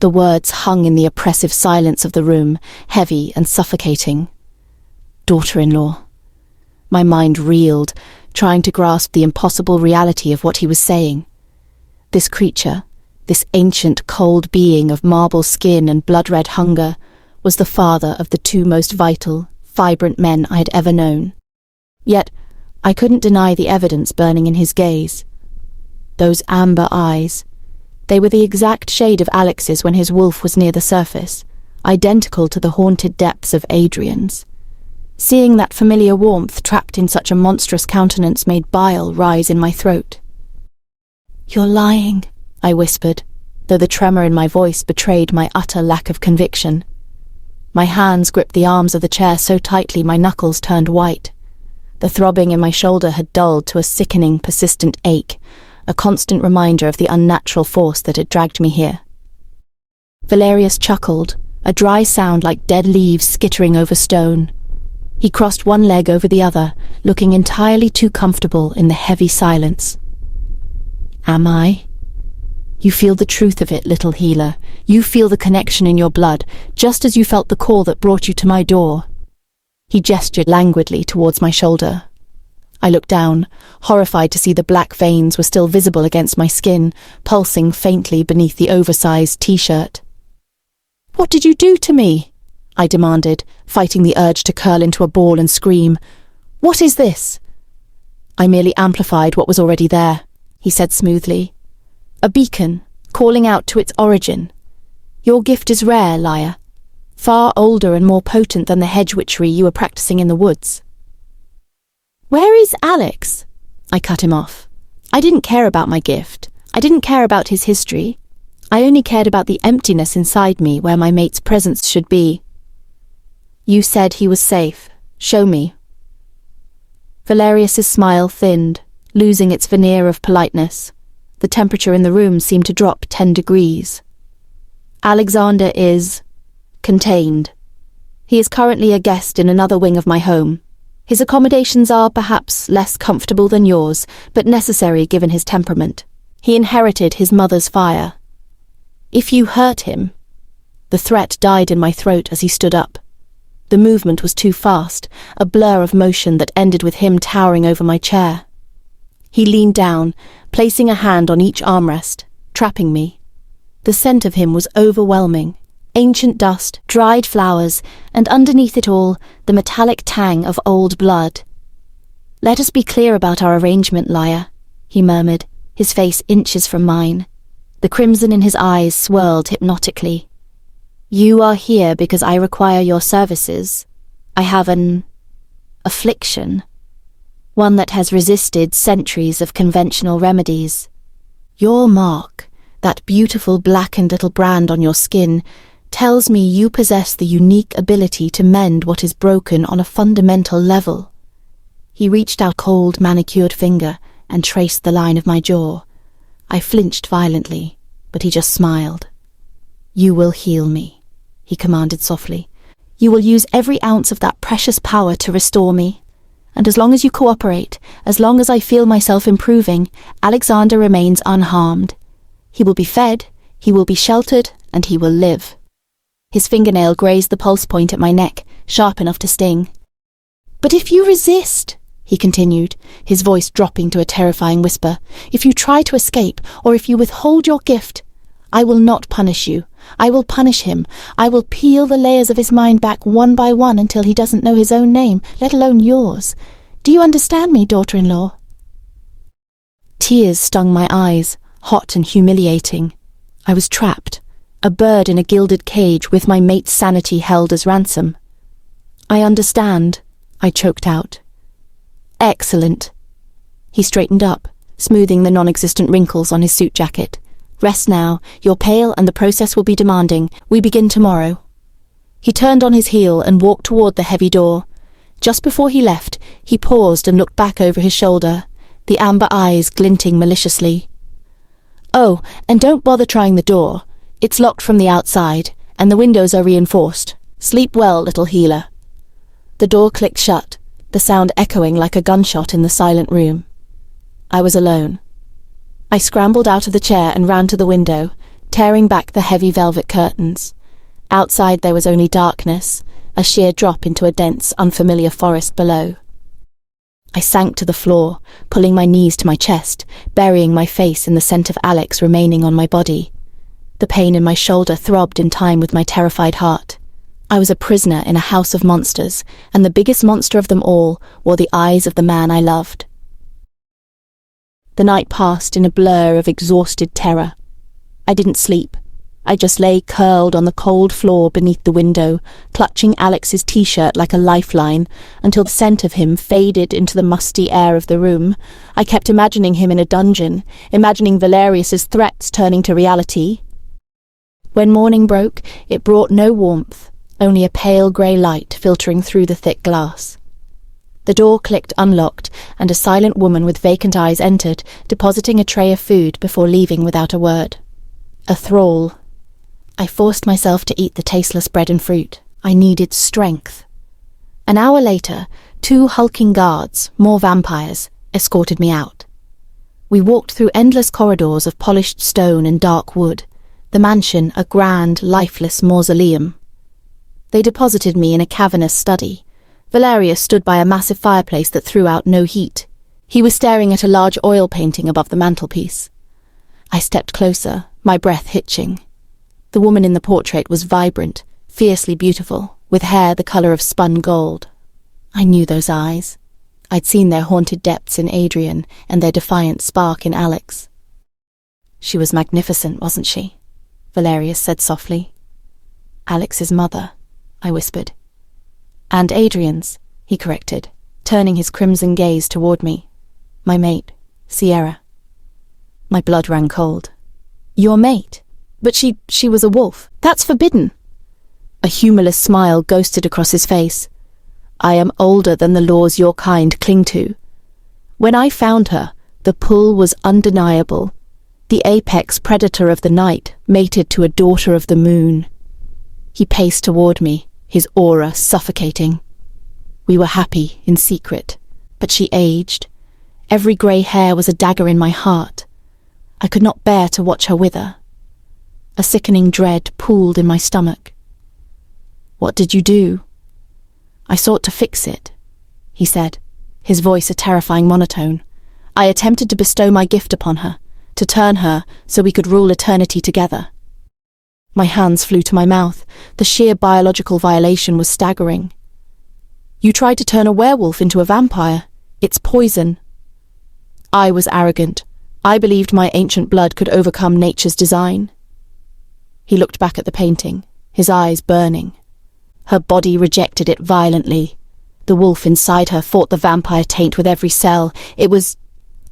The words hung in the oppressive silence of the room, heavy and suffocating. Daughter-in-law. My mind reeled, trying to grasp the impossible reality of what he was saying. This creature, this ancient cold being of marble skin and blood-red hunger, was the father of the two most vital, vibrant men I had ever known. Yet, I couldn't deny the evidence burning in his gaze. Those amber eyes. They were the exact shade of Alex's when his wolf was near the surface, identical to the haunted depths of Adrian's. Seeing that familiar warmth trapped in such a monstrous countenance made bile rise in my throat. "You're lying," I whispered, though the tremor in my voice betrayed my utter lack of conviction. My hands gripped the arms of the chair so tightly my knuckles turned white. The throbbing in my shoulder had dulled to a sickening, persistent ache, a constant reminder of the unnatural force that had dragged me here. Valerius chuckled, a dry sound like dead leaves skittering over stone. He crossed one leg over the other, looking entirely too comfortable in the heavy silence. "Am I? You feel the truth of it, little healer. You feel the connection in your blood, just as you felt the call that brought you to my door." He gestured languidly towards my shoulder. I looked down, horrified to see the black veins were still visible against my skin, pulsing faintly beneath the oversized t-shirt. "What did you do to me?" I demanded, fighting the urge to curl into a ball and scream. "What is this?" "I merely amplified what was already there," he said smoothly. "A beacon, calling out to its origin. Your gift is rare, Liyah. Far older and more potent than the hedge witchery you were practicing in the woods." "Where is Alex?" I cut him off. I didn't care about my gift. I didn't care about his history. I only cared about the emptiness inside me where my mate's presence should be. "You said he was safe. Show me." Valerius's smile thinned, losing its veneer of politeness. The temperature in the room seemed to drop 10 degrees. "Alexander is contained. He is currently a guest in another wing of my home. His accommodations are perhaps less comfortable than yours, but necessary given his temperament. He inherited his mother's fire. If you hurt him..." The threat died in my throat as he stood up. The movement was too fast, a blur of motion that ended with him towering over my chair. He leaned down, placing a hand on each armrest, trapping me. The scent of him was overwhelming. Ancient dust, dried flowers, and underneath it all, the metallic tang of old blood. "Let us be clear about our arrangement, Liyah," he murmured, his face inches from mine. The crimson in his eyes swirled hypnotically. "You are here because I require your services. I have an affliction, one that has resisted centuries of conventional remedies. Your mark, that beautiful blackened little brand on your skin, tells me you possess the unique ability to mend what is broken on a fundamental level." He reached out a cold, manicured finger and traced the line of my jaw. I flinched violently, but he just smiled. "You will heal me," he commanded softly. "You will use every ounce of that precious power to restore me. And as long as you cooperate, as long as I feel myself improving, Alexander remains unharmed. He will be fed, he will be sheltered, and he will live." His fingernail grazed the pulse point at my neck, sharp enough to sting. "But if you resist," he continued, his voice dropping to a terrifying whisper, "if you try to escape, or if you withhold your gift, I will not punish you. I will punish him. I will peel the layers of his mind back one by one until he doesn't know his own name, let alone yours. Do you understand me, daughter-in-law?" Tears stung my eyes, hot and humiliating. I was trapped, a bird in a gilded cage with my mate's sanity held as ransom. "I understand," I choked out. "Excellent." He straightened up, smoothing the non-existent wrinkles on his suit jacket. "Rest now. You're pale and the process will be demanding. We begin tomorrow." He turned on his heel and walked toward the heavy door. Just before he left, he paused and looked back over his shoulder, the amber eyes glinting maliciously. "Oh, and don't bother trying the door. It's locked from the outside, and the windows are reinforced. Sleep well, little healer." The door clicked shut, the sound echoing like a gunshot in the silent room. I was alone. I scrambled out of the chair and ran to the window, tearing back the heavy velvet curtains. Outside there was only darkness, a sheer drop into a dense, unfamiliar forest below. I sank to the floor, pulling my knees to my chest, burying my face in the scent of Alex remaining on my body. The pain in my shoulder throbbed in time with my terrified heart. I was a prisoner in a house of monsters, and the biggest monster of them all wore the eyes of the man I loved. The night passed in a blur of exhausted terror. I didn't sleep. I just lay curled on the cold floor beneath the window, clutching Alex's t-shirt like a lifeline, until the scent of him faded into the musty air of the room. I kept imagining him in a dungeon, imagining Valerius's threats turning to reality. When morning broke, it brought no warmth, only a pale grey light filtering through the thick glass. The door clicked unlocked, and a silent woman with vacant eyes entered, depositing a tray of food before leaving without a word. A thrall. I forced myself to eat the tasteless bread and fruit. I needed strength. An hour later, 2 hulking guards, more vampires, escorted me out. We walked through endless corridors of polished stone and dark wood, the mansion a grand, lifeless mausoleum. They deposited me in a cavernous study. Valerius stood by a massive fireplace that threw out no heat. He was staring at a large oil painting above the mantelpiece. I stepped closer, my breath hitching. The woman in the portrait was vibrant, fiercely beautiful, with hair the colour of spun gold. I knew those eyes. I'd seen their haunted depths in Adrian and their defiant spark in Alex. She was magnificent, wasn't she? Valerius said softly. Alex's mother, I whispered. And Adrian's, he corrected, turning his crimson gaze toward me. My mate, Sierra. My blood ran cold. Your mate? But she was a wolf. That's forbidden. A humorless smile ghosted across his face. I am older than the laws your kind cling to. When I found her, the pull was undeniable. The apex predator of the night mated to a daughter of the moon. He paced toward me, his aura suffocating. We were happy in secret, but she aged. Every grey hair was a dagger in my heart. I could not bear to watch her wither. A sickening dread pooled in my stomach. What did you do? I sought to fix it, he said, his voice a terrifying monotone. I attempted to bestow my gift upon her, to turn her so we could rule eternity together. My hands flew to my mouth. The sheer biological violation was staggering. You tried to turn a werewolf into a vampire. It's poison. I was arrogant. I believed my ancient blood could overcome nature's design. He looked back at the painting, his eyes burning. Her body rejected it violently. The wolf inside her fought the vampire taint with every cell. It was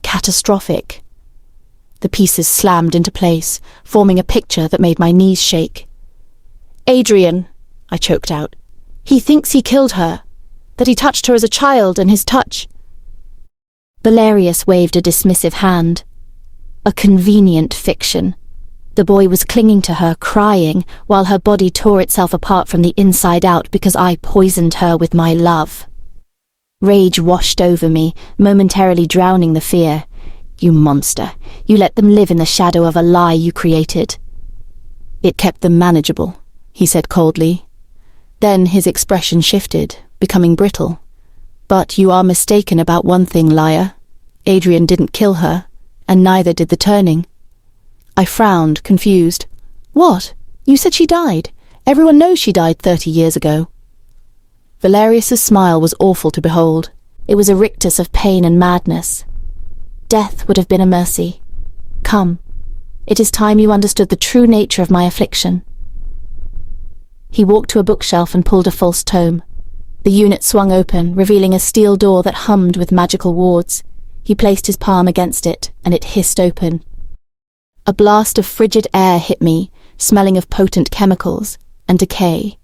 catastrophic. The pieces slammed into place, forming a picture that made my knees shake. Adrian, I choked out. He thinks he killed her, that he touched her as a child, and his touch... Valerius waved a dismissive hand. A convenient fiction. The boy was clinging to her, crying, while her body tore itself apart from the inside out because I poisoned her with my love. Rage washed over me, momentarily drowning the fear. You monster. You let them live in the shadow of a lie you created. It kept them manageable, he said coldly. Then his expression shifted, becoming brittle. But you are mistaken about one thing, Liyah. Adrian didn't kill her, and neither did the turning. I frowned, confused. What? You said she died. Everyone knows she died 30 years ago. Valerius's smile was awful to behold. It was a rictus of pain and madness. Death would have been a mercy. Come. It is time you understood the true nature of my affliction. He walked to a bookshelf and pulled a false tome. The unit swung open, revealing a steel door that hummed with magical wards. He placed his palm against it, and it hissed open. A blast of frigid air hit me, smelling of potent chemicals and decay.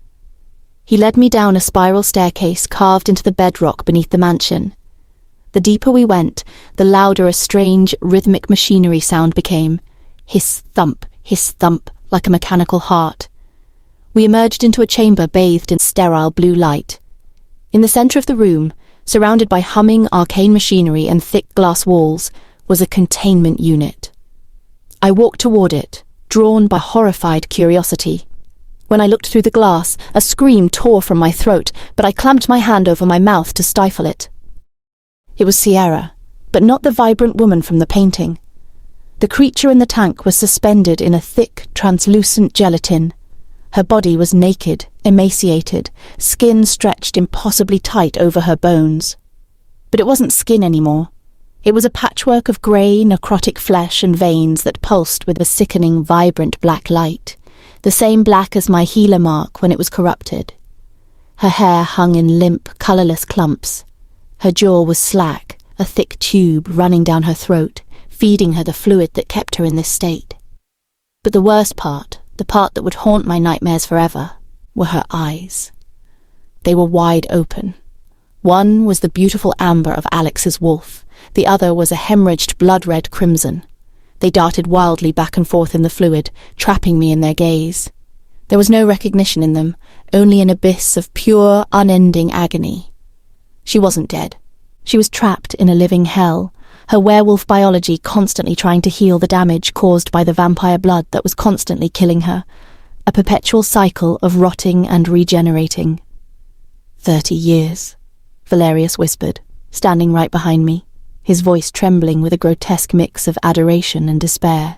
He led me down a spiral staircase carved into the bedrock beneath the mansion. The deeper we went, the louder a strange, rhythmic machinery sound became. Hiss thump, like a mechanical heart. We emerged into a chamber bathed in sterile blue light. In the centre of the room, surrounded by humming arcane machinery and thick glass walls, was a containment unit. I walked toward it, drawn by horrified curiosity. When I looked through the glass, a scream tore from my throat, but I clamped my hand over my mouth to stifle it. It was Sierra, but not the vibrant woman from the painting. The creature in the tank was suspended in a thick, translucent gelatin. Her body was naked, emaciated, skin stretched impossibly tight over her bones. But it wasn't skin anymore. It was a patchwork of grey, necrotic flesh and veins that pulsed with a sickening, vibrant black light, the same black as my healer mark when it was corrupted. Her hair hung in limp, colourless clumps. Her jaw was slack, a thick tube running down her throat, feeding her the fluid that kept her in this state. But the worst part, the part that would haunt my nightmares forever, were her eyes. They were wide open. One was the beautiful amber of Alex's wolf, the other was a hemorrhaged blood-red crimson. They darted wildly back and forth in the fluid, trapping me in their gaze. There was no recognition in them, only an abyss of pure, unending agony. She wasn't dead. She was trapped in a living hell, her werewolf biology constantly trying to heal the damage caused by the vampire blood that was constantly killing her, a perpetual cycle of rotting and regenerating. 30 years, Valerius whispered, standing right behind me, his voice trembling with a grotesque mix of adoration and despair.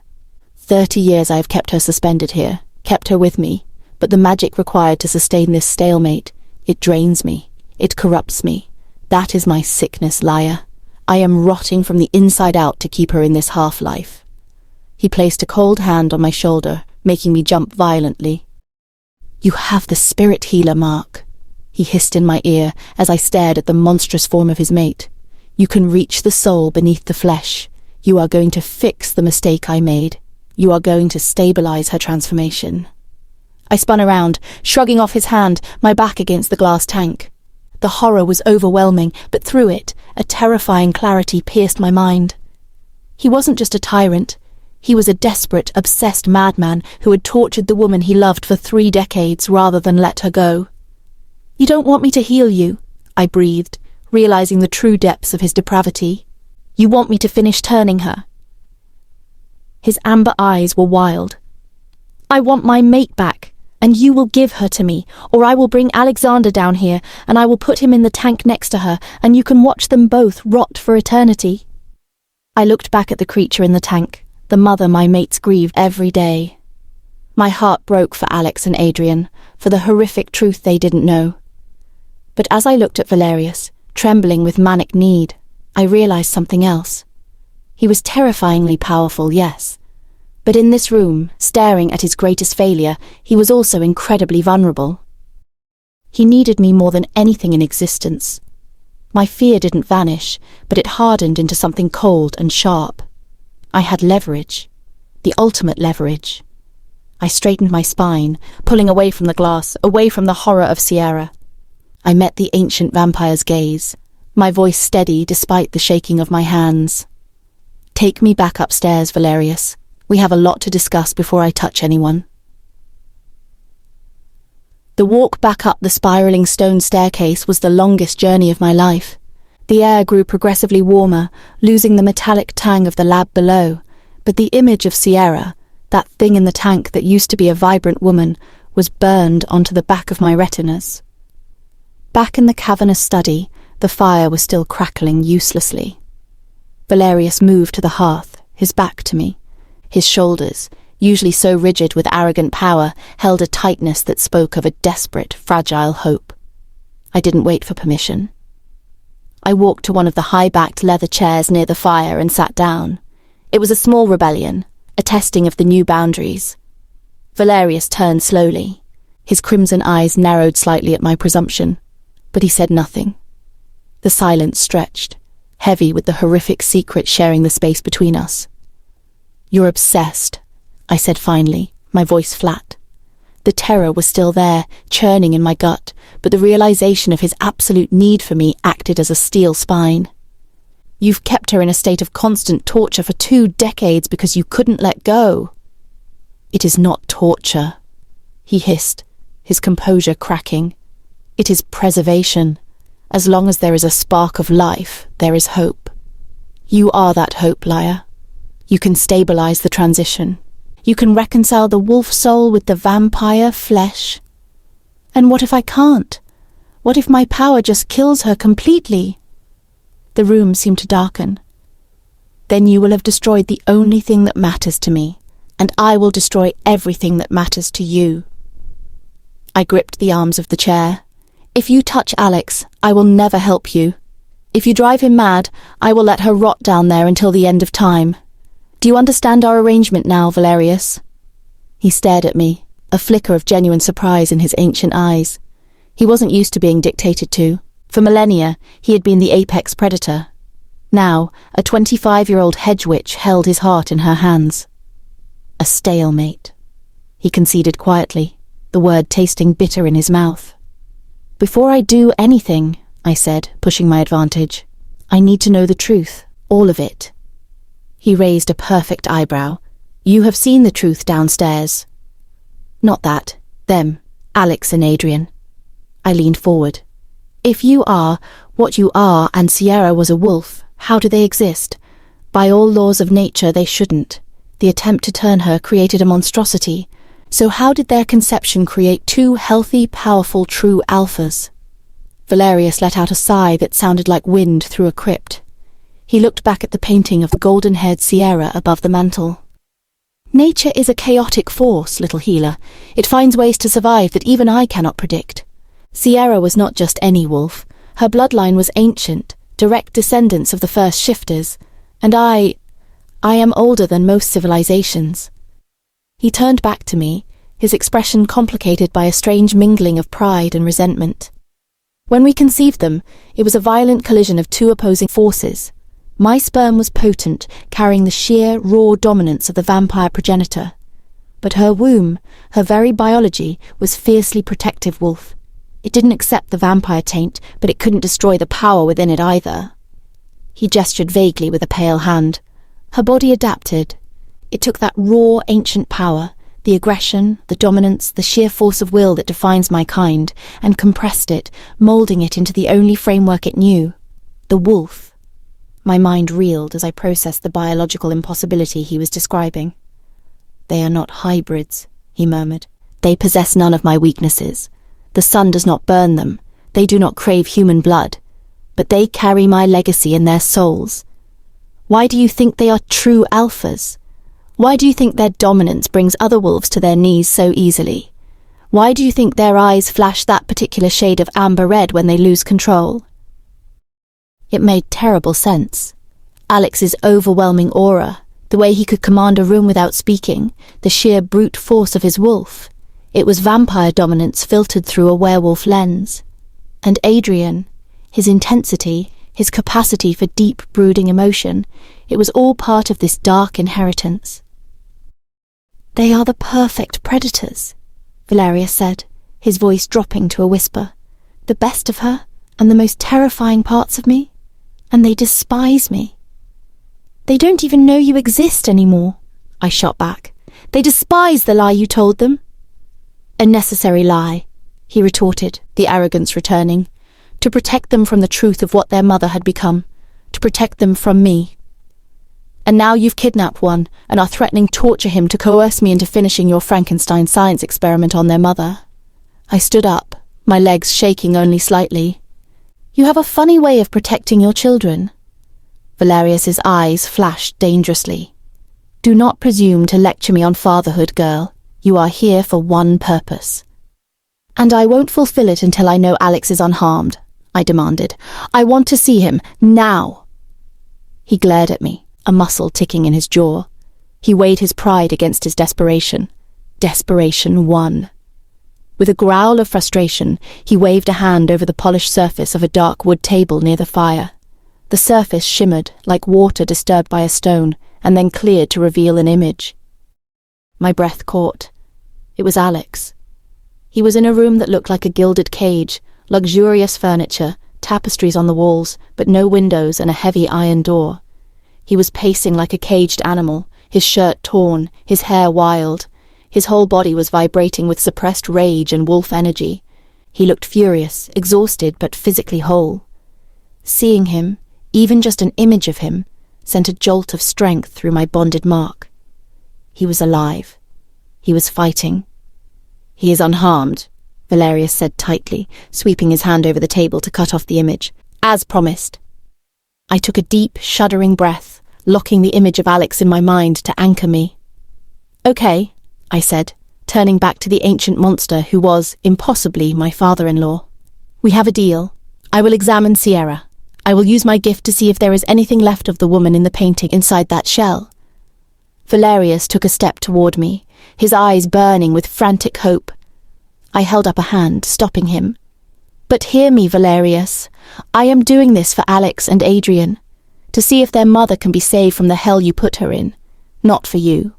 30 years I have kept her suspended here, kept her with me, but the magic required to sustain this stalemate, it drains me, it corrupts me. That is my sickness, Liyah. I am rotting from the inside out to keep her in this half-life. He placed a cold hand on my shoulder, making me jump violently. You have the spirit healer mark, he hissed in my ear as I stared at the monstrous form of his mate. You can reach the soul beneath the flesh. You are going to fix the mistake I made. You are going to stabilize her transformation. I spun around, shrugging off his hand, my back against the glass tank. The horror was overwhelming, but through it, a terrifying clarity pierced my mind. He wasn't just a tyrant. He was a desperate, obsessed madman who had tortured the woman he loved for 3 decades rather than let her go. You don't want me to heal you, I breathed, realizing the true depths of his depravity. You want me to finish turning her. His amber eyes were wild. I want my mate back, and you will give her to me, or I will bring Alexander down here, and I will put him in the tank next to her, and you can watch them both rot for eternity. I looked back at the creature in the tank, the mother my mates grieved every day. My heart broke for Alex and Adrian, for the horrific truth they didn't know. But as I looked at Valerius, trembling with manic need, I realized something else. He was terrifyingly powerful, yes. But in this room, staring at his greatest failure, he was also incredibly vulnerable. He needed me more than anything in existence. My fear didn't vanish, but it hardened into something cold and sharp. I had leverage. The ultimate leverage. I straightened my spine, pulling away from the glass, away from the horror of Sierra. I met the ancient vampire's gaze, my voice steady despite the shaking of my hands. Take me back upstairs, Valerius. We have a lot to discuss before I touch anyone. The walk back up the spiralling stone staircase was the longest journey of my life. The air grew progressively warmer, losing the metallic tang of the lab below, but the image of Sierra, that thing in the tank that used to be a vibrant woman, was burned onto the back of my retinas. Back in the cavernous study, the fire was still crackling uselessly. Valerius moved to the hearth, his back to me. His shoulders, usually so rigid with arrogant power, held a tightness that spoke of a desperate, fragile hope. I didn't wait for permission. I walked to one of the high-backed leather chairs near the fire and sat down. It was a small rebellion, a testing of the new boundaries. Valerius turned slowly. His crimson eyes narrowed slightly at my presumption, but he said nothing. The silence stretched, heavy with the horrific secret sharing the space between us. You're obsessed, I said finally, my voice flat. The terror was still there, churning in my gut, but the realization of his absolute need for me acted as a steel spine. You've kept her in a state of constant torture for 2 decades because you couldn't let go. It is not torture, he hissed, his composure cracking. It is preservation. As long as there is a spark of life, there is hope. You are that hope, Liyah. You can stabilize the transition. You can reconcile the wolf soul with the vampire flesh. And what if I can't? What if my power just kills her completely? The room seemed to darken. Then you will have destroyed the only thing that matters to me, and I will destroy everything that matters to you. I gripped the arms of the chair. If you touch Alex, I will never help you. If you drive him mad, I will let her rot down there until the end of time. Do you understand our arrangement now, Valerius? He stared at me, a flicker of genuine surprise in his ancient eyes. He wasn't used to being dictated to. For millennia, he had been the apex predator. Now, a 25-year-old hedge witch held his heart in her hands. A stalemate. He conceded quietly, the word tasting bitter in his mouth. Before I do anything, I said, pushing my advantage, I need to know the truth, all of it. He raised a perfect eyebrow. You have seen the truth downstairs. Not that. Them. Alex and Adrian. I leaned forward. If you are what you are and Sierra was a wolf, how do they exist? By all laws of nature, they shouldn't. The attempt to turn her created a monstrosity. So how did their conception create two healthy, powerful, true alphas? Valerius let out a sigh that sounded like wind through a crypt. He looked back at the painting of the golden-haired Sierra above the mantel. Nature is a chaotic force, little healer. It finds ways to survive that even I cannot predict. Sierra was not just any wolf. Her bloodline was ancient, direct descendants of the first shifters, and I am older than most civilizations. He turned back to me, his expression complicated by a strange mingling of pride and resentment. When we conceived them, it was a violent collision of two opposing forces. My sperm was potent, carrying the sheer, raw dominance of the vampire progenitor. But her womb, her very biology, was fiercely protective wolf. It didn't accept the vampire taint, but it couldn't destroy the power within it either. He gestured vaguely with a pale hand. Her body adapted. It took that raw, ancient power, the aggression, the dominance, the sheer force of will that defines my kind, and compressed it, moulding it into the only framework it knew. The wolf. My mind reeled as I processed the biological impossibility he was describing. They are not hybrids, he murmured. They possess none of my weaknesses. The sun does not burn them. They do not crave human blood. But they carry my legacy in their souls. Why do you think they are true alphas? Why do you think their dominance brings other wolves to their knees so easily? Why do you think their eyes flash that particular shade of amber red when they lose control? It made terrible sense. Alex's overwhelming aura, the way he could command a room without speaking, the sheer brute force of his wolf. It was vampire dominance filtered through a werewolf lens. And Adrian, his intensity, his capacity for deep, brooding emotion, it was all part of this dark inheritance. They are the perfect predators, Valerius said, his voice dropping to a whisper. The best of her, and the most terrifying parts of me, and they despise me. They don't even know you exist anymore, I shot back. They despise the lie you told them. A necessary lie, he retorted, the arrogance returning, to protect them from the truth of what their mother had become, to protect them from me. And now you've kidnapped one and are threatening to torture him to coerce me into finishing your Frankenstein science experiment on their mother. I stood up, my legs shaking only slightly. You have a funny way of protecting your children. Valerius's eyes flashed dangerously. Do not presume to lecture me on fatherhood, girl. You are here for one purpose. And I won't fulfill it until I know Alex is unharmed, I demanded. I want to see him, now. He glared at me, a muscle ticking in his jaw. He weighed his pride against his desperation. Desperation won. With a growl of frustration, he waved a hand over the polished surface of a dark wood table near the fire. The surface shimmered like water disturbed by a stone, and then cleared to reveal an image. My breath caught. It was Alex. He was in a room that looked like a gilded cage, luxurious furniture, tapestries on the walls, but no windows and a heavy iron door. He was pacing like a caged animal, his shirt torn, his hair wild. His whole body was vibrating with suppressed rage and wolf energy. He looked furious, exhausted, but physically whole. Seeing him, even just an image of him, sent a jolt of strength through my bonded mark. He was alive. he was fighting. "He is unharmed," Valerius said tightly, sweeping his hand over the table to cut off the image. "As promised." I took a deep, shuddering breath, locking the image of Alex in my mind to anchor me. "Okay," I said, turning back to the ancient monster who was, impossibly, my father-in-law. "We have a deal. I will examine Sierra. I will use my gift to see if there is anything left of the woman in the painting inside that shell." Valerius took a step toward me, his eyes burning with frantic hope. I held up a hand, stopping him. "But hear me, Valerius. I am doing this for Alex and Adrian, to see if their mother can be saved from the hell you put her in, not for you.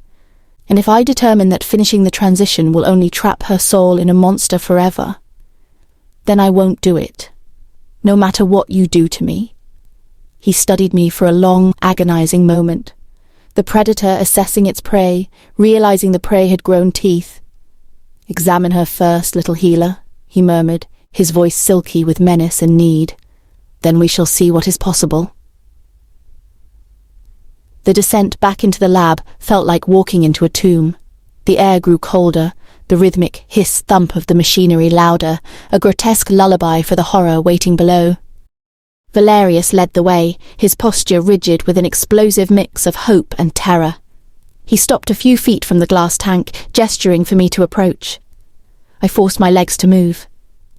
And if I determine that finishing the transition will only trap her soul in a monster forever, then I won't do it, no matter what you do to me." He studied me for a long, agonizing moment, the predator assessing its prey, realizing the prey had grown teeth. "Examine her first, little healer," he murmured, his voice silky with menace and need. "Then we shall see what is possible." The descent back into the lab felt like walking into a tomb. The air grew colder, the rhythmic hiss-thump of the machinery louder, a grotesque lullaby for the horror waiting below. Valerius led the way, his posture rigid with an explosive mix of hope and terror. He stopped a few feet from the glass tank, gesturing for me to approach. I forced my legs to move.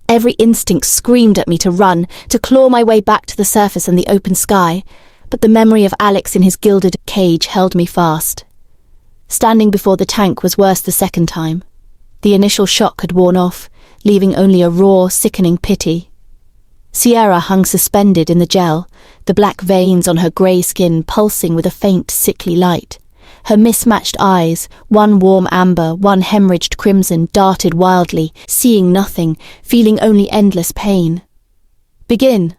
Every instinct screamed at me to run, to claw my way back to the surface and the open sky, but the memory of Alex in his gilded cage held me fast. Standing before the tank was worse the second time. The initial shock had worn off, leaving only a raw, sickening pity. Sierra hung suspended in the gel, the black veins on her grey skin pulsing with a faint, sickly light. Her mismatched eyes, one warm amber, one hemorrhaged crimson, darted wildly, seeing nothing, feeling only endless pain. "Begin,"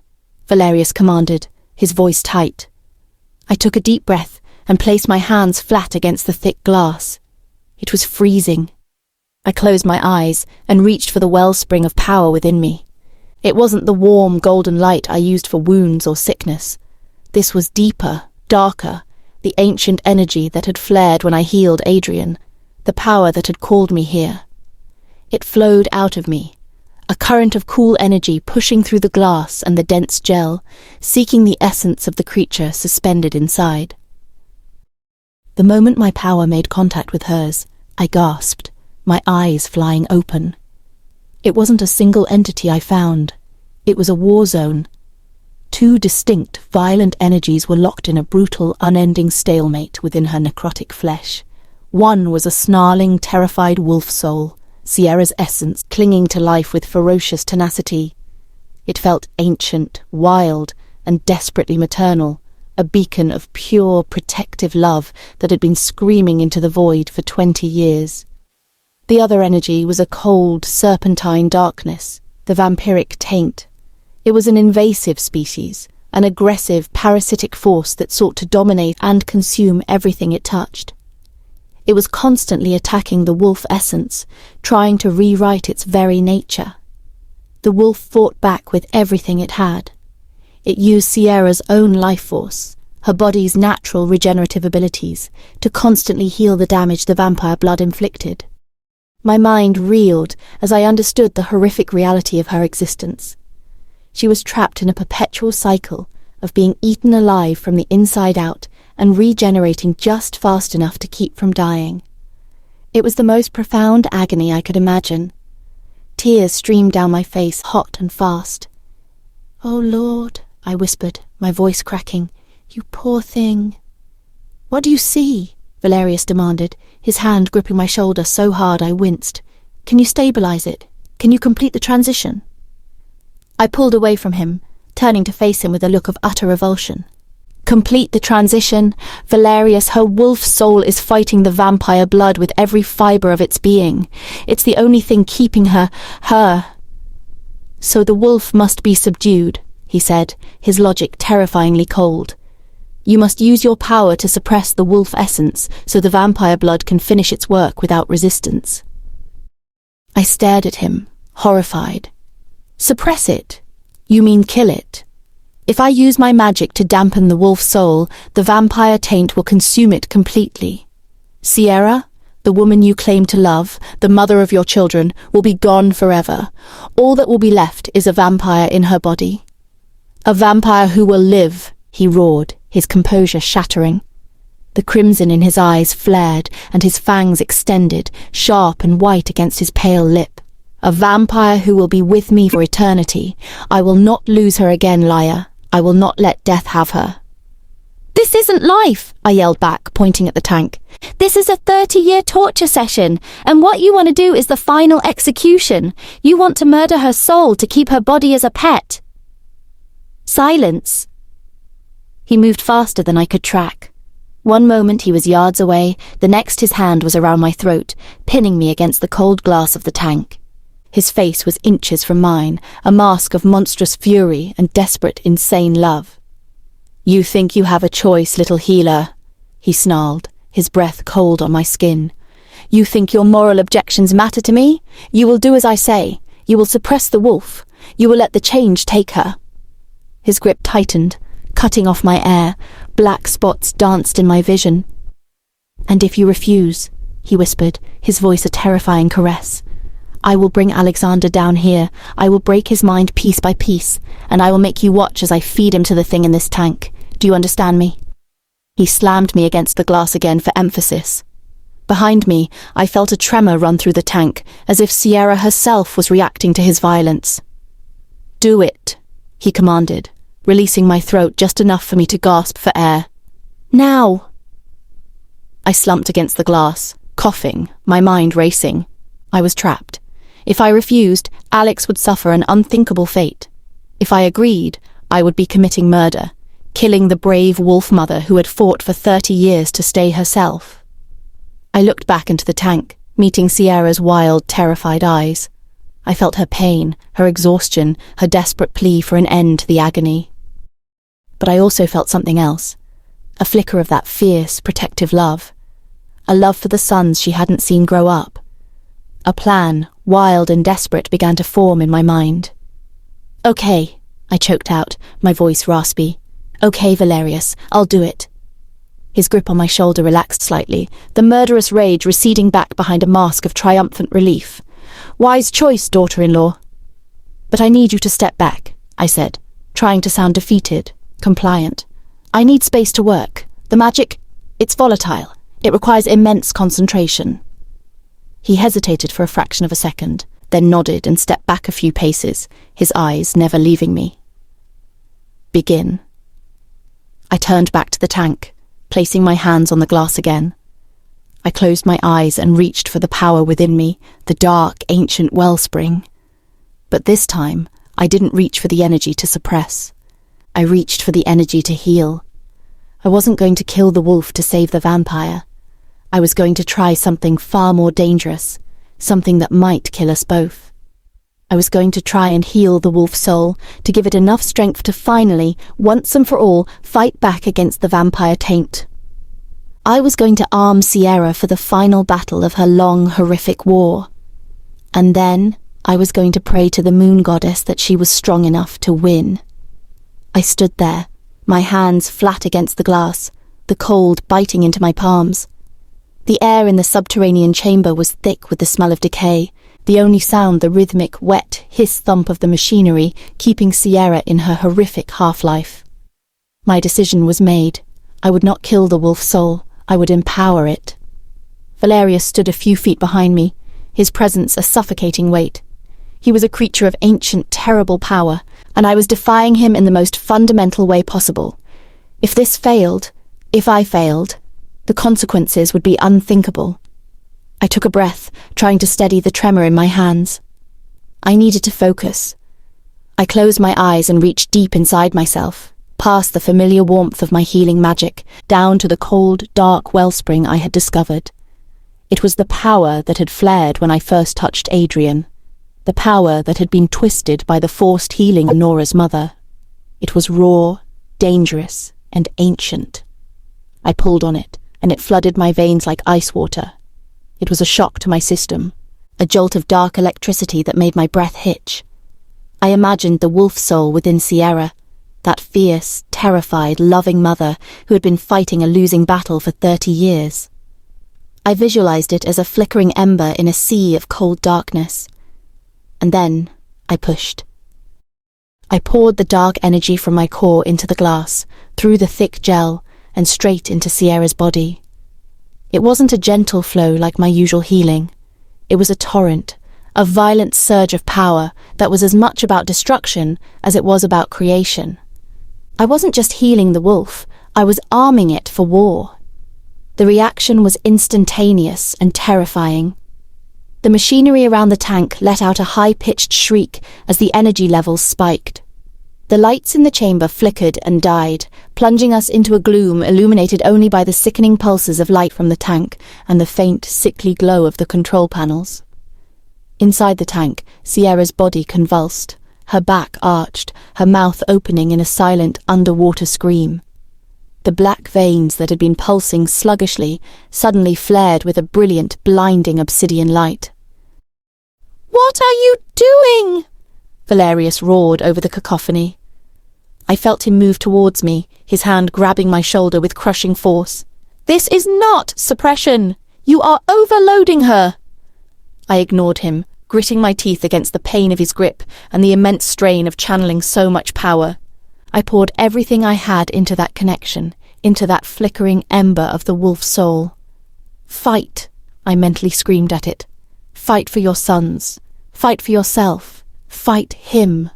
Valerius commanded, his voice tight. I took a deep breath and placed my hands flat against the thick glass. It was freezing. I closed my eyes and reached for the wellspring of power within me. It wasn't the warm, golden light I used for wounds or sickness. This was deeper, darker, the ancient energy that had flared when I healed Adrian, the power that had called me here. It flowed out of me, a current of cool energy pushing through the glass and the dense gel, seeking the essence of the creature suspended inside. The moment my power made contact with hers, I gasped, my eyes flying open. It wasn't a single entity I found. It was a war zone. Two distinct, violent energies were locked in a brutal, unending stalemate within her necrotic flesh. One was a snarling, terrified wolf soul, Sierra's essence clinging to life with ferocious tenacity. It felt ancient, wild, and desperately maternal, a beacon of pure, protective love that had been screaming into the void for 20 years. The other energy was a cold, serpentine darkness, the vampiric taint. It was an invasive species, an aggressive, parasitic force that sought to dominate and consume everything it touched. It was constantly attacking the wolf essence, trying to rewrite its very nature. The wolf fought back with everything it had. It used Sierra's own life force, her body's natural regenerative abilities, to constantly heal the damage the vampire blood inflicted. My mind reeled as I understood the horrific reality of her existence. She was trapped in a perpetual cycle of being eaten alive from the inside out and regenerating just fast enough to keep from dying. It was the most profound agony I could imagine. Tears streamed down my face, hot and fast. "Oh, Lord," I whispered, my voice cracking, "you poor thing." "What do you see?" Valerius demanded, his hand gripping my shoulder so hard I winced. "Can you stabilize it? Can you complete the transition?" I pulled away from him, turning to face him with a look of utter revulsion. "Complete the transition? Valerius, her wolf soul is fighting the vampire blood with every fibre of its being. It's the only thing keeping her. So the wolf must be subdued," he said, his logic terrifyingly cold. "You must use your power to suppress the wolf essence so the vampire blood can finish its work without resistance." I stared at him, horrified. "Suppress it? You mean kill it? If I use my magic to dampen the wolf soul, the vampire taint will consume it completely. Sierra, The woman you claim to love, the mother of your children, will be gone forever. All that will be left is a vampire in her body. A vampire who will live, he roared, his composure shattering. The crimson in his eyes flared, and his fangs extended, sharp and white against his pale lip. A vampire who will be with me for eternity. I will not lose her again, Liyah. I will not let death have her. This isn't life, I yelled back, pointing at the tank. This is a 30-year torture session, and what you want to do is the final execution. You want to murder her soul to keep her body as a pet. Silence. He moved faster than I could track. One moment he was yards away, the next his hand was around my throat, pinning me against the cold glass of the tank. His face was inches from mine, a mask of monstrous fury and desperate, insane love. You think you have a choice, little healer, he snarled, his breath cold on my skin. You think your moral objections matter to me? You will do as I say. You will suppress the wolf. You will let the change take her. His grip tightened, cutting off my air. Black spots danced in my vision. And if you refuse, he whispered, his voice a terrifying caress, I will bring Alexander down here. I will break his mind piece by piece, and I will make you watch as I feed him to the thing in this tank. Do you understand me? He slammed me against the glass again for emphasis. Behind me, I felt a tremor run through the tank, as if Sierra herself was reacting to his violence. Do it, he commanded, releasing my throat just enough for me to gasp for air. Now! I slumped against the glass, coughing, my mind racing. I was trapped. If I refused, Alex would suffer an unthinkable fate. If I agreed, I would be committing murder, killing the brave wolf mother who had fought for 30 years to stay herself. I looked back into the tank, meeting Sierra's wild, terrified eyes. I felt her pain, her exhaustion, her desperate plea for an end to the agony. But I also felt something else, a flicker of that fierce, protective love, a love for the sons she hadn't seen grow up. A plan, wild and desperate, began to form in my mind. Okay, I choked out, my voice raspy. Okay, Valerius, I'll do it. His grip on my shoulder relaxed slightly, the murderous rage receding back behind a mask of triumphant relief. Wise choice, daughter-in-law. But I need you to step back, I said, trying to sound defeated, compliant. I need space to work. The magic, it's volatile. It requires immense concentration. He hesitated for a fraction of a second, then nodded and stepped back a few paces, his eyes never leaving me. Begin. I turned back to the tank, placing my hands on the glass again. I closed my eyes and reached for the power within me, the dark, ancient wellspring. But this time, I didn't reach for the energy to suppress. I reached for the energy to heal. I wasn't going to kill the wolf to save the vampire. I was going to try something far more dangerous, something that might kill us both. I was going to try and heal the wolf soul, to give it enough strength to finally, once and for all, fight back against the vampire taint. I was going to arm Sierra for the final battle of her long, horrific war. And then I was going to pray to the moon goddess that she was strong enough to win. I stood there, my hands flat against the glass, the cold biting into my palms. The air in the subterranean chamber was thick with the smell of decay, the only sound the rhythmic, wet hiss-thump of the machinery keeping Sierra in her horrific half-life. My decision was made. I would not kill the wolf soul, I would empower it. Valerius stood a few feet behind me, his presence a suffocating weight. He was a creature of ancient, terrible power, and I was defying him in the most fundamental way possible. If this failed, if I failed, the consequences would be unthinkable. I took a breath, trying to steady the tremor in my hands. I needed to focus. I closed my eyes and reached deep inside myself, past the familiar warmth of my healing magic, down to the cold, dark wellspring I had discovered. It was the power that had flared when I first touched Adrian, the power that had been twisted by the forced healing of Nora's mother. It was raw, dangerous, and ancient. I pulled on it, and it flooded my veins like ice water. It was a shock to my system, a jolt of dark electricity that made my breath hitch. I imagined the wolf soul within Sierra, that fierce, terrified, loving mother who had been fighting a losing battle for 30 years. I visualized it as a flickering ember in a sea of cold darkness. And then I pushed. I poured the dark energy from my core into the glass, through the thick gel, and straight into Sierra's body. It wasn't a gentle flow like my usual healing. It was a torrent, a violent surge of power that was as much about destruction as it was about creation. I wasn't just healing the wolf, I was arming it for war. The reaction was instantaneous and terrifying. The machinery around the tank let out a high-pitched shriek as the energy levels spiked. The lights in the chamber flickered and died, plunging us into a gloom illuminated only by the sickening pulses of light from the tank and the faint, sickly glow of the control panels. Inside the tank, Sierra's body convulsed, her back arched, her mouth opening in a silent underwater scream. The black veins that had been pulsing sluggishly suddenly flared with a brilliant, blinding obsidian light. "What are you doing?" Valerius roared over the cacophony. I felt him move towards me, his hand grabbing my shoulder with crushing force. "This is not suppression! You are overloading her!" I ignored him, gritting my teeth against the pain of his grip and the immense strain of channeling so much power. I poured everything I had into that connection, into that flickering ember of the wolf soul. "Fight," I mentally screamed at it. "Fight for your sons. Fight for yourself. Fight him."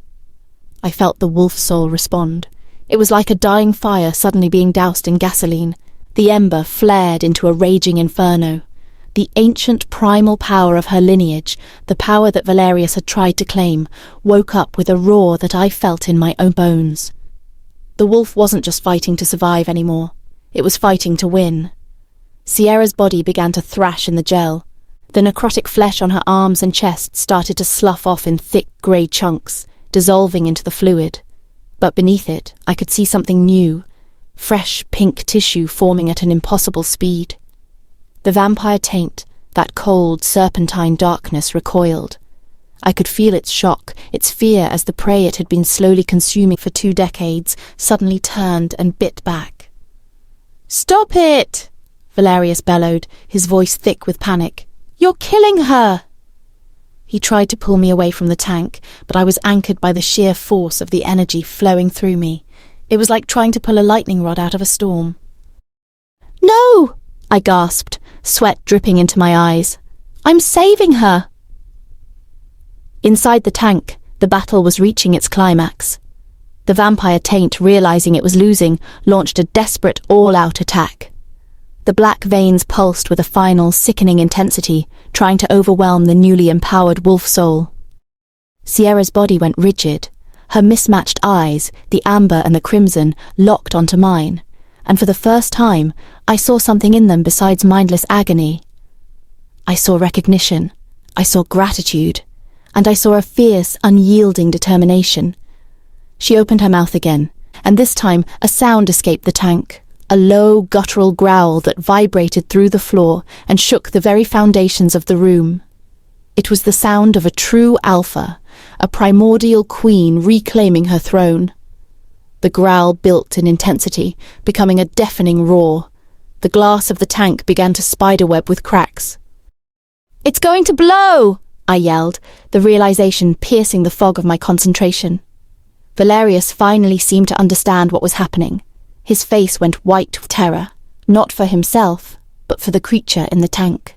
I felt the wolf soul respond. It was like a dying fire suddenly being doused in gasoline. The ember flared into a raging inferno. The ancient primal power of her lineage, the power that Valerius had tried to claim, woke up with a roar that I felt in my own bones. The wolf wasn't just fighting to survive anymore. It was fighting to win. Sierra's body began to thrash in the gel. The necrotic flesh on her arms and chest started to slough off in thick grey chunks, dissolving into the fluid. But beneath it, I could see something new, fresh pink tissue forming at an impossible speed. The vampire taint, that cold, serpentine darkness, recoiled. I could feel its shock, its fear as the prey it had been slowly consuming for 2 decades suddenly turned and bit back. "Stop it!" Valerius bellowed, his voice thick with panic. "You're killing her!" He tried to pull me away from the tank, but I was anchored by the sheer force of the energy flowing through me. It was like trying to pull a lightning rod out of a storm. "No!" I gasped, sweat dripping into my eyes. "I'm saving her!" Inside the tank, the battle was reaching its climax. The vampire taint, realizing it was losing, launched a desperate all-out attack. The black veins pulsed with a final, sickening intensity, trying to overwhelm the newly empowered wolf soul. Sierra's body went rigid. Her mismatched eyes, the amber and the crimson, locked onto mine, and for the first time, I saw something in them besides mindless agony. I saw recognition, I saw gratitude, and I saw a fierce, unyielding determination. She opened her mouth again, and this time a sound escaped the tank, a low, guttural growl that vibrated through the floor and shook the very foundations of the room. It was the sound of a true alpha, a primordial queen reclaiming her throne. The growl built in intensity, becoming a deafening roar. The glass of the tank began to spiderweb with cracks. "It's going to blow!" I yelled, the realization piercing the fog of my concentration. Valerius finally seemed to understand what was happening. His face went white with terror, not for himself, but for the creature in the tank.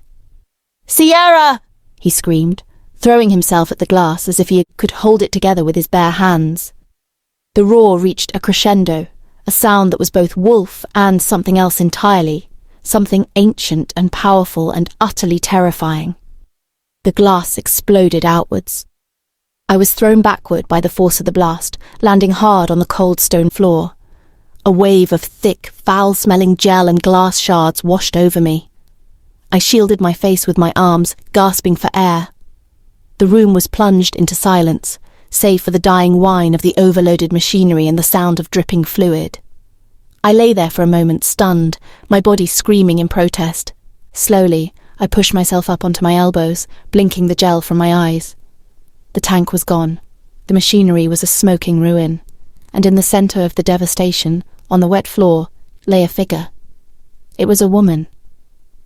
"Sierra!" he screamed, throwing himself at the glass as if he could hold it together with his bare hands. The roar reached a crescendo, a sound that was both wolf and something else entirely, something ancient and powerful and utterly terrifying. The glass exploded outwards. I was thrown backward by the force of the blast, landing hard on the cold stone floor. A wave of thick, foul-smelling gel and glass shards washed over me. I shielded my face with my arms, gasping for air. The room was plunged into silence, save for the dying whine of the overloaded machinery and the sound of dripping fluid. I lay there for a moment, stunned, my body screaming in protest. Slowly, I pushed myself up onto my elbows, blinking the gel from my eyes. The tank was gone. The machinery was a smoking ruin, and in the centre of the devastation, on the wet floor, lay a figure. It was a woman.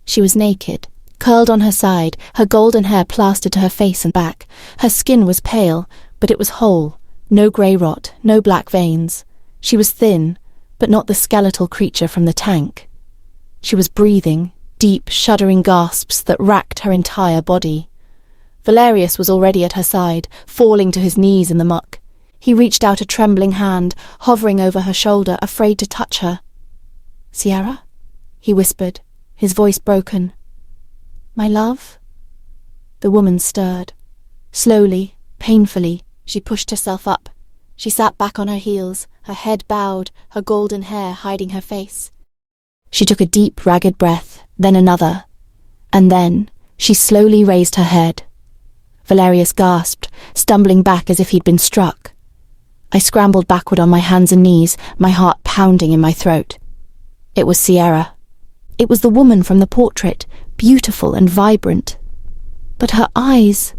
She was naked, curled on her side, her golden hair plastered to her face and back. Her skin was pale, but it was whole, no grey rot, no black veins. She was thin, but not the skeletal creature from the tank. She was breathing, deep, shuddering gasps that racked her entire body. Valerius was already at her side, falling to his knees in the muck. He reached out a trembling hand, hovering over her shoulder, afraid to touch her. "Sierra?" he whispered, his voice broken. "My love?" The woman stirred. Slowly, painfully, she pushed herself up. She sat back on her heels, her head bowed, her golden hair hiding her face. She took a deep, ragged breath, then another, and then she slowly raised her head. Valerius gasped, stumbling back as if he'd been struck. I scrambled backward on my hands and knees, my heart pounding in my throat. It was Sierra. It was the woman from the portrait, beautiful and vibrant. But her eyes,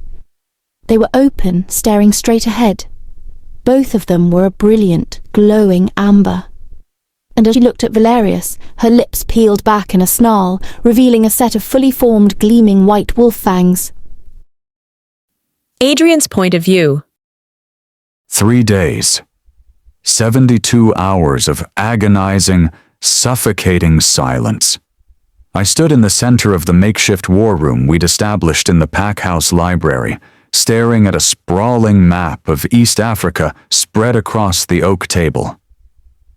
they were open, staring straight ahead. Both of them were a brilliant, glowing amber. And as she looked at Valerius, her lips peeled back in a snarl, revealing a set of fully formed, gleaming white wolf fangs. Adrian's point of view. 3 days. 72 hours of agonizing, suffocating silence. I stood in the center of the makeshift war room we'd established in the pack house library, staring at a sprawling map of East Africa spread across the oak table.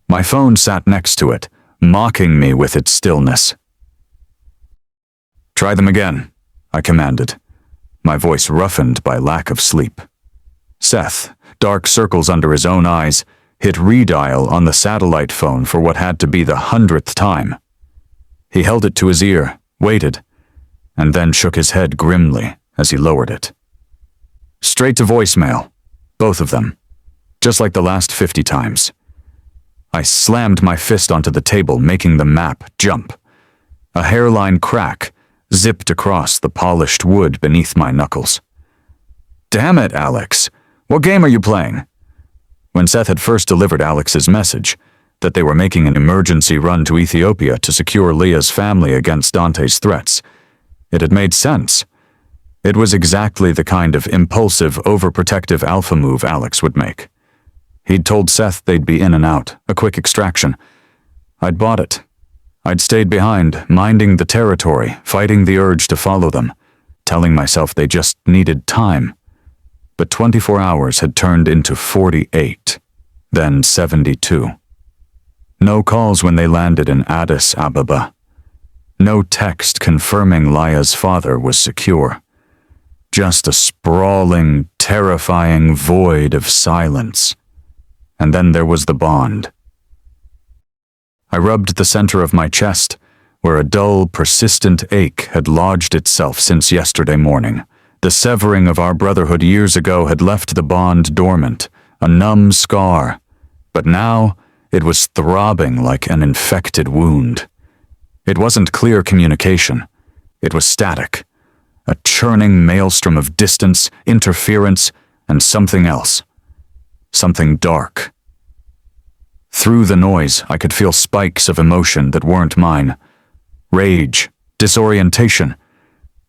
My phone sat next to it, mocking me with its stillness. "Try them again," I commanded, my voice roughened by lack of sleep. Seth, dark circles under his own eyes, hit redial on the satellite phone for what had to be the 100th time. He held it to his ear, waited, and then shook his head grimly as he lowered it. Straight to voicemail, both of them, just like the last 50 times. I slammed my fist onto the table, making the map jump. A hairline crack zipped across the polished wood beneath my knuckles. "Damn it, Alex! What game are you playing?" When Seth had first delivered Alex's message, that they were making an emergency run to Ethiopia to secure Liyah's family against Dante's threats, it had made sense. It was exactly the kind of impulsive, overprotective alpha move Alex would make. He'd told Seth they'd be in and out, a quick extraction. I'd bought it. I'd stayed behind, minding the territory, fighting the urge to follow them, telling myself they just needed time. But 24 hours had turned into 48, then 72. No calls when they landed in Addis Ababa. No text confirming Liyah's father was secure. Just a sprawling, terrifying void of silence. And then there was the bond. I rubbed the center of my chest, where a dull, persistent ache had lodged itself since yesterday morning. The severing of our brotherhood years ago had left the bond dormant, a numb scar, but now it was throbbing like an infected wound. It wasn't clear communication. It was static, a churning maelstrom of distance, interference, and something else. Something dark. Through the noise, I could feel spikes of emotion that weren't mine. Rage, disorientation,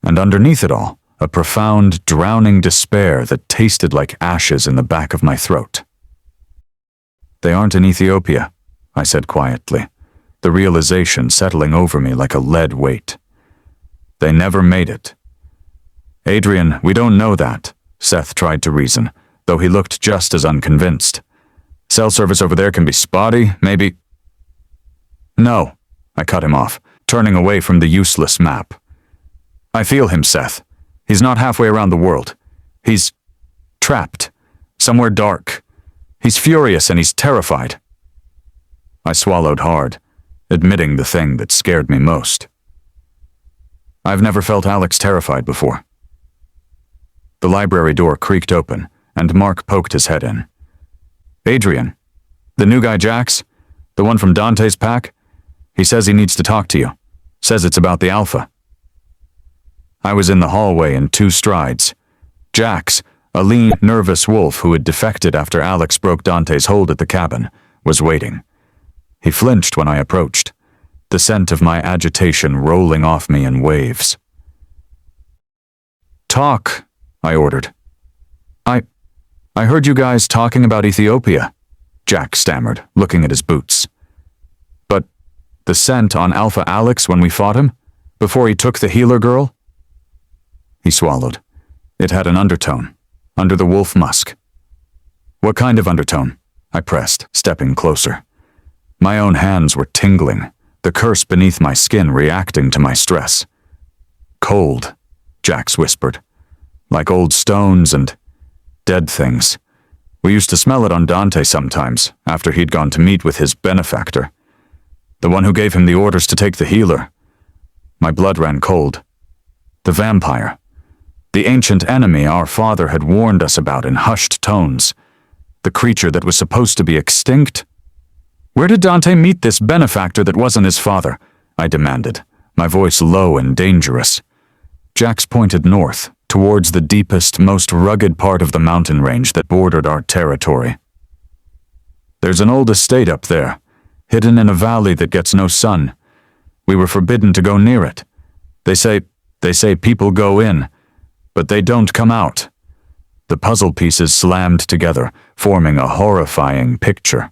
and underneath it all, a profound, drowning despair that tasted like ashes in the back of my throat. "They aren't in Ethiopia," I said quietly, the realization settling over me like a lead weight. "They never made it." "Adrian, we don't know that," Seth tried to reason, though he looked just as unconvinced. "Cell service over there can be spotty, maybe—" "No," I cut him off, turning away from the useless map. "I feel him, Seth. He's not halfway around the world. He's trapped, somewhere dark. He's furious and he's terrified." I swallowed hard, admitting the thing that scared me most. I've never felt Alex terrified before. The library door creaked open, and Mark poked his head in. "Adrian, the new guy Jax, the one from Dante's pack, he says he needs to talk to you. Says it's about the Alpha." I was in the hallway in 2 strides. Jax, a lean, nervous wolf who had defected after Alex broke Dante's hold at the cabin, was waiting. He flinched when I approached. the scent of my agitation rolling off me in waves. "Talk," I ordered. I heard you guys talking about Ethiopia," Jack stammered, looking at his boots. "But the scent on Alpha Alex when we fought him? Before he took the healer girl?" He swallowed. It had an undertone, under the wolf musk. "What kind of undertone?" I pressed, stepping closer. My own hands were tingling, the curse beneath my skin reacting to my stress. "Cold," Jax whispered. "Like old stones and dead things. We used to smell it on Dante sometimes, after he'd gone to meet with his benefactor. The one who gave him the orders to take the healer." My blood ran cold. The vampire. The ancient enemy our father had warned us about in hushed tones. The creature that was supposed to be extinct. "Where did Dante meet this benefactor that wasn't his father?" I demanded, my voice low and dangerous. Jax pointed north, towards the deepest, most rugged part of the mountain range that bordered our territory. "There's an old estate up there, hidden in a valley that gets no sun. We were forbidden to go near it. They say people go in, but they don't come out." The puzzle pieces slammed together, forming a horrifying picture.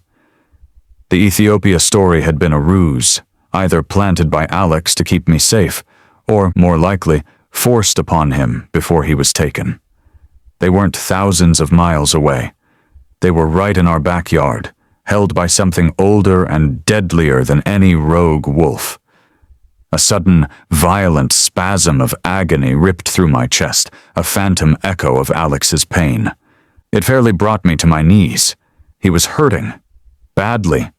The Ethiopia story had been a ruse, either planted by Alex to keep me safe, or, more likely, forced upon him before he was taken. They weren't thousands of miles away. They were right in our backyard, held by something older and deadlier than any rogue wolf. A sudden, violent spasm of agony ripped through my chest, a phantom echo of Alex's pain. It fairly brought me to my knees. He was hurting. Badly.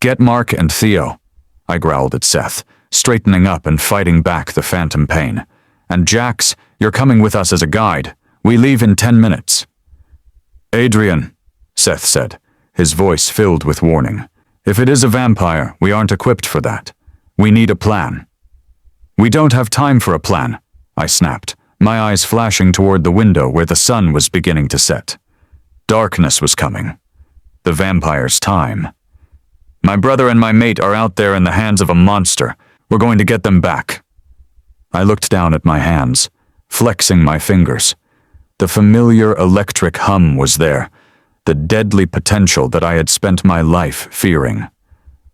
"Get Mark and Theo," I growled at Seth, straightening up and fighting back the phantom pain. "And Jax, you're coming with us as a guide. We leave in 10 minutes. "Adrian," Seth said, his voice filled with warning. "If it is a vampire, we aren't equipped for that. We need a plan." "We don't have time for a plan," I snapped, my eyes flashing toward the window where the sun was beginning to set. Darkness was coming. The vampire's time. "My brother and my mate are out there in the hands of a monster. We're going to get them back." I looked down at my hands, flexing my fingers. The familiar electric hum was there, the deadly potential that I had spent my life fearing.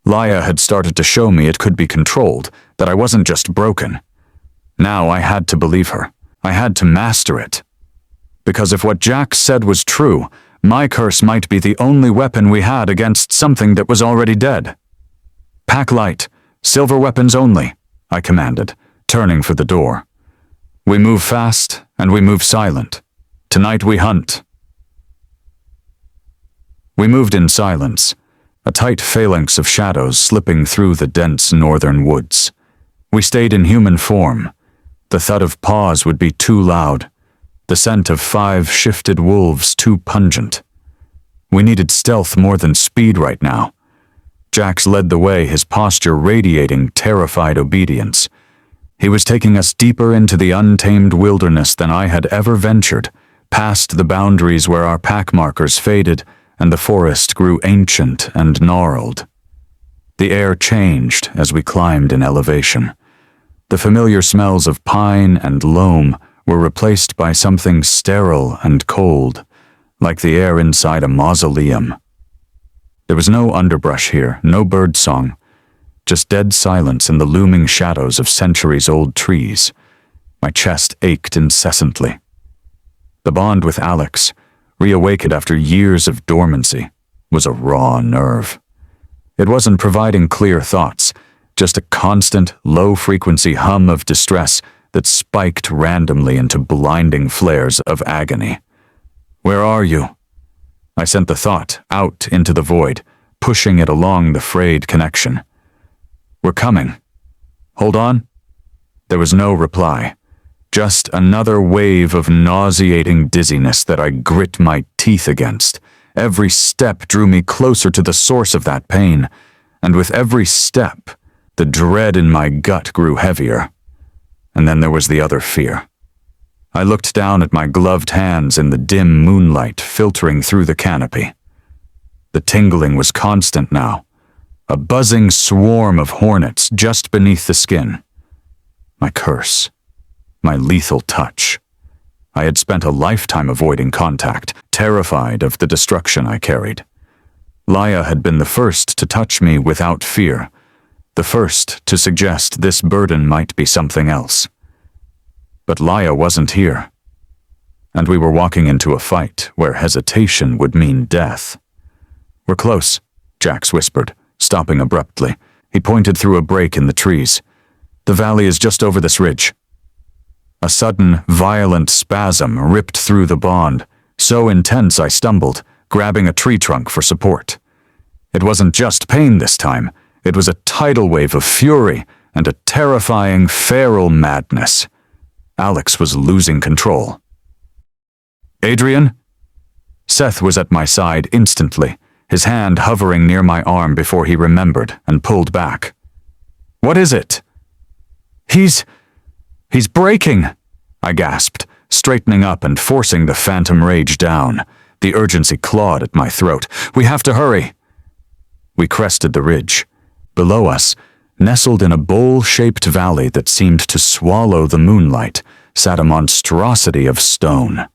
Liyah had started to show me it could be controlled, that I wasn't just broken. Now I had to believe her. I had to master it. Because if what Jax said was true, my curse might be the only weapon we had against something that was already dead. "Pack light, silver weapons only," I commanded, turning for the door. "We move fast, and we move silent. Tonight we hunt." We moved in silence, a tight phalanx of shadows slipping through the dense northern woods. We stayed in human form. The thud of paws would be too loud, the scent of 5 shifted wolves too pungent. We needed stealth more than speed right now. Jax led the way, his posture radiating terrified obedience. He was taking us deeper into the untamed wilderness than I had ever ventured, past the boundaries where our pack markers faded and the forest grew ancient and gnarled. The air changed as we climbed in elevation. The familiar smells of pine and loam were replaced by something sterile and cold, like the air inside a mausoleum. There was no underbrush here, no bird song, just dead silence in the looming shadows of centuries-old trees. My chest ached incessantly. The bond with Alex, reawakened after years of dormancy, was a raw nerve. It wasn't providing clear thoughts, just a constant, low-frequency hum of distress that spiked randomly into blinding flares of agony. "Where are you?" I sent the thought out into the void, pushing it along the frayed connection. "We're coming. Hold on." There was no reply, just another wave of nauseating dizziness that I grit my teeth against. Every step drew me closer to the source of that pain, and with every step, the dread in my gut grew heavier. And then there was the other fear. I looked down at my gloved hands in the dim moonlight filtering through the canopy. The tingling was constant now, a buzzing swarm of hornets just beneath the skin. My curse. My lethal touch. I had spent a lifetime avoiding contact, terrified of the destruction I carried. Liyah had been the first to touch me without fear, the first to suggest this burden might be something else. But Liyah wasn't here, and we were walking into a fight where hesitation would mean death. "We're close," Jax whispered, stopping abruptly. He pointed through a break in the trees. "The valley is just over this ridge." A sudden, violent spasm ripped through the bond, so intense I stumbled, grabbing a tree trunk for support. It wasn't just pain this time. It was a tidal wave of fury and a terrifying, feral madness. Alex was losing control. "Adrian?" Seth was at my side instantly, his hand hovering near my arm before he remembered and pulled back. "What is it?" He's breaking," I gasped, straightening up and forcing the phantom rage down. The urgency clawed at my throat. "We have to hurry." We crested the ridge. Below us, nestled in a bowl-shaped valley that seemed to swallow the moonlight, sat a monstrosity of stone.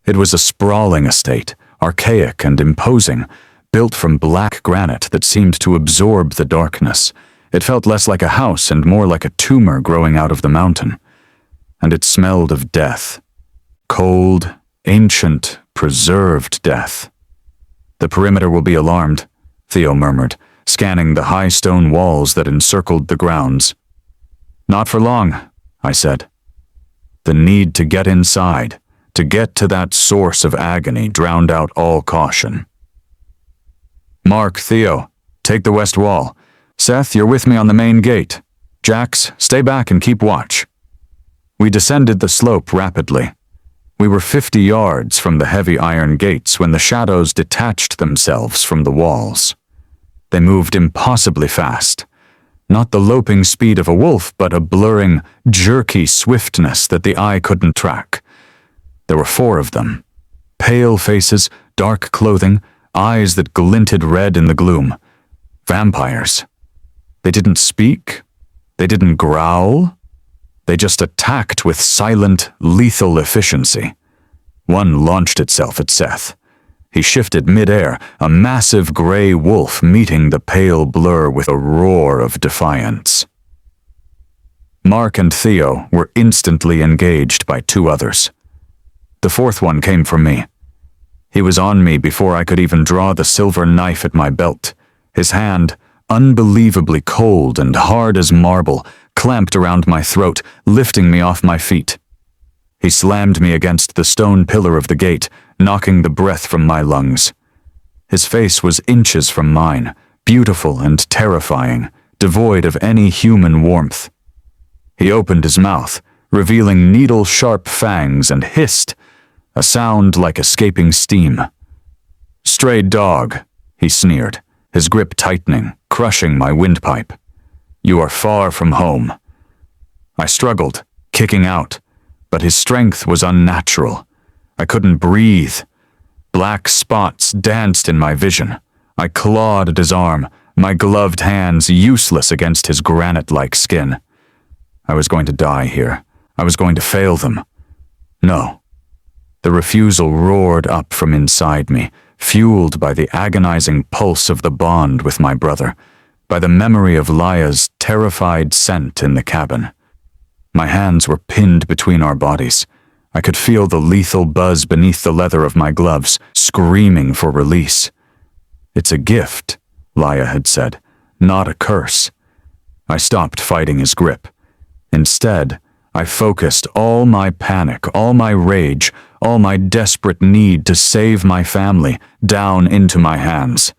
It was a sprawling estate, archaic and imposing, built from black granite that seemed to absorb the darkness. It felt less like a house and more like a tumor growing out of the mountain. And it smelled of death. Cold, ancient, preserved death. "The perimeter will be alarmed," Theo murmured, scanning the high stone walls that encircled the grounds. "Not for long," I said. The need to get inside, to get to that source of agony, drowned out all caution. "Mark, Theo, take the west wall. Seth, you're with me on the main gate. Jax, stay back and keep watch." We descended the slope rapidly. We were 50 yards from the heavy iron gates when the shadows detached themselves from the walls. They moved impossibly fast. Not the loping speed of a wolf, but a blurring, jerky swiftness that the eye couldn't track. There were 4 of them. Pale faces, dark clothing, eyes that glinted red in the gloom. Vampires. They didn't speak. They didn't growl. They just attacked with silent, lethal efficiency. One launched itself at Seth. He shifted mid-air, a massive gray wolf meeting the pale blur with a roar of defiance. Mark and Theo were instantly engaged by 2 others. The 4th one came from me. He was on me before I could even draw the silver knife at my belt. His hand, unbelievably cold and hard as marble, clamped around my throat, lifting me off my feet. He slammed me against the stone pillar of the gate, knocking the breath from my lungs. His face was inches from mine, beautiful and terrifying, devoid of any human warmth. He opened his mouth, revealing needle-sharp fangs, and hissed, a sound like escaping steam. "Stray dog," he sneered, his grip tightening, crushing my windpipe. "You are far from home." I struggled, kicking out, but his strength was unnatural. I couldn't breathe. Black spots danced in my vision. I clawed at his arm, my gloved hands useless against his granite-like skin. I was going to die here. I was going to fail them. No. The refusal roared up from inside me, fueled by the agonizing pulse of the bond with my brother, by the memory of Liyah's terrified scent in the cabin. My hands were pinned between our bodies. I could feel the lethal buzz beneath the leather of my gloves, screaming for release. "It's a gift," Liyah had said, "not a curse." I stopped fighting his grip. Instead, I focused all my panic, all my rage, all my desperate need to save my family down into my hands.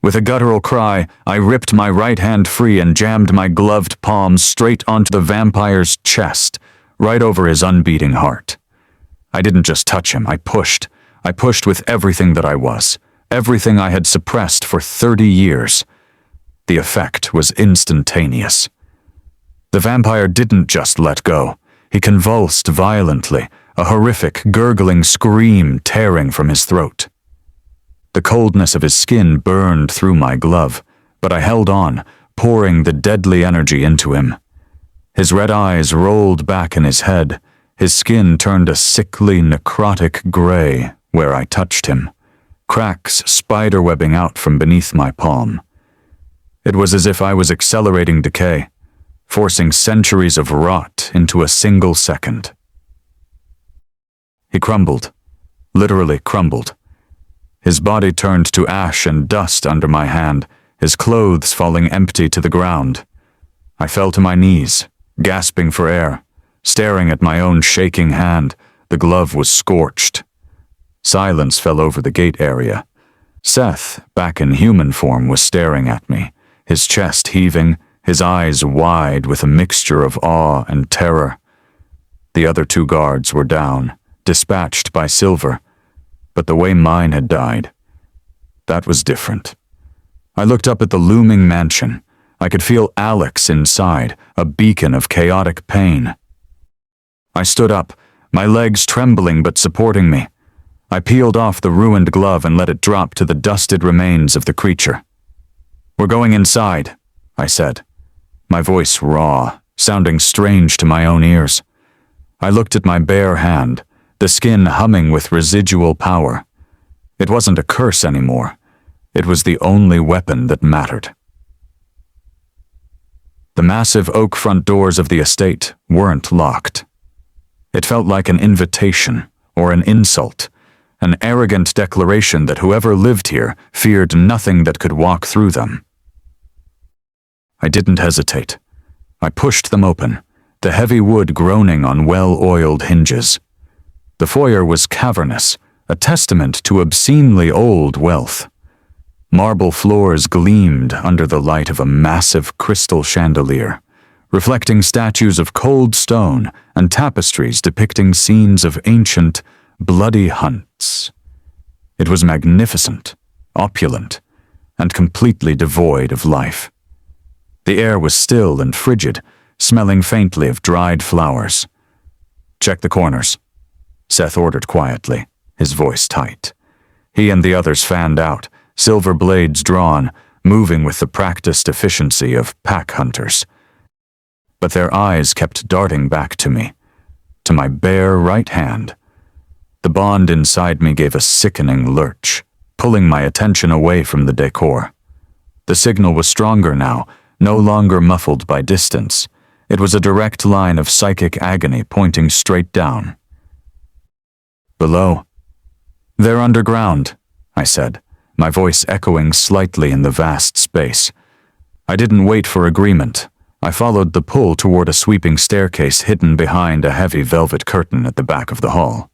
With a guttural cry, I ripped my right hand free and jammed my gloved palm straight onto the vampire's chest, right over his unbeating heart. I didn't just touch him, I pushed. I pushed with everything that I was, everything I had suppressed for 30 years. The effect was instantaneous. The vampire didn't just let go. He convulsed violently, a horrific, gurgling scream tearing from his throat. The coldness of his skin burned through my glove, but I held on, pouring the deadly energy into him. His red eyes rolled back in his head, his skin turned a sickly, necrotic gray where I touched him, cracks spiderwebbing out from beneath my palm. It was as if I was accelerating decay, forcing centuries of rot into a single second. He crumbled, literally crumbled. His body turned to ash and dust under my hand, his clothes falling empty to the ground. I fell to my knees, gasping for air, staring at my own shaking hand. The glove was scorched. Silence fell over the gate area. Seth, back in human form, was staring at me, his chest heaving, his eyes wide with a mixture of awe and terror. The other 2 guards were down, dispatched by Silver, but the way mine had died, that was different. I looked up at the looming mansion. I could feel Alex inside, a beacon of chaotic pain. I stood up, my legs trembling but supporting me. I peeled off the ruined glove and let it drop to the dusted remains of the creature. "We're going inside," I said, my voice raw, sounding strange to my own ears. I looked at my bare hand, the skin humming with residual power. It wasn't a curse anymore. It was the only weapon that mattered. The massive oak front doors of the estate weren't locked. It felt like an invitation or an insult, an arrogant declaration that whoever lived here feared nothing that could walk through them. I didn't hesitate. I pushed them open, the heavy wood groaning on well-oiled hinges. The foyer was cavernous, a testament to obscenely old wealth. Marble floors gleamed under the light of a massive crystal chandelier, reflecting statues of cold stone and tapestries depicting scenes of ancient, bloody hunts. It was magnificent, opulent, and completely devoid of life. The air was still and frigid, smelling faintly of dried flowers. "Check the corners," Seth ordered quietly, his voice tight. He and the others fanned out, silver blades drawn, moving with the practiced efficiency of pack hunters. But their eyes kept darting back to me, to my bare right hand. The bond inside me gave a sickening lurch, pulling my attention away from the decor. The signal was stronger now, no longer muffled by distance. It was a direct line of psychic agony pointing straight down. "Below." "They're underground," I said, my voice echoing slightly in the vast space. I didn't wait for agreement. I followed the pull toward a sweeping staircase hidden behind a heavy velvet curtain at the back of the hall.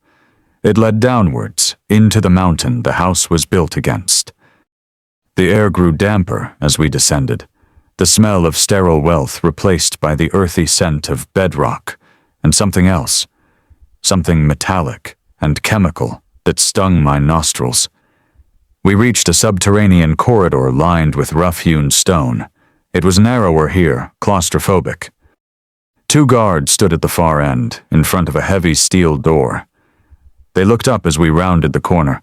It led downwards, into the mountain the house was built against. The air grew damper as we descended, the smell of sterile wealth replaced by the earthy scent of bedrock and something else, something metallic and chemical that stung my nostrils. We reached a subterranean corridor lined with rough-hewn stone. It was narrower here, claustrophobic. 2 guards stood at the far end, in front of a heavy steel door. They looked up as we rounded the corner,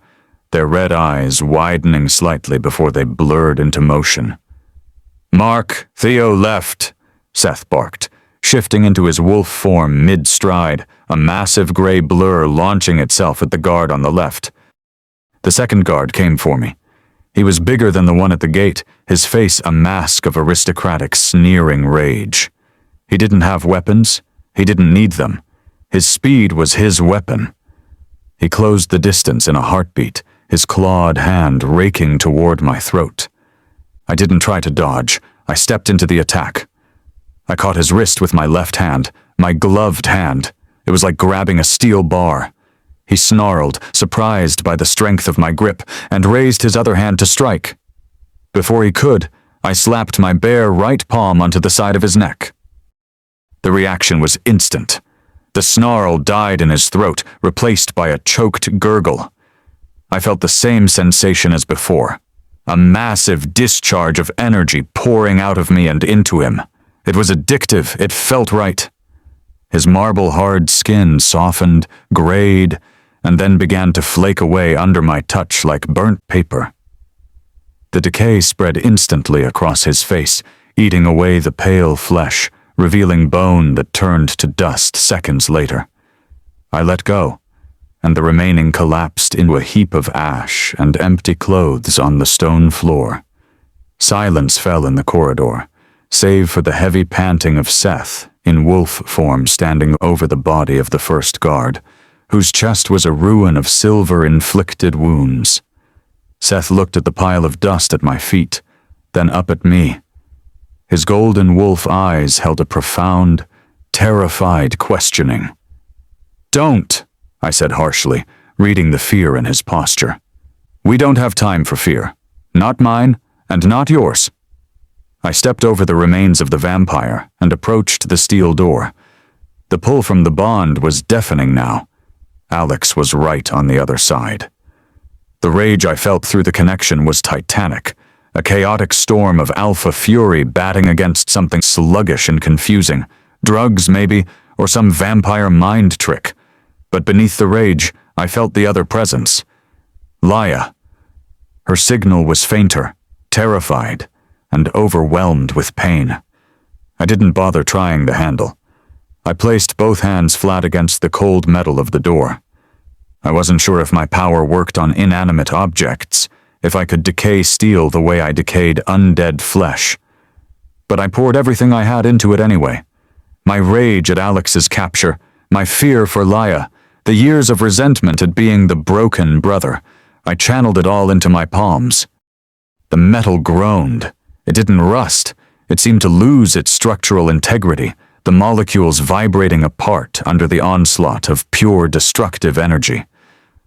their red eyes widening slightly before they blurred into motion. "Mark, Theo left," Seth barked, shifting into his wolf form mid-stride, a massive gray blur launching itself at the guard on the left. The second guard came for me. He was bigger than the one at the gate, his face a mask of aristocratic, sneering rage. He didn't have weapons. He didn't need them. His speed was his weapon. He closed the distance in a heartbeat, his clawed hand raking toward my throat. I didn't try to dodge. I stepped into the attack. I caught his wrist with my left hand, my gloved hand. It was like grabbing a steel bar. He snarled, surprised by the strength of my grip, and raised his other hand to strike. Before he could, I slapped my bare right palm onto the side of his neck. The reaction was instant. The snarl died in his throat, replaced by a choked gurgle. I felt the same sensation as before. A massive discharge of energy pouring out of me and into him. It was addictive, it felt right. His marble-hard skin softened, grayed, and then began to flake away under my touch like burnt paper. The decay spread instantly across his face, eating away the pale flesh, revealing bone that turned to dust seconds later. I let go, and the remaining collapsed into a heap of ash and empty clothes on the stone floor. Silence fell in the corridor, save for the heavy panting of Seth in wolf form standing over the body of the first guard, whose chest was a ruin of silver-inflicted wounds. Seth looked at the pile of dust at my feet, then up at me. His golden wolf eyes held a profound, terrified questioning. "Don't," I said harshly, reading the fear in his posture. "We don't have time for fear. Not mine, and not yours." I stepped over the remains of the vampire and approached the steel door. The pull from the bond was deafening now. Alex was right on the other side. The rage I felt through the connection was titanic, a chaotic storm of alpha fury batting against something sluggish and confusing, drugs maybe, or some vampire mind trick. But beneath the rage, I felt the other presence. Liyah. Her signal was fainter, terrified, and overwhelmed with pain. I didn't bother trying the handle. I placed both hands flat against the cold metal of the door. I wasn't sure if my power worked on inanimate objects, if I could decay steel the way I decayed undead flesh. But I poured everything I had into it anyway. My rage at Alex's capture, my fear for Liyah, the years of resentment at being the broken brother. I channeled it all into my palms. The metal groaned. It didn't rust. It seemed to lose its structural integrity, the molecules vibrating apart under the onslaught of pure destructive energy.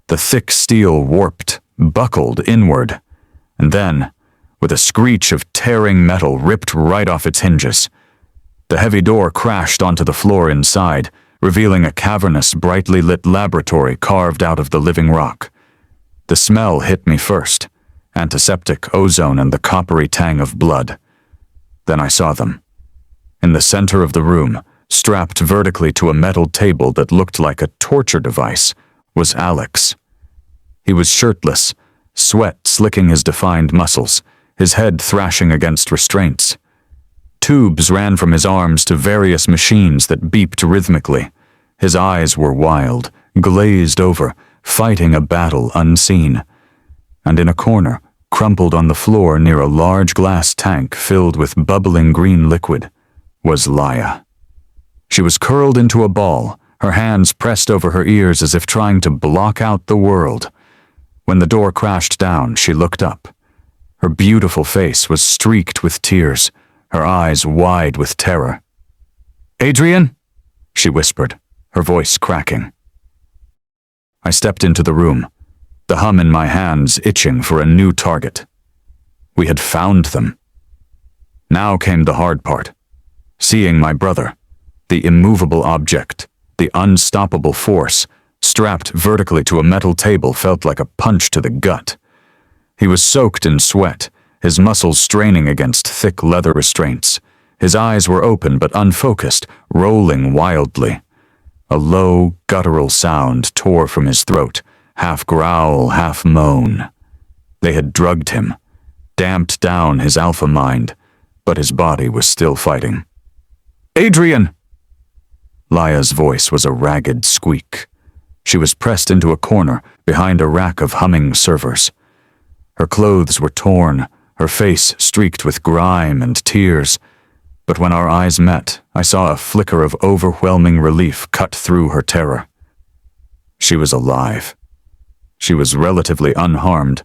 The thick steel warped, buckled inward, and then, with a screech of tearing metal, ripped right off its hinges. The heavy door crashed onto the floor inside, revealing a cavernous, brightly lit laboratory carved out of the living rock. The smell hit me first, antiseptic, ozone, and the coppery tang of blood. Then I saw them. In the center of the room, strapped vertically to a metal table that looked like a torture device, was Alex. He was shirtless, sweat slicking his defined muscles, his head thrashing against restraints. Tubes ran from his arms to various machines that beeped rhythmically. His eyes were wild, glazed over, fighting a battle unseen. And in a corner, crumpled on the floor near a large glass tank filled with bubbling green liquid, was Liyah. She was curled into a ball, her hands pressed over her ears as if trying to block out the world. When the door crashed down, she looked up. Her beautiful face was streaked with tears, her eyes wide with terror. "Adrian?" she whispered, her voice cracking. I stepped into the room, the hum in my hands itching for a new target. We had found them. Now came the hard part. Seeing my brother, the immovable object, the unstoppable force, strapped vertically to a metal table felt like a punch to the gut. He was soaked in sweat, his muscles straining against thick leather restraints. His eyes were open but unfocused, rolling wildly. A low, guttural sound tore from his throat, half growl, half moan. They had drugged him, damped down his alpha mind, but his body was still fighting. "Adrian!" Liyah's voice was a ragged squeak. She was pressed into a corner behind a rack of humming servers. Her clothes were torn, her face streaked with grime and tears, but when our eyes met, I saw a flicker of overwhelming relief cut through her terror. She was alive. She was relatively unharmed.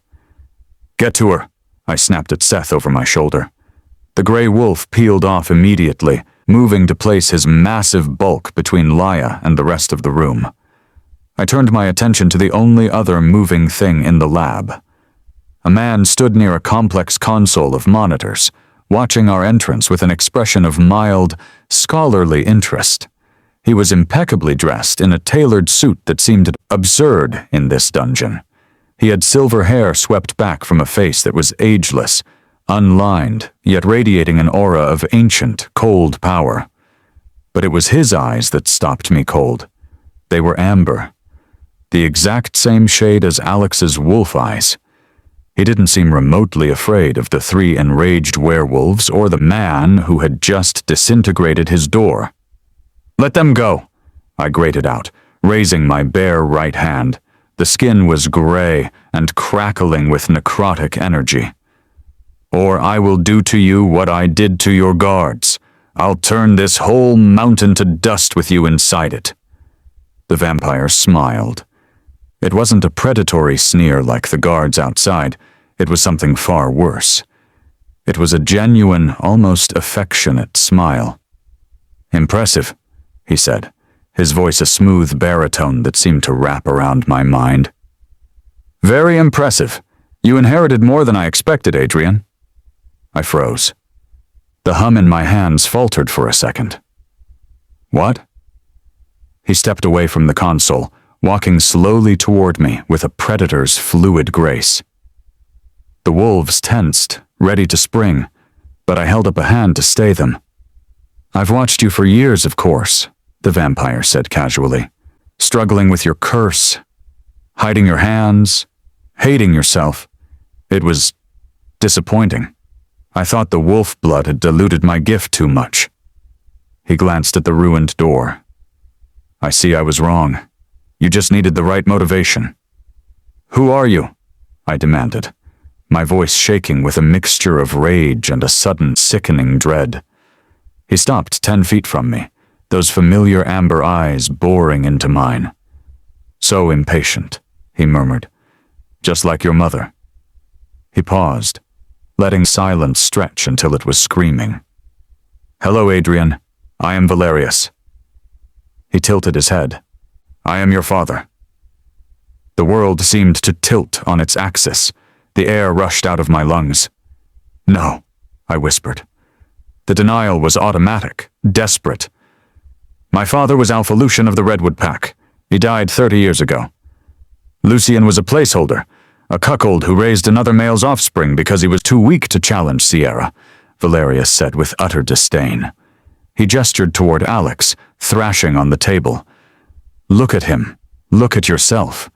"Get to her," I snapped at Seth over my shoulder. The gray wolf peeled off immediately, moving to place his massive bulk between Liyah and the rest of the room. I turned my attention to the only other moving thing in the lab. A man stood near a complex console of monitors, watching our entrance with an expression of mild, scholarly interest. He was impeccably dressed in a tailored suit that seemed absurd in this dungeon. He had silver hair swept back from a face that was ageless, unlined, yet radiating an aura of ancient, cold power. But it was his eyes that stopped me cold. They were amber, the exact same shade as Alex's wolf eyes. He didn't seem remotely afraid of the 3 enraged werewolves or the man who had just disintegrated his door. "Let them go," I grated out, raising my bare right hand. The skin was gray and crackling with necrotic energy. "Or I will do to you what I did to your guards. I'll turn this whole mountain to dust with you inside it." The vampire smiled. It wasn't a predatory sneer like the guards outside. It was something far worse. It was a genuine, almost affectionate smile. "Impressive," he said, his voice a smooth baritone that seemed to wrap around my mind. "Very impressive. You inherited more than I expected, Adrian." I froze. The hum in my hands faltered for a second. "What?" He stepped away from the console, walking slowly toward me with a predator's fluid grace. The wolves tensed, ready to spring, but I held up a hand to stay them. "I've watched you for years, of course," the vampire said casually, "struggling with your curse, hiding your hands, hating yourself. It was disappointing. I thought the wolf blood had diluted my gift too much." He glanced at the ruined door. "I see I was wrong. You just needed the right motivation." "Who are you?" I demanded, my voice shaking with a mixture of rage and a sudden sickening dread. He stopped 10 feet from me, those familiar amber eyes boring into mine. "So impatient," he murmured. "Just like your mother." He paused, letting silence stretch until it was screaming. "Hello, Adrian. I am Valerius." He tilted his head. "I am your father." The world seemed to tilt on its axis. The air rushed out of my lungs. "No," I whispered. The denial was automatic, desperate. "My father was Alpha Lucian of the Redwood Pack. He died 30 years ago. Lucian was a placeholder, a cuckold who raised another male's offspring because he was too weak to challenge Sierra," Valerius said with utter disdain. He gestured toward Alex, thrashing on the table. "Look at him. Look at yourself.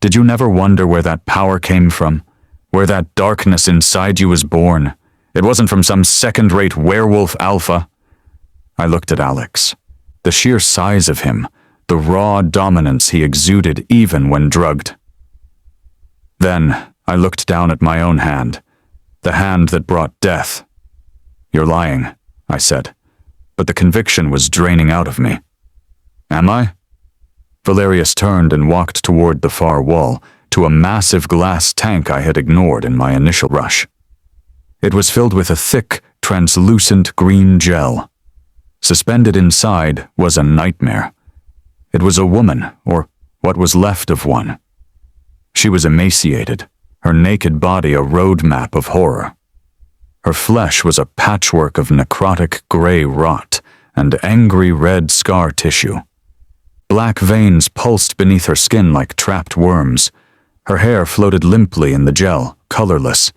Did you never wonder where that power came from? Where that darkness inside you was born? It wasn't from some second-rate werewolf alpha." I looked at Alex. The sheer size of him, the raw dominance he exuded even when drugged. Then I looked down at my own hand, the hand that brought death. "You're lying," I said, but the conviction was draining out of me. "Am I?" Valerius turned and walked toward the far wall, to a massive glass tank I had ignored in my initial rush. It was filled with a thick, translucent green gel. Suspended inside was a nightmare. It was a woman, or what was left of one. She was emaciated, her naked body a roadmap of horror. Her flesh was a patchwork of necrotic gray rot and angry red scar tissue. Black veins pulsed beneath her skin like trapped worms. Her hair floated limply in the gel, colorless.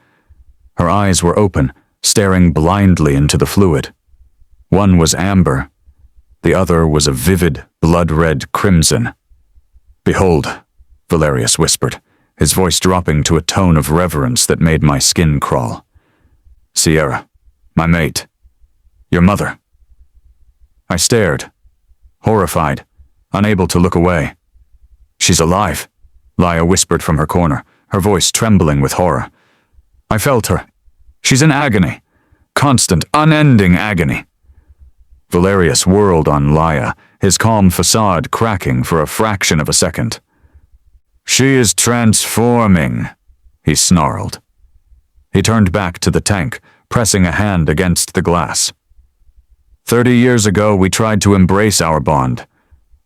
Her eyes were open, staring blindly into the fluid. One was amber. The other was a vivid, blood-red crimson. "Behold," Valerius whispered, his voice dropping to a tone of reverence that made my skin crawl. "Sierra, my mate. Your mother." I stared, horrified, unable to look away. "She's alive," Liyah whispered from her corner, her voice trembling with horror. "I felt her. She's in agony. Constant, unending agony." Valerius whirled on Liyah, his calm facade cracking for a fraction of a second. "She is transforming," he snarled. He turned back to the tank, pressing a hand against the glass. 30 years ago, we tried to embrace our bond.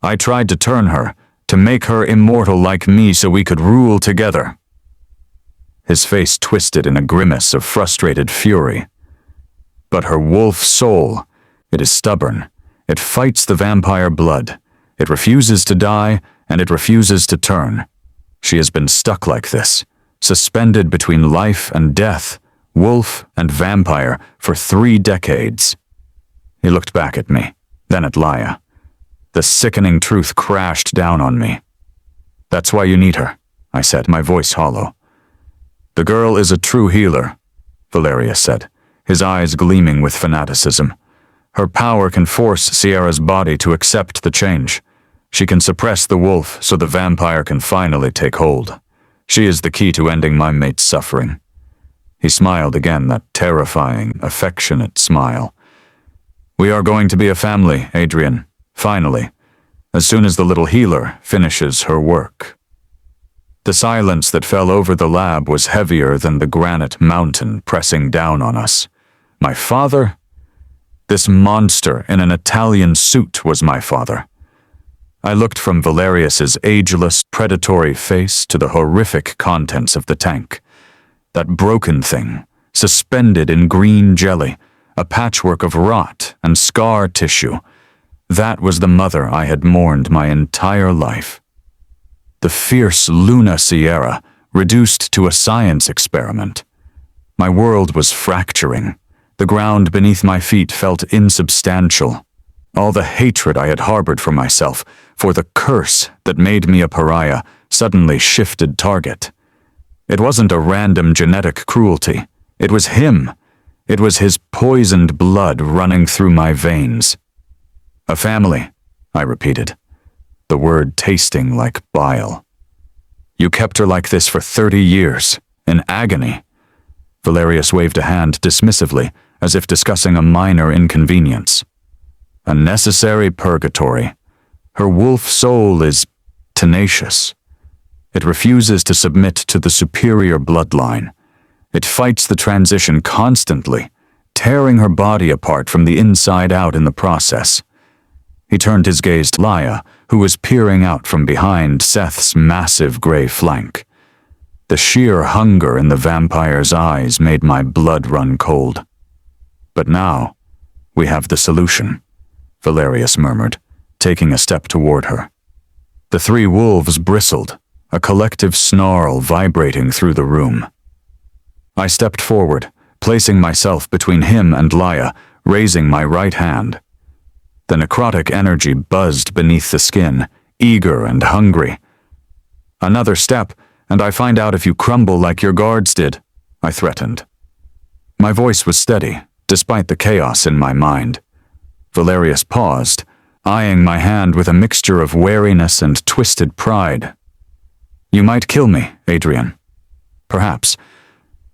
I tried to turn her, to make her immortal like me so we could rule together." His face twisted in a grimace of frustrated fury. "But her wolf soul, it is stubborn. It fights the vampire blood. It refuses to die, and it refuses to turn. She has been stuck like this, suspended between life and death, wolf and vampire, for 3 decades. He looked back at me, then at Liyah. The sickening truth crashed down on me. "That's why you need her," I said, my voice hollow. The girl is a true healer, Valerius said, his eyes gleaming with fanaticism. Her power can force Sierra's body to accept the change. She can suppress the wolf so the vampire can finally take hold. She is the key to ending my mate's suffering. He smiled again, that terrifying, affectionate smile. We are going to be a family, Adrian, finally, as soon as the little healer finishes her work. The silence that fell over the lab was heavier than the granite mountain pressing down on us. My father? This monster in an Italian suit was my father. I looked from Valerius's ageless, predatory face to the horrific contents of the tank. That broken thing, suspended in green jelly, a patchwork of rot and scar tissue. That was the mother I had mourned my entire life. The fierce Luna Sierra, reduced to a science experiment. My world was fracturing. The ground beneath my feet felt insubstantial. All the hatred I had harbored for myself, for the curse that made me a pariah, suddenly shifted target. It wasn't a random genetic cruelty. It was him. It was his poisoned blood running through my veins. A family, I repeated, the word tasting like bile. You kept her like this for 30 years, in agony. Valerius waved a hand dismissively, as if discussing a minor inconvenience. A necessary purgatory. Her wolf soul is tenacious. It refuses to submit to the superior bloodline. It fights the transition constantly, tearing her body apart from the inside out in the process. He turned his gaze to Liyah, who was peering out from behind Seth's massive gray flank. The sheer hunger in the vampire's eyes made my blood run cold. But now, we have the solution, Valerius murmured, taking a step toward her. The three wolves bristled, a collective snarl vibrating through the room. I stepped forward, placing myself between him and Liyah, raising my right hand. The necrotic energy buzzed beneath the skin, eager and hungry. Another step, and I find out if you crumble like your guards did, I threatened. My voice was steady, despite the chaos in my mind. Valerius paused, eyeing my hand with a mixture of wariness and twisted pride. You might kill me, Adrian. Perhaps,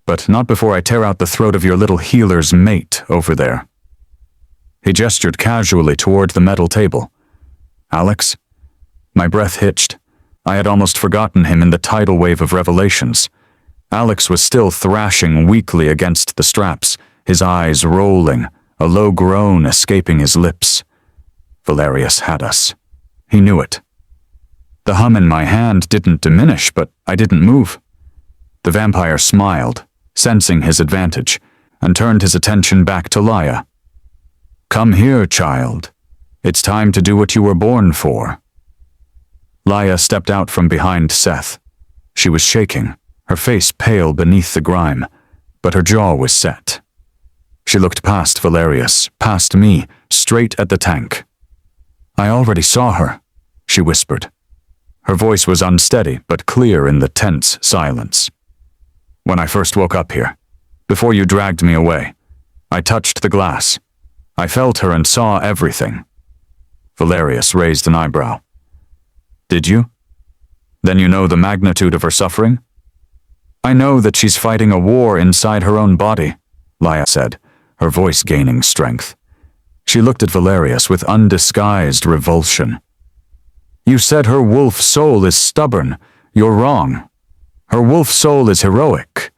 but not before I tear out the throat of your little healer's mate over there. He gestured casually toward the metal table. Alex? My breath hitched. I had almost forgotten him in the tidal wave of revelations. Alex was still thrashing weakly against the straps, his eyes rolling, a low groan escaping his lips. Valerius had us. He knew it. The hum in my hand didn't diminish, but I didn't move. The vampire smiled, sensing his advantage, and turned his attention back to Liyah. Come here, child. It's time to do what you were born for. Liyah stepped out from behind Seth. She was shaking, her face pale beneath the grime, but her jaw was set. She looked past Valerius, past me, straight at the tank. I already saw her, she whispered. Her voice was unsteady but clear in the tense silence. When I first woke up here, before you dragged me away, I touched the glass. I felt her and saw everything. Valerius raised an eyebrow. Did you? Then you know the magnitude of her suffering? I know that she's fighting a war inside her own body, Liyah said, her voice gaining strength. She looked at Valerius with undisguised revulsion. You said her wolf soul is stubborn. You're wrong. Her wolf soul is heroic.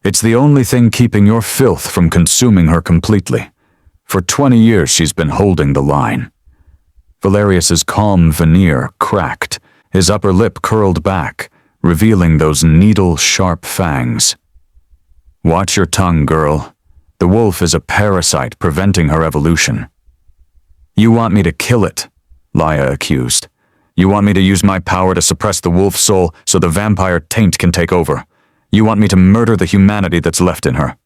It's the only thing keeping your filth from consuming her completely. For 20 years she's been holding the line. Valerius's calm veneer cracked, his upper lip curled back, revealing those needle-sharp fangs. Watch your tongue, girl. The wolf is a parasite preventing her evolution. You want me to kill it, Liyah accused. You want me to use my power to suppress the wolf soul so the vampire taint can take over. You want me to murder the humanity that's left in her.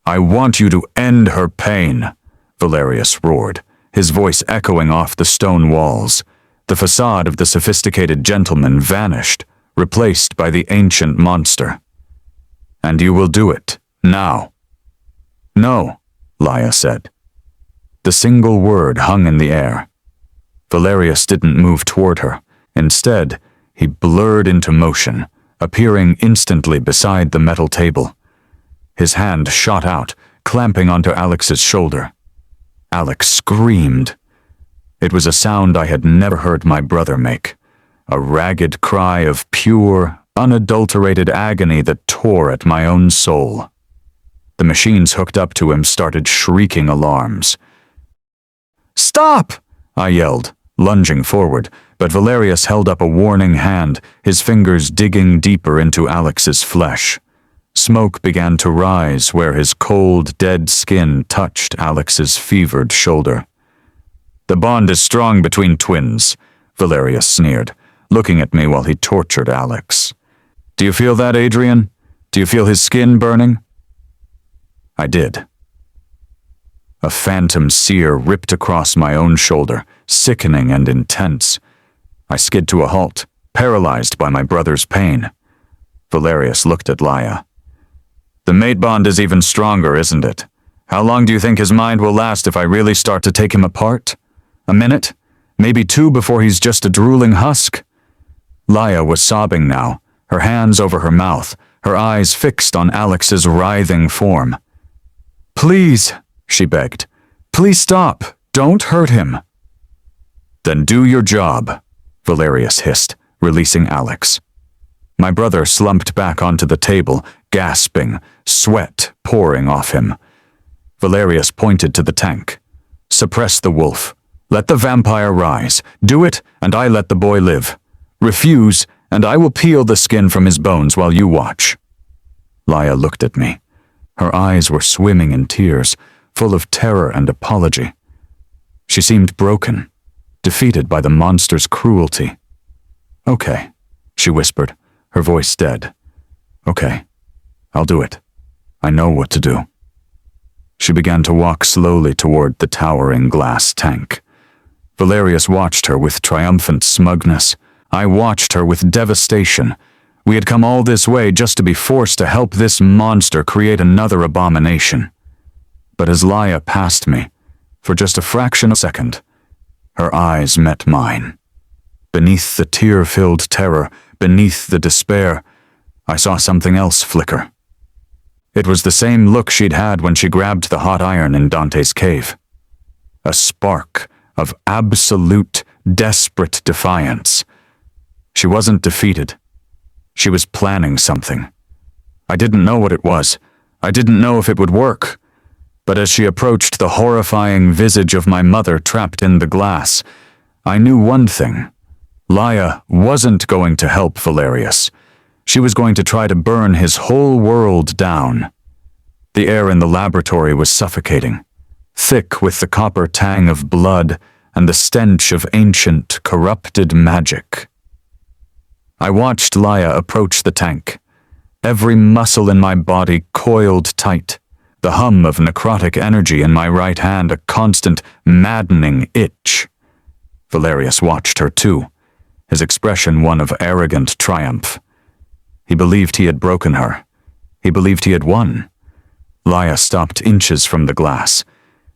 I want you to end her pain, Valerius roared, his voice echoing off the stone walls. The facade of the sophisticated gentleman vanished, replaced by the ancient monster. And you will do it, now. No, Liyah said. The single word hung in the air. Valerius didn't move toward her. Instead, he blurred into motion, appearing instantly beside the metal table. His hand shot out, clamping onto Alex's shoulder. Alex screamed. It was a sound I had never heard my brother make, a ragged cry of pure, unadulterated agony that tore at my own soul. The machines hooked up to him started shrieking alarms. "Stop!" I yelled, lunging forward, but Valerius held up a warning hand, his fingers digging deeper into Alex's flesh. Smoke began to rise where his cold, dead skin touched Alex's fevered shoulder. "The bond is strong between twins," Valerius sneered, looking at me while he tortured Alex. "Do you feel that, Adrian? Do you feel his skin burning?" I did. A phantom sear ripped across my own shoulder, sickening and intense. I skid to a halt, paralyzed by my brother's pain. Valerius looked at Liyah. "The mate bond is even stronger, isn't it? How long do you think his mind will last if I really start to take him apart? A minute? Maybe 2 before he's just a drooling husk?" Liyah was sobbing now, her hands over her mouth, her eyes fixed on Alex's writhing form. "Please," she begged. "Please stop. Don't hurt him." "Then do your job," Valerius hissed, releasing Alex. My brother slumped back onto the table, gasping, sweat pouring off him. Valerius pointed to the tank. "Suppress the wolf. Let the vampire rise. Do it, and I let the boy live. Refuse, and I will peel the skin from his bones while you watch." Liyah looked at me. Her eyes were swimming in tears, full of terror and apology. She seemed broken, defeated by the monster's cruelty. "Okay," she whispered, her voice dead. "Okay, I'll do it. I know what to do." She began to walk slowly toward the towering glass tank. Valerius watched her with triumphant smugness. I watched her with devastation. We had come all this way just to be forced to help this monster create another abomination. But as Liyah passed me, for just a fraction of a second, her eyes met mine. Beneath the tear-filled terror, beneath the despair, I saw something else flicker. It was the same look she'd had when she grabbed the hot iron in Dante's cave. A spark of absolute, desperate defiance. She wasn't defeated. She was planning something. I didn't know what it was. I didn't know if it would work. But as she approached the horrifying visage of my mother trapped in the glass, I knew one thing. Liyah wasn't going to help Valerius. She was going to try to burn his whole world down. The air in the laboratory was suffocating, thick with the copper tang of blood and the stench of ancient, corrupted magic. I watched Liyah approach the tank. Every muscle in my body coiled tight, the hum of necrotic energy in my right hand a constant, maddening itch. Valerius watched her too, his expression one of arrogant triumph. He believed he had broken her. He believed he had won. Liyah stopped inches from the glass.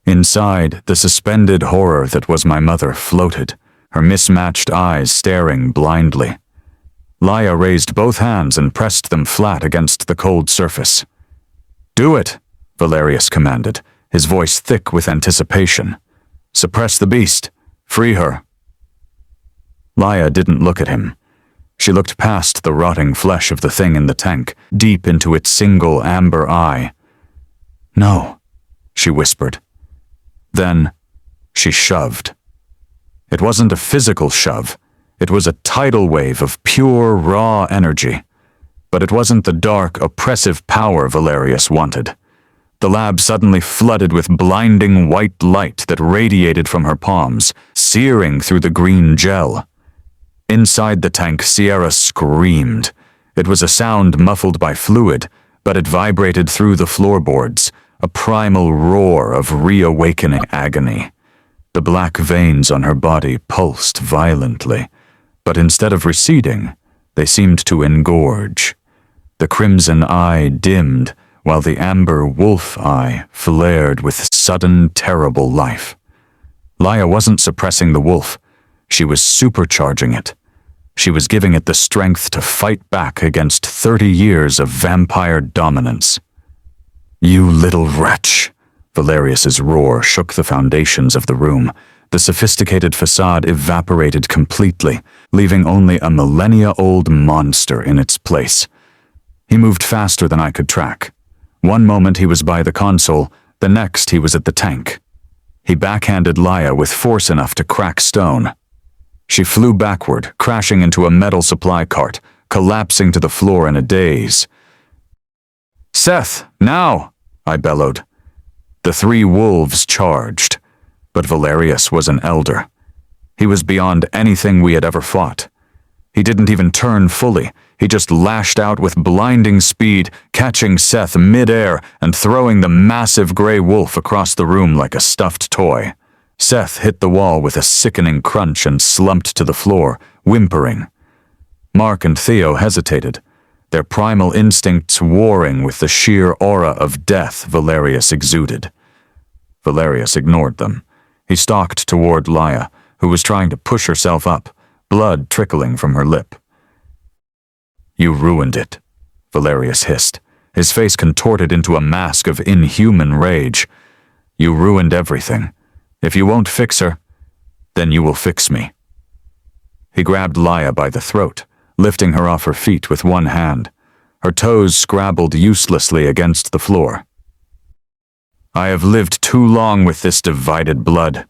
Inside, the suspended horror that was my mother floated, her mismatched eyes staring blindly. Liyah raised both hands and pressed them flat against the cold surface. "Do it," Valerius commanded, his voice thick with anticipation. "Suppress the beast. Free her." Liyah didn't look at him. She looked past the rotting flesh of the thing in the tank, deep into its single amber eye. "No," she whispered. Then, she shoved. It wasn't a physical shove. It was a tidal wave of pure, raw energy. But it wasn't the dark, oppressive power Valerius wanted. The lab suddenly flooded with blinding white light that radiated from her palms, searing through the green gel. Inside the tank, Sierra screamed. It was a sound muffled by fluid, but it vibrated through the floorboards, a primal roar of reawakening agony. The black veins on her body pulsed violently, but instead of receding, They seemed to engorge. The crimson eye dimmed, while the amber wolf eye flared with sudden, terrible life. Liyah wasn't suppressing the wolf. She was supercharging it. She was giving it the strength to fight back against 30 years of vampire dominance. "You little wretch!" Valerius's roar shook the foundations of the room. The sophisticated facade evaporated completely, leaving only a millennia-old monster in its place. He moved faster than I could track. One moment he was by the console, the next he was at the tank. He backhanded Liyah with force enough to crack stone. She flew backward, crashing into a metal supply cart, collapsing to the floor in a daze. "Seth, now!" I bellowed. The three wolves charged, but Valerius was an elder. He was beyond anything we had ever fought. He didn't even turn fully. He just lashed out with blinding speed, catching Seth mid-air and throwing the massive gray wolf across the room like a stuffed toy. Seth hit the wall with a sickening crunch and slumped to the floor, whimpering. Mark and Theo hesitated, their primal instincts warring with the sheer aura of death Valerius exuded. Valerius ignored them. He stalked toward Liyah, who was trying to push herself up, blood trickling from her lip. "You ruined it," Valerius hissed, his face contorted into a mask of inhuman rage. "You ruined everything. If you won't fix her, then you will fix me." He grabbed Liyah by the throat, lifting her off her feet with one hand. Her toes scrabbled uselessly against the floor. "I have lived too long with this divided blood,"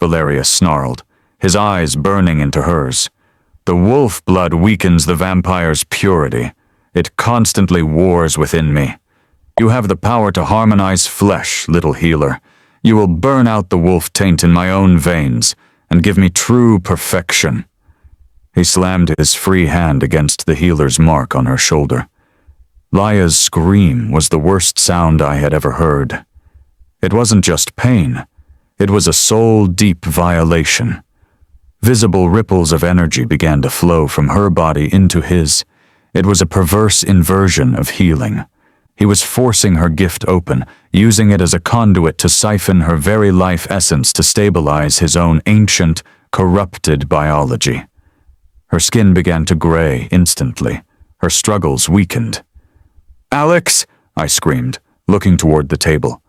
Valerius snarled, his eyes burning into hers. "The wolf blood weakens the vampire's purity. It constantly wars within me. You have the power to harmonize flesh, little healer. You will burn out the wolf taint in my own veins and give me true perfection." He slammed his free hand against the healer's mark on her shoulder. Liyah's scream was the worst sound I had ever heard. It wasn't just pain. It was a soul-deep violation. Visible ripples of energy began to flow from her body into his. It was a perverse inversion of healing. He was forcing her gift open, using it as a conduit to siphon her very life essence to stabilize his own ancient, corrupted biology. Her skin began to gray instantly. Her struggles weakened. "Alex!" I screamed, looking toward the table.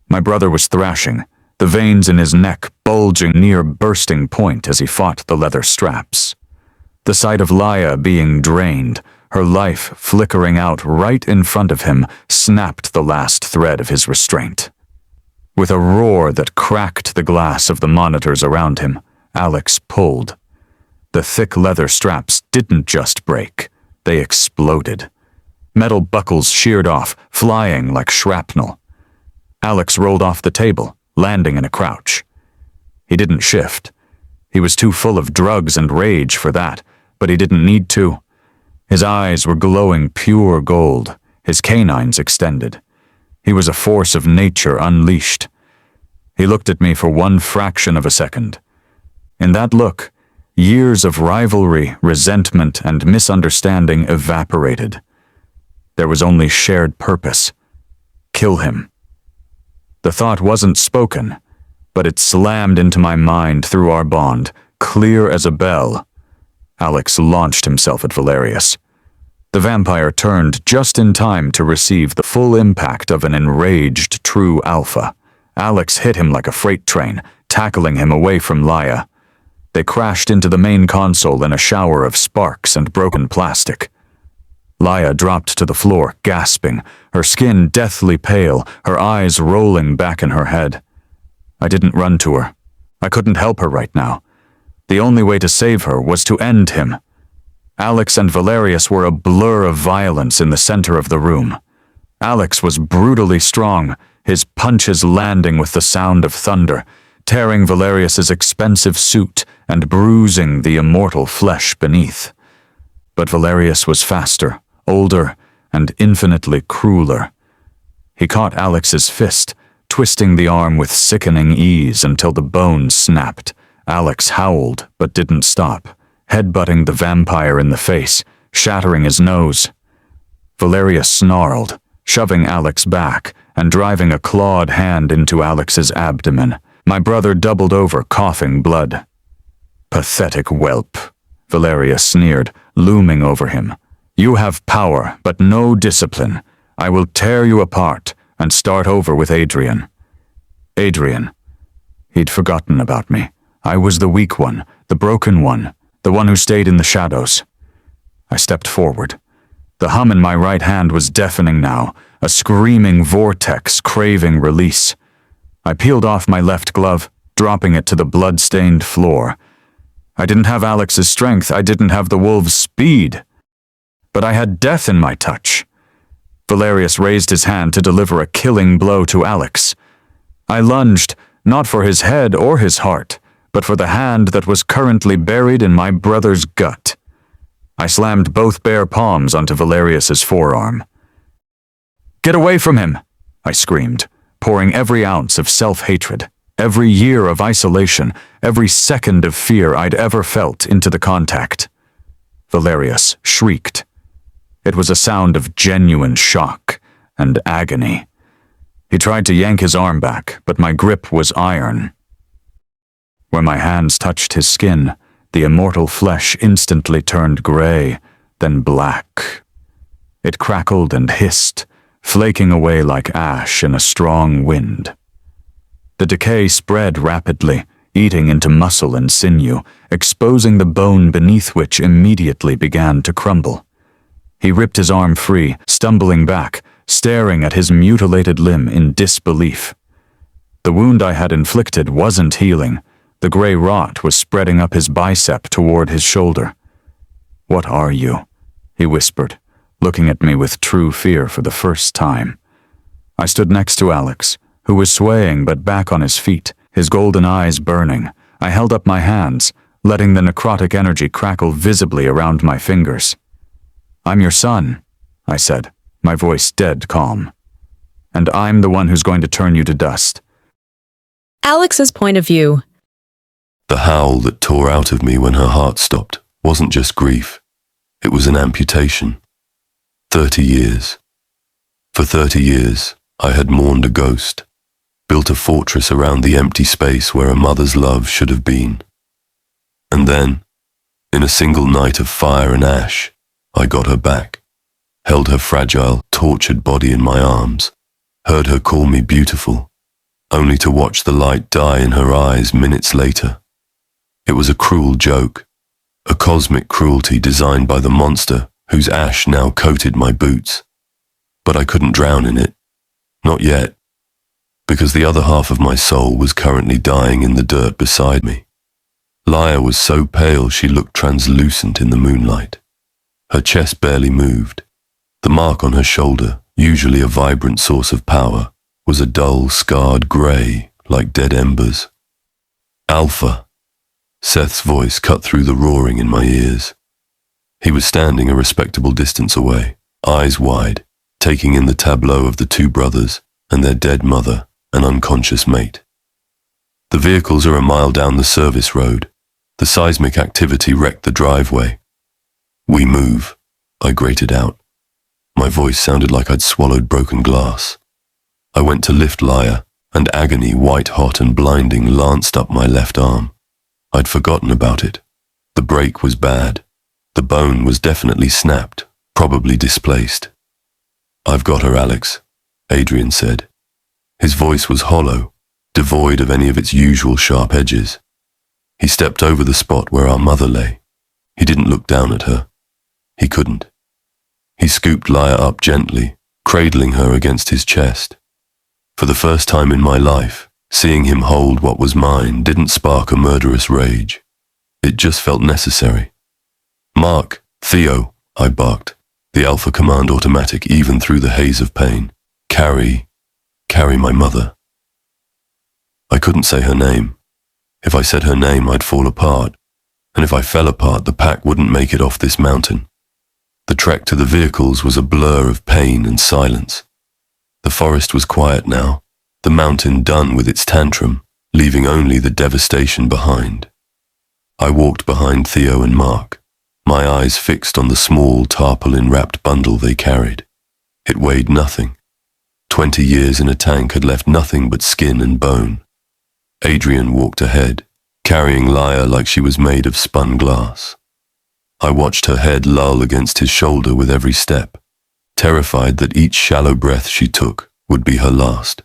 My brother was thrashing, the veins in his neck bulging near bursting point as he fought the leather straps. The sight of Liyah being drained, her life flickering out right in front of him, snapped the last thread of his restraint. With a roar that cracked the glass of the monitors around him, Alex pulled. The thick leather straps didn't just break, they exploded. Metal buckles sheared off, flying like shrapnel. Alex rolled off the table, landing in a crouch. He didn't shift. He was too full of drugs and rage for that, but he didn't need to. His eyes were glowing pure gold, his canines extended. He was a force of nature unleashed. He looked at me for one fraction of a second. In that look, years of rivalry, resentment, and misunderstanding evaporated. There was only shared purpose. Kill him. The thought wasn't spoken, but it slammed into my mind through our bond, clear as a bell. Alex launched himself at Valerius. The vampire turned just in time to receive the full impact of an enraged true alpha. Alex hit him like a freight train, tackling him away from Liyah. They crashed into the main console in a shower of sparks and broken plastic. Liyah dropped to the floor, gasping, her skin deathly pale, her eyes rolling back in her head. I didn't run to her. I couldn't help her right now. The only way to save her was to end him. Alex and Valerius were a blur of violence in the center of the room. Alex was brutally strong, his punches landing with the sound of thunder, tearing Valerius's expensive suit and bruising the immortal flesh beneath. But Valerius was faster, older, and infinitely crueler. He caught Alex's fist, twisting the arm with sickening ease until the bone snapped. Alex howled, but didn't stop, headbutting the vampire in the face, shattering his nose. Valeria snarled, shoving Alex back and driving a clawed hand into Alex's abdomen. My brother doubled over, coughing blood. "Pathetic whelp," Valeria sneered, looming over him. "You have power, but no discipline. I will tear you apart and start over with Adrian." Adrian. He'd forgotten about me. I was the weak one, the broken one, the one who stayed in the shadows. I stepped forward. The hum in my right hand was deafening now, a screaming vortex craving release. I peeled off my left glove, dropping it to the blood-stained floor. I didn't have Alex's strength, I didn't have the wolf's speed. But I had death in my touch. Valerius raised his hand to deliver a killing blow to Alex. I lunged, not for his head or his heart, but for the hand that was currently buried in my brother's gut. I slammed both bare palms onto Valerius's forearm. "Get away from him!" I screamed, pouring every ounce of self-hatred, every year of isolation, every second of fear I'd ever felt into the contact. Valerius shrieked. It was a sound of genuine shock and agony. He tried to yank his arm back, but my grip was iron. When my hands touched his skin, the immortal flesh instantly turned gray, then black. It crackled and hissed, flaking away like ash in a strong wind. The decay spread rapidly, eating into muscle and sinew, exposing the bone beneath which immediately began to crumble. He ripped his arm free, stumbling back, staring at his mutilated limb in disbelief. The wound I had inflicted wasn't healing. The gray rot was spreading up his bicep toward his shoulder. "What are you?" he whispered, looking at me with true fear for the first time. I stood next to Alex, who was swaying but back on his feet, his golden eyes burning. I held up my hands, letting the necrotic energy crackle visibly around my fingers. "I'm your son," I said, my voice dead calm. "And I'm the one who's going to turn you to dust." Alex's point of view. The howl that tore out of me when her heart stopped wasn't just grief. It was an amputation. 30 years. For 30 years, I had mourned a ghost, built a fortress around the empty space where a mother's love should have been. And then, in a single night of fire and ash, I got her back, held her fragile, tortured body in my arms, heard her call me beautiful, only to watch the light die in her eyes minutes later. It was a cruel joke, a cosmic cruelty designed by the monster whose ash now coated my boots. But I couldn't drown in it. Not yet. Because the other half of my soul was currently dying in the dirt beside me. Liyah was so pale she looked translucent in the moonlight. Her chest barely moved. The mark on her shoulder, usually a vibrant source of power, was a dull, scarred grey, like dead embers. "Alpha." Seth's voice cut through the roaring in my ears. He was standing a respectable distance away, eyes wide, taking in the tableau of the two brothers and their dead mother and unconscious mate. "The vehicles are a mile down the service road. The seismic activity wrecked the driveway." "We move," I grated out. My voice sounded like I'd swallowed broken glass. I went to lift Liyah, and agony, white-hot and blinding, lanced up my left arm. I'd forgotten about it. The break was bad. The bone was definitely snapped, probably displaced. "I've got her, Alex," Adrian said. His voice was hollow, devoid of any of its usual sharp edges. He stepped over the spot where our mother lay. He didn't look down at her. He couldn't. He scooped Liyah up gently, cradling her against his chest. For the first time in my life, seeing him hold what was mine didn't spark a murderous rage. It just felt necessary. "Mark, Theo," I barked, the Alpha Command automatic even through the haze of pain. Carry my mother." I couldn't say her name. If I said her name, I'd fall apart. And if I fell apart, the pack wouldn't make it off this mountain. The trek to the vehicles was a blur of pain and silence. The forest was quiet now, the mountain done with its tantrum, leaving only the devastation behind. I walked behind Theo and Mark, my eyes fixed on the small tarpaulin-wrapped bundle they carried. It weighed nothing. 20 years in a tank had left nothing but skin and bone. Adrian walked ahead, carrying Liyah like she was made of spun glass. I watched her head lull against his shoulder with every step, terrified that each shallow breath she took would be her last.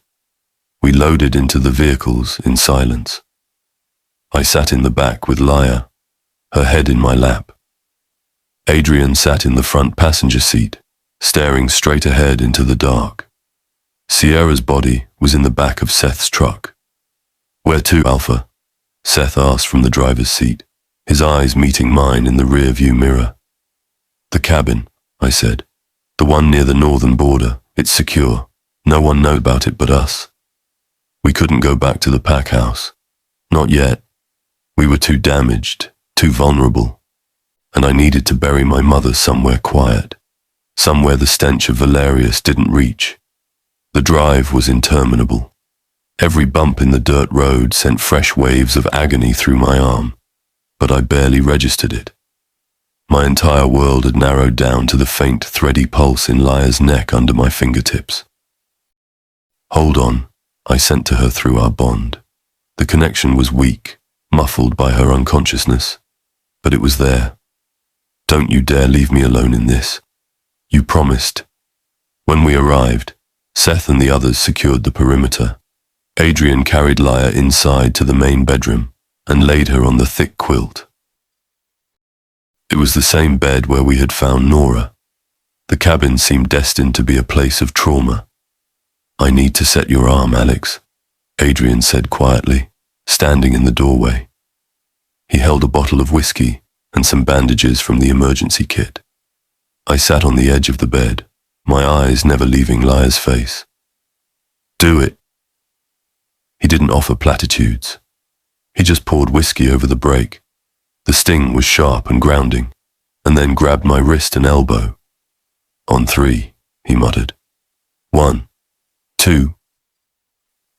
We loaded into the vehicles in silence. I sat in the back with Liyah, her head in my lap. Adrian sat in the front passenger seat, staring straight ahead into the dark. Sierra's body was in the back of Seth's truck. "Where to, Alpha?" Seth asked from the driver's seat, his eyes meeting mine in the rear-view mirror. "The cabin," I said. "The one near the northern border. It's secure. No one knows about it but us. We couldn't go back to the pack house. Not yet. We were too damaged, too vulnerable. And I needed to bury my mother somewhere quiet, somewhere the stench of Valerius didn't reach." The drive was interminable. Every bump in the dirt road sent fresh waves of agony through my arm, but I barely registered it. My entire world had narrowed down to the faint, thready pulse in Liyah's neck under my fingertips. "Hold on," I sent to her through our bond. The connection was weak, muffled by her unconsciousness, but it was there. "Don't you dare leave me alone in this. You promised." When we arrived, Seth and the others secured the perimeter. Adrian carried Liyah inside to the main bedroom and laid her on the thick quilt. It was the same bed where we had found Nora. The cabin seemed destined to be a place of trauma. "I need to set your arm, Alex," Adrian said quietly, standing in the doorway. He held a bottle of whiskey and some bandages from the emergency kit. I sat on the edge of the bed, my eyes never leaving Liyah's face. "Do it." He didn't offer platitudes. He just poured whiskey over the break. The sting was sharp and grounding, and then grabbed my wrist and elbow. "On 3, he muttered. 1, 2.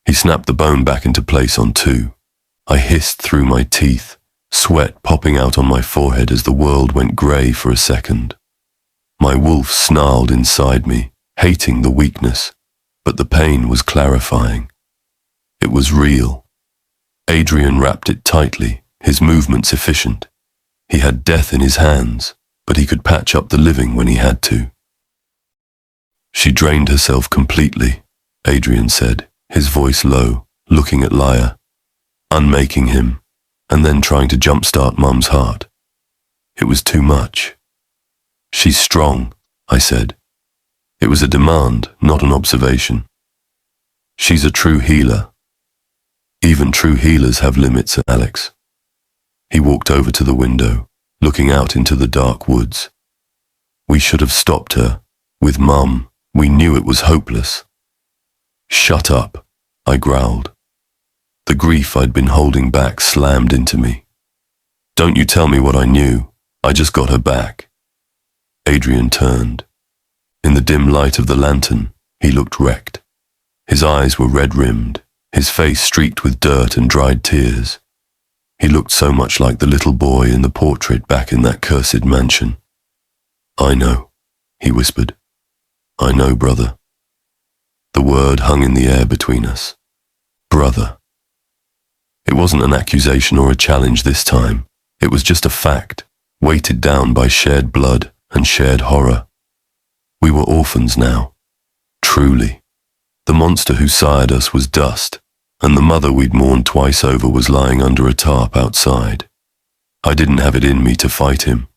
He snapped the bone back into place on 2. I hissed through my teeth, sweat popping out on my forehead as the world went grey for a second. My wolf snarled inside me, hating the weakness, but the pain was clarifying. It was real. Adrian wrapped it tightly, his movements efficient. He had death in his hands, but he could patch up the living when he had to. "She drained herself completely," Adrian said, his voice low, looking at Liyah, unmaking him, and then trying to jumpstart Mum's heart. It was too much. "She's strong," I said. It was a demand, not an observation. "She's a true healer." "Even true healers have limits, Alex." He walked over to the window, looking out into the dark woods. "We should have stopped her. With Mum, we knew it was hopeless." "Shut up," I growled. The grief I'd been holding back slammed into me. "Don't you tell me what I knew. I just got her back." Adrian turned. In the dim light of the lantern, he looked wrecked. His eyes were red-rimmed, his face streaked with dirt and dried tears. He looked so much like the little boy in the portrait back in that cursed mansion. "I know," he whispered. "I know, brother." The word hung in the air between us. Brother. It wasn't an accusation or a challenge this time. It was just a fact, weighted down by shared blood and shared horror. We were orphans now. Truly. The monster who sired us was dust, and the mother we'd mourned twice over was lying under a tarp outside. I didn't have it in me to fight him.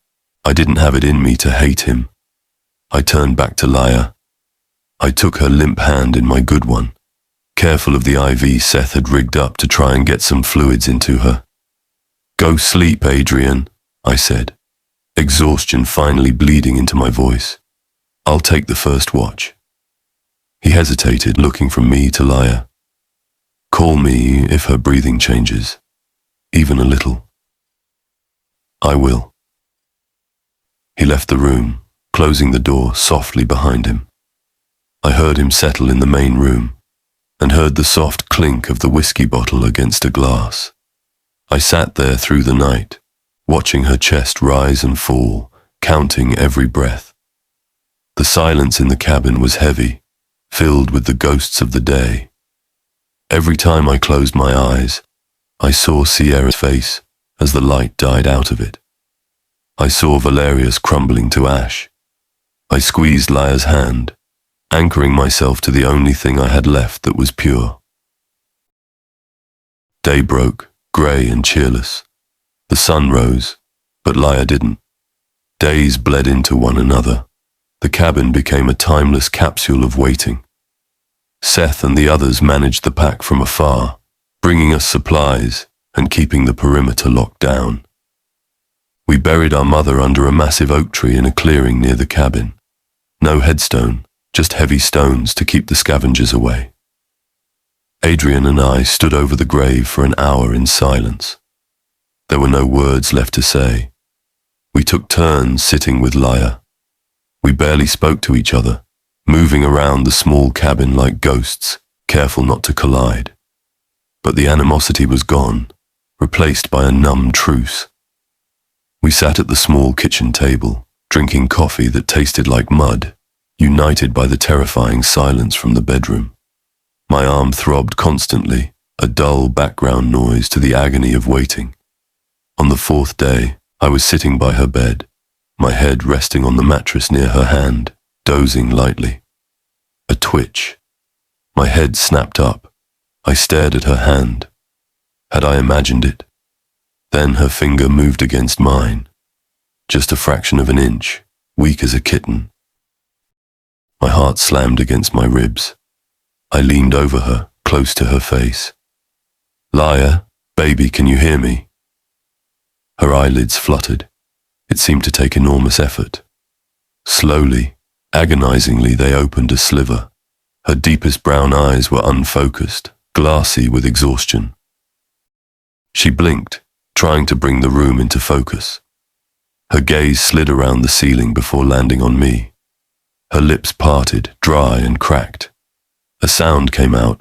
I didn't have it in me to hate him. I turned back to Liyah. I took her limp hand in my good one, careful of the IV Seth had rigged up to try and get some fluids into her. "Go sleep, Adrian," I said, exhaustion finally bleeding into my voice. "I'll take the first watch." He hesitated, looking from me to Liyah. "Call me if her breathing changes, even a little." "I will." He left the room, closing the door softly behind him. I heard him settle in the main room, and heard the soft clink of the whiskey bottle against a glass. I sat there through the night, watching her chest rise and fall, counting every breath. The silence in the cabin was heavy, filled with the ghosts of the day. Every time I closed my eyes, I saw Sierra's face as the light died out of it. I saw Valerius crumbling to ash. I squeezed Liyah's hand, anchoring myself to the only thing I had left that was pure. Day broke, grey and cheerless. The sun rose, but Liyah didn't. Days bled into one another. The cabin became a timeless capsule of waiting. Seth and the others managed the pack from afar, bringing us supplies and keeping the perimeter locked down. We buried our mother under a massive oak tree in a clearing near the cabin. No headstone, just heavy stones to keep the scavengers away. Adrian and I stood over the grave for an hour in silence. There were no words left to say. We took turns sitting with Liyah. We barely spoke to each other, moving around the small cabin like ghosts, careful not to collide. But the animosity was gone, replaced by a numb truce. We sat at the small kitchen table, drinking coffee that tasted like mud, united by the terrifying silence from the bedroom. My arm throbbed constantly, a dull background noise to the agony of waiting. On the fourth day, I was sitting by her bed, my head resting on the mattress near her hand, dozing lightly. A twitch. My head snapped up. I stared at her hand. Had I imagined it? Then her finger moved against mine. Just a fraction of an inch, weak as a kitten. My heart slammed against my ribs. I leaned over her, close to her face. "Liyah, baby, can you hear me?" Her eyelids fluttered. It seemed to take enormous effort. Slowly, agonizingly, they opened a sliver. Her deepest brown eyes were unfocused, glassy with exhaustion. She blinked, trying to bring the room into focus. Her gaze slid around the ceiling before landing on me. Her lips parted, dry and cracked. A sound came out,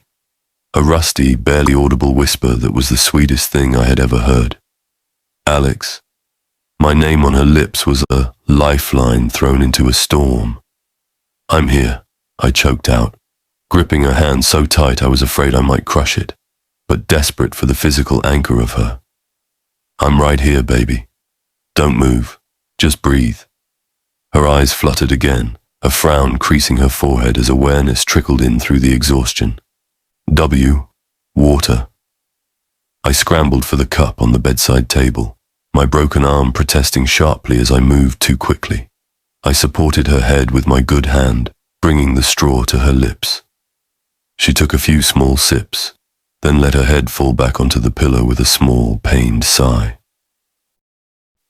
a rusty, barely audible whisper that was the sweetest thing I had ever heard. "Alex." My name on her lips was a lifeline thrown into a storm. "I'm here," I choked out, gripping her hand so tight I was afraid I might crush it, but desperate for the physical anchor of her. "I'm right here, baby. Don't move. Just breathe." Her eyes fluttered again, a frown creasing her forehead as awareness trickled in through the exhaustion. Water." I scrambled for the cup on the bedside table, my broken arm protesting sharply as I moved too quickly. I supported her head with my good hand, bringing the straw to her lips. She took a few small sips, then let her head fall back onto the pillow with a small, pained sigh.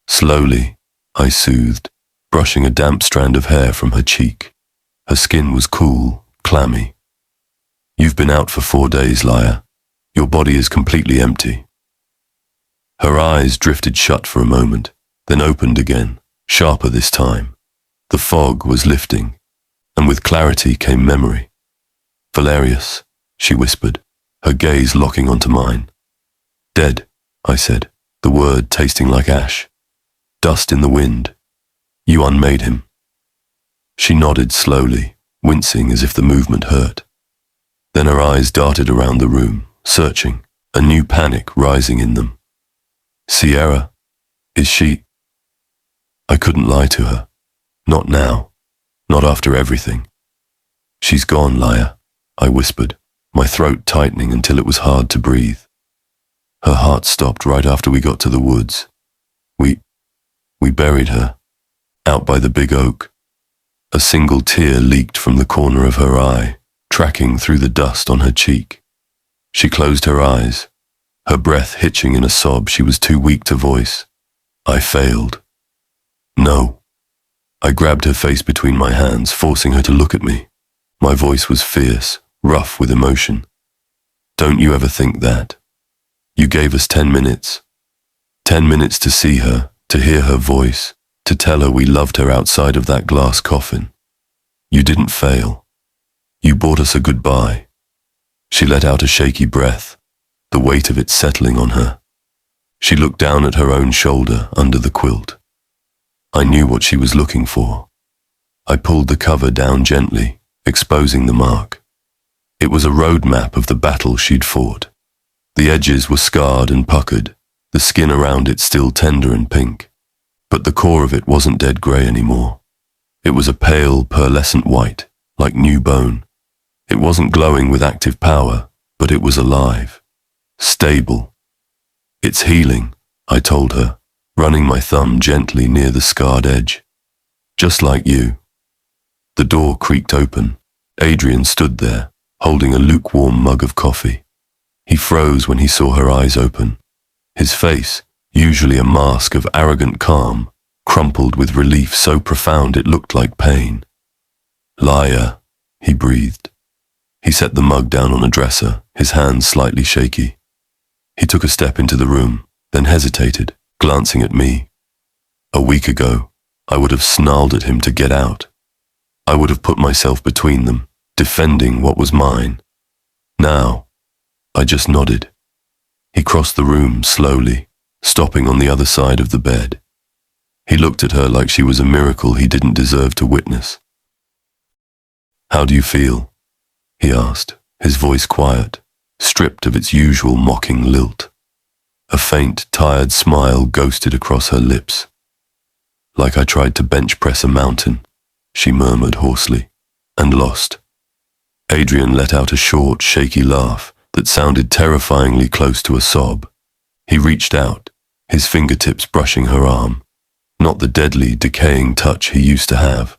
Slowly, I soothed, brushing a damp strand of hair from her cheek. Her skin was cool, clammy. "You've been out for 4 days, Liyah. Your body is completely empty." Her eyes drifted shut for a moment, then opened again, sharper this time. The fog was lifting, and with clarity came memory. "Valerius," she whispered, her gaze locking onto mine. "Dead," I said, the word tasting like ash. "Dust in the wind. You unmade him." She nodded slowly, wincing as if the movement hurt. Then her eyes darted around the room, searching, a new panic rising in them. "Sierra, is she—" I couldn't lie to her. Not now. Not after everything. "She's gone, Liyah," I whispered, my throat tightening until it was hard to breathe. Her heart stopped right after we got to the woods. We buried her, out by the big oak. A single tear leaked from the corner of her eye, tracking through the dust on her cheek. She closed her eyes, her breath hitching in a sob she was too weak to voice. I failed. "No." I grabbed her face between my hands, forcing her to look at me. My voice was fierce, rough with emotion. "Don't you ever think that? You gave us 10 minutes. 10 minutes to see her, to hear her voice, to tell her we loved her outside of that glass coffin. You didn't fail. You bought us a goodbye." She let out a shaky breath, the weight of it settling on her. She looked down at her own shoulder under the quilt. I knew what she was looking for. I pulled the cover down gently, exposing the mark. It was a road map of the battle she'd fought. The edges were scarred and puckered, the skin around it still tender and pink. But the core of it wasn't dead grey anymore. It was a pale, pearlescent white, like new bone. It wasn't glowing with active power, but it was alive, stable. It's healing, I told her, running my thumb gently near the scarred edge. Just like you. The door creaked open. Adrian stood there, holding a lukewarm mug of coffee. He froze when he saw her eyes open. His face, usually a mask of arrogant calm, crumpled with relief so profound it looked like pain. "Liyah," he breathed. He set the mug down on a dresser, his hands slightly shaky. He took a step into the room, then hesitated, glancing at me. A week ago, I would have snarled at him to get out. I would have put myself between them, defending what was mine. Now, I just nodded. He crossed the room slowly, stopping on the other side of the bed. He looked at her like she was a miracle he didn't deserve to witness. "How do you feel?" he asked, his voice quiet, stripped of its usual mocking lilt. A faint, tired smile ghosted across her lips. "Like I tried to bench press a mountain," she murmured hoarsely, "and lost." Adrian let out a short, shaky laugh that sounded terrifyingly close to a sob. He reached out, his fingertips brushing her arm, not the deadly, decaying touch he used to have,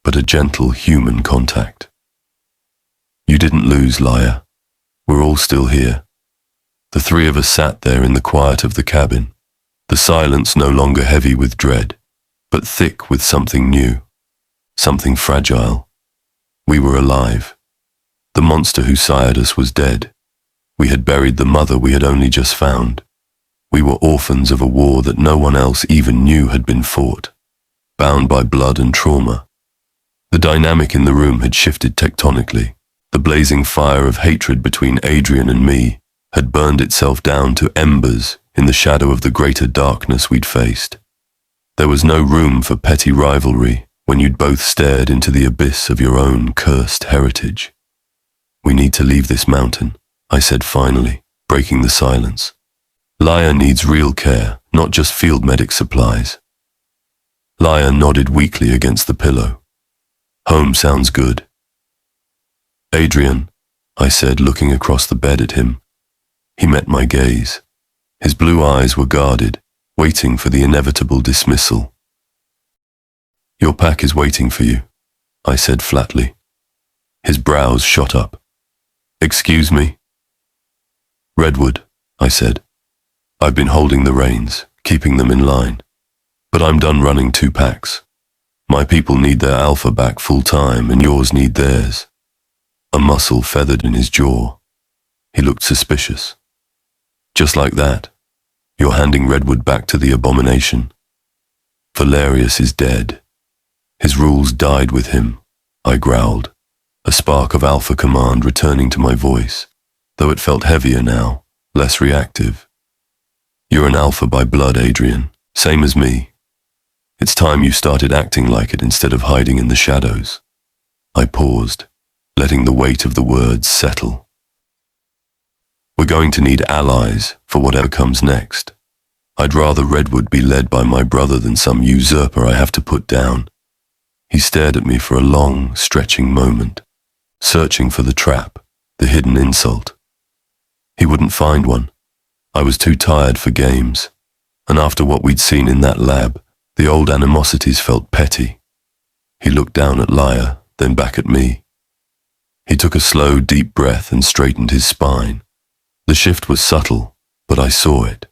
but a gentle human contact. "You didn't lose, Liyah. We're all still here." The three of us sat there in the quiet of the cabin, the silence no longer heavy with dread, but thick with something new, something fragile. We were alive. The monster who sired us was dead. We had buried the mother we had only just found. We were orphans of a war that no one else even knew had been fought, bound by blood and trauma. The dynamic in the room had shifted tectonically. The blazing fire of hatred between Adrian and me had burned itself down to embers in the shadow of the greater darkness we'd faced. There was no room for petty rivalry when you'd both stared into the abyss of your own cursed heritage. "We need to leave this mountain," I said finally, breaking the silence. "Liyah needs real care, not just field medic supplies." Liyah nodded weakly against the pillow. "Home sounds good." "Adrian," I said, looking across the bed at him. He met my gaze. His blue eyes were guarded, waiting for the inevitable dismissal. "Your pack is waiting for you," I said flatly. His brows shot up. "Excuse me?" "Redwood," I said. "I've been holding the reins, keeping them in line. But I'm done running two packs. My people need their alpha back full time, and yours need theirs." A muscle feathered in his jaw. He looked suspicious. "Just like that, you're handing Redwood back to the abomination. Valerius is dead. His rules died with him," I growled, a spark of alpha command returning to my voice, though it felt heavier now, less reactive. "You're an alpha by blood, Adrian, same as me. It's time you started acting like it instead of hiding in the shadows." I paused, letting the weight of the words settle. "We're going to need allies for whatever comes next. I'd rather Redwood be led by my brother than some usurper I have to put down." He stared at me for a long, stretching moment, searching for the trap, the hidden insult. He wouldn't find one. I was too tired for games, and after what we'd seen in that lab, the old animosities felt petty. He looked down at Liyah, then back at me. He took a slow, deep breath and straightened his spine. The shift was subtle, but I saw it.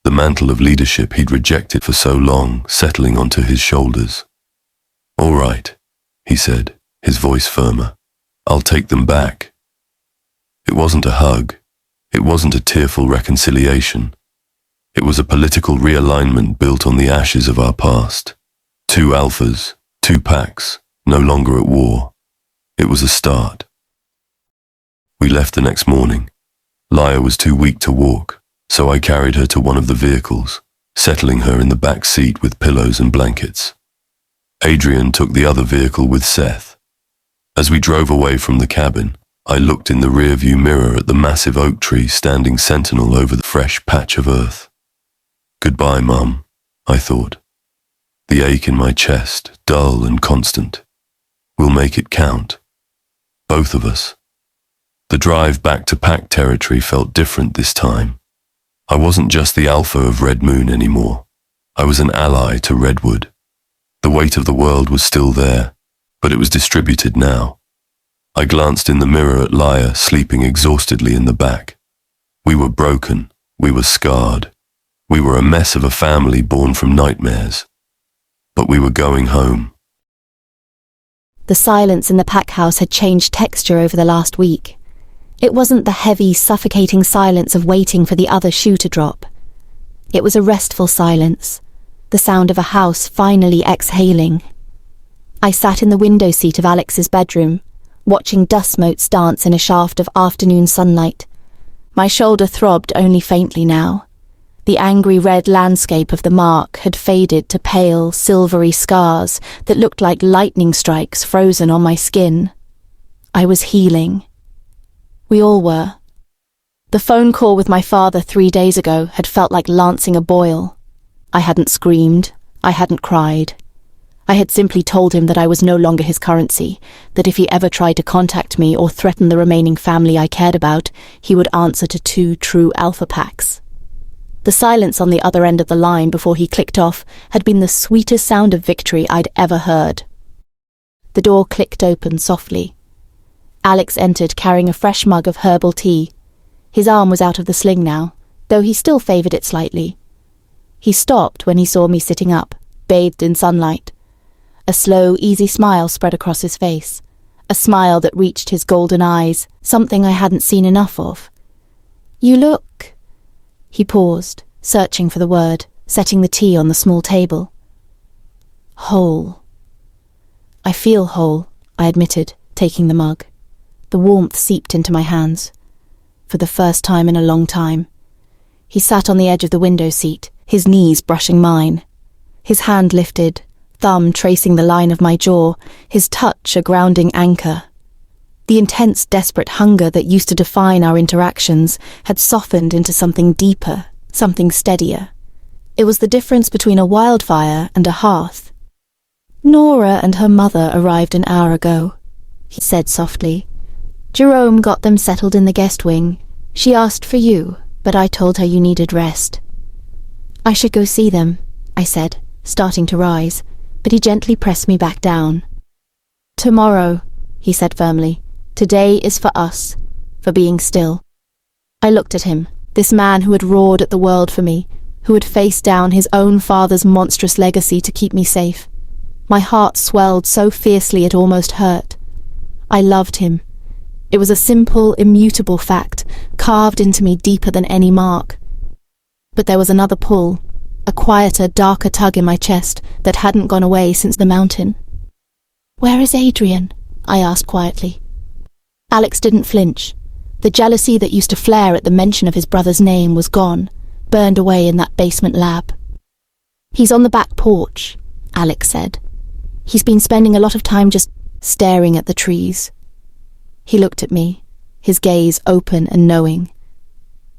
The mantle of leadership he'd rejected for so long settling onto his shoulders. "All right," he said, his voice firmer. "I'll take them back." It wasn't a hug. It wasn't a tearful reconciliation. It was a political realignment built on the ashes of our past. Two alphas, two packs, no longer at war. It was a start. We left the next morning. Liyah was too weak to walk, so I carried her to one of the vehicles, settling her in the back seat with pillows and blankets. Adrian took the other vehicle with Seth. As we drove away from the cabin, I looked in the rearview mirror at the massive oak tree standing sentinel over the fresh patch of earth. Goodbye, Mum, I thought. The ache in my chest, dull and constant. We'll make it count. Both of us. The drive back to pack territory felt different this time. I wasn't just the alpha of Red Moon anymore. I was an ally to Redwood. The weight of the world was still there, but it was distributed now. I glanced in the mirror at Liyah sleeping exhaustedly in the back. We were broken. We were scarred. We were a mess of a family born from nightmares. But we were going home. The silence in the pack house had changed texture over the last week. It wasn't the heavy, suffocating silence of waiting for the other shoe to drop. It was a restful silence, the sound of a house finally exhaling. I sat in the window seat of Alex's bedroom, watching dust motes dance in a shaft of afternoon sunlight. My shoulder throbbed only faintly now. The angry red landscape of the mark had faded to pale, silvery scars that looked like lightning strikes frozen on my skin. I was healing. We all were. The phone call with my father 3 days ago had felt like lancing a boil. I hadn't screamed. I hadn't cried. I had simply told him that I was no longer his currency, that if he ever tried to contact me or threaten the remaining family I cared about, he would answer to 2 true alpha packs. The silence on the other end of the line before he clicked off had been the sweetest sound of victory I'd ever heard. The door clicked open softly. Alex entered carrying a fresh mug of herbal tea. His arm was out of the sling now, though he still favoured it slightly. He stopped when he saw me sitting up, bathed in sunlight. A slow, easy smile spread across his face, a smile that reached his golden eyes, something I hadn't seen enough of. "You look—" He paused, searching for the word, setting the tea on the small table. "Whole." "I feel whole," I admitted, taking the mug. The warmth seeped into my hands. For the first time in a long time. He sat on the edge of the window seat, his knees brushing mine. His hand lifted, thumb tracing the line of my jaw, his touch a grounding anchor. The intense, desperate hunger that used to define our interactions had softened into something deeper, something steadier. It was the difference between a wildfire and a hearth. "Nora and her mother arrived an hour ago," he said softly. "Jerome got them settled in the guest wing. She asked for you, but I told her you needed rest." "I should go see them," I said, starting to rise, but he gently pressed me back down. "Tomorrow," he said firmly. "Today is for us, for being still." I looked at him, this man who had roared at the world for me, who had faced down his own father's monstrous legacy to keep me safe. My heart swelled so fiercely it almost hurt. I loved him. It was a simple, immutable fact, carved into me deeper than any mark. But there was another pull, a quieter, darker tug in my chest that hadn't gone away since the mountain. "Where is Adrian?" I asked quietly. Alex didn't flinch. The jealousy that used to flare at the mention of his brother's name was gone, burned away in that basement lab. "He's on the back porch," Alex said. "He's been spending a lot of time just staring at the trees." He looked at me, his gaze open and knowing.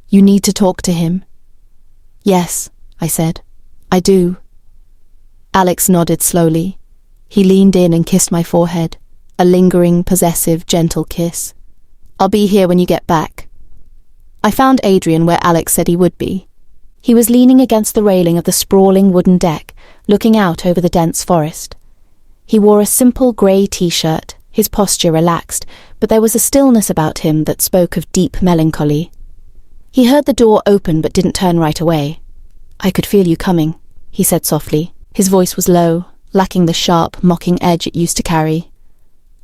"You need to talk to him." "Yes," I said. "I do." Alex nodded slowly. He leaned in and kissed my forehead, a lingering, possessive, gentle kiss. "I'll be here when you get back." I found Adrian where Alex said he would be. He was leaning against the railing of the sprawling wooden deck, looking out over the dense forest. He wore a simple grey t-shirt, his posture relaxed, but there was a stillness about him that spoke of deep melancholy. He heard the door open but didn't turn right away. "I could feel you coming," he said softly. His voice was low, lacking the sharp, mocking edge it used to carry.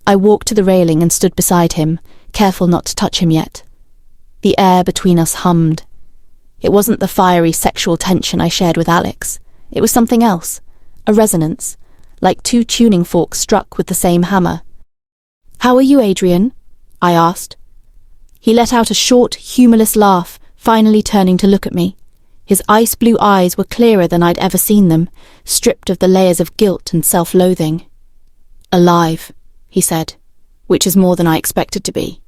I walked to the railing and stood beside him, careful not to touch him yet. The air between us hummed. It wasn't the fiery sexual tension I shared with Alex. It was something else, a resonance, like 2 tuning forks struck with the same hammer. "How are you, Adrian?" I asked. He let out a short, humourless laugh, finally turning to look at me. His ice-blue eyes were clearer than I'd ever seen them, stripped of the layers of guilt and self-loathing. "Alive," he said, which is more than I expected to be.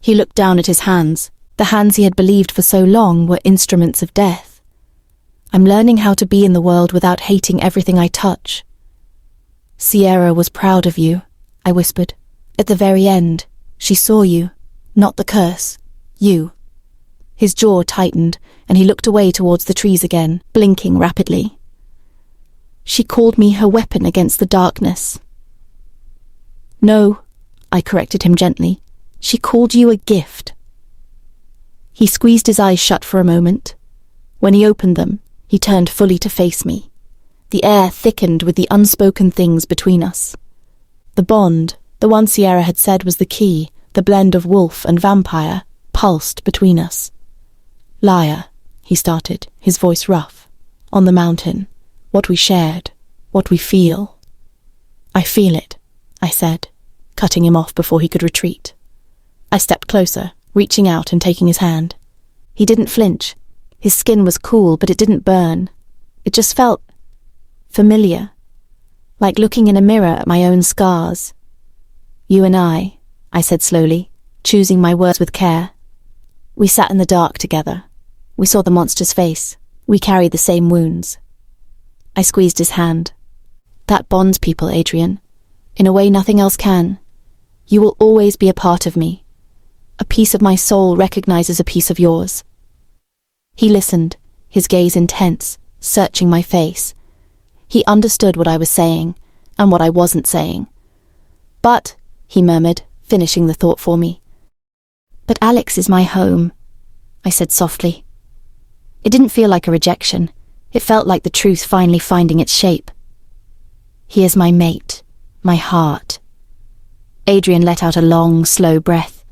He looked down at his hands. The hands he had believed for so long were instruments of death. "I'm learning how to be in the world without hating everything I touch." "Sierra was proud of you," I whispered. "At the very end, she saw you, not the curse, you." His jaw tightened, and he looked away towards the trees again, blinking rapidly. "She called me her weapon against the darkness." "No," I corrected him gently. "She called you a gift." He squeezed his eyes shut for a moment. When he opened them, he turned fully to face me. The air thickened with the unspoken things between us. The bond, the one Sierra had said was the key, the blend of wolf and vampire, pulsed between us. "Liyah," he started, his voice rough. "On the mountain, what we shared, what we feel." "I feel it," I said, cutting him off before he could retreat. I stepped closer, reaching out and taking his hand. He didn't flinch. His skin was cool, but it didn't burn. It just felt familiar, like looking in a mirror at my own scars. "You and I said slowly, choosing my words with care. "We sat in the dark together. We saw the monster's face. We carried the same wounds." I squeezed his hand. "That bonds people, Adrian, in a way nothing else can. You will always be a part of me. A piece of my soul recognizes a piece of yours." He listened, his gaze intense, searching my face. He understood what I was saying, and what I wasn't saying. "But," he murmured, finishing the thought for me. "But Alex is my home," I said softly. It didn't feel like a rejection. It felt like the truth finally finding its shape. "He is my mate, my heart." Adrian let out a long, slow breath.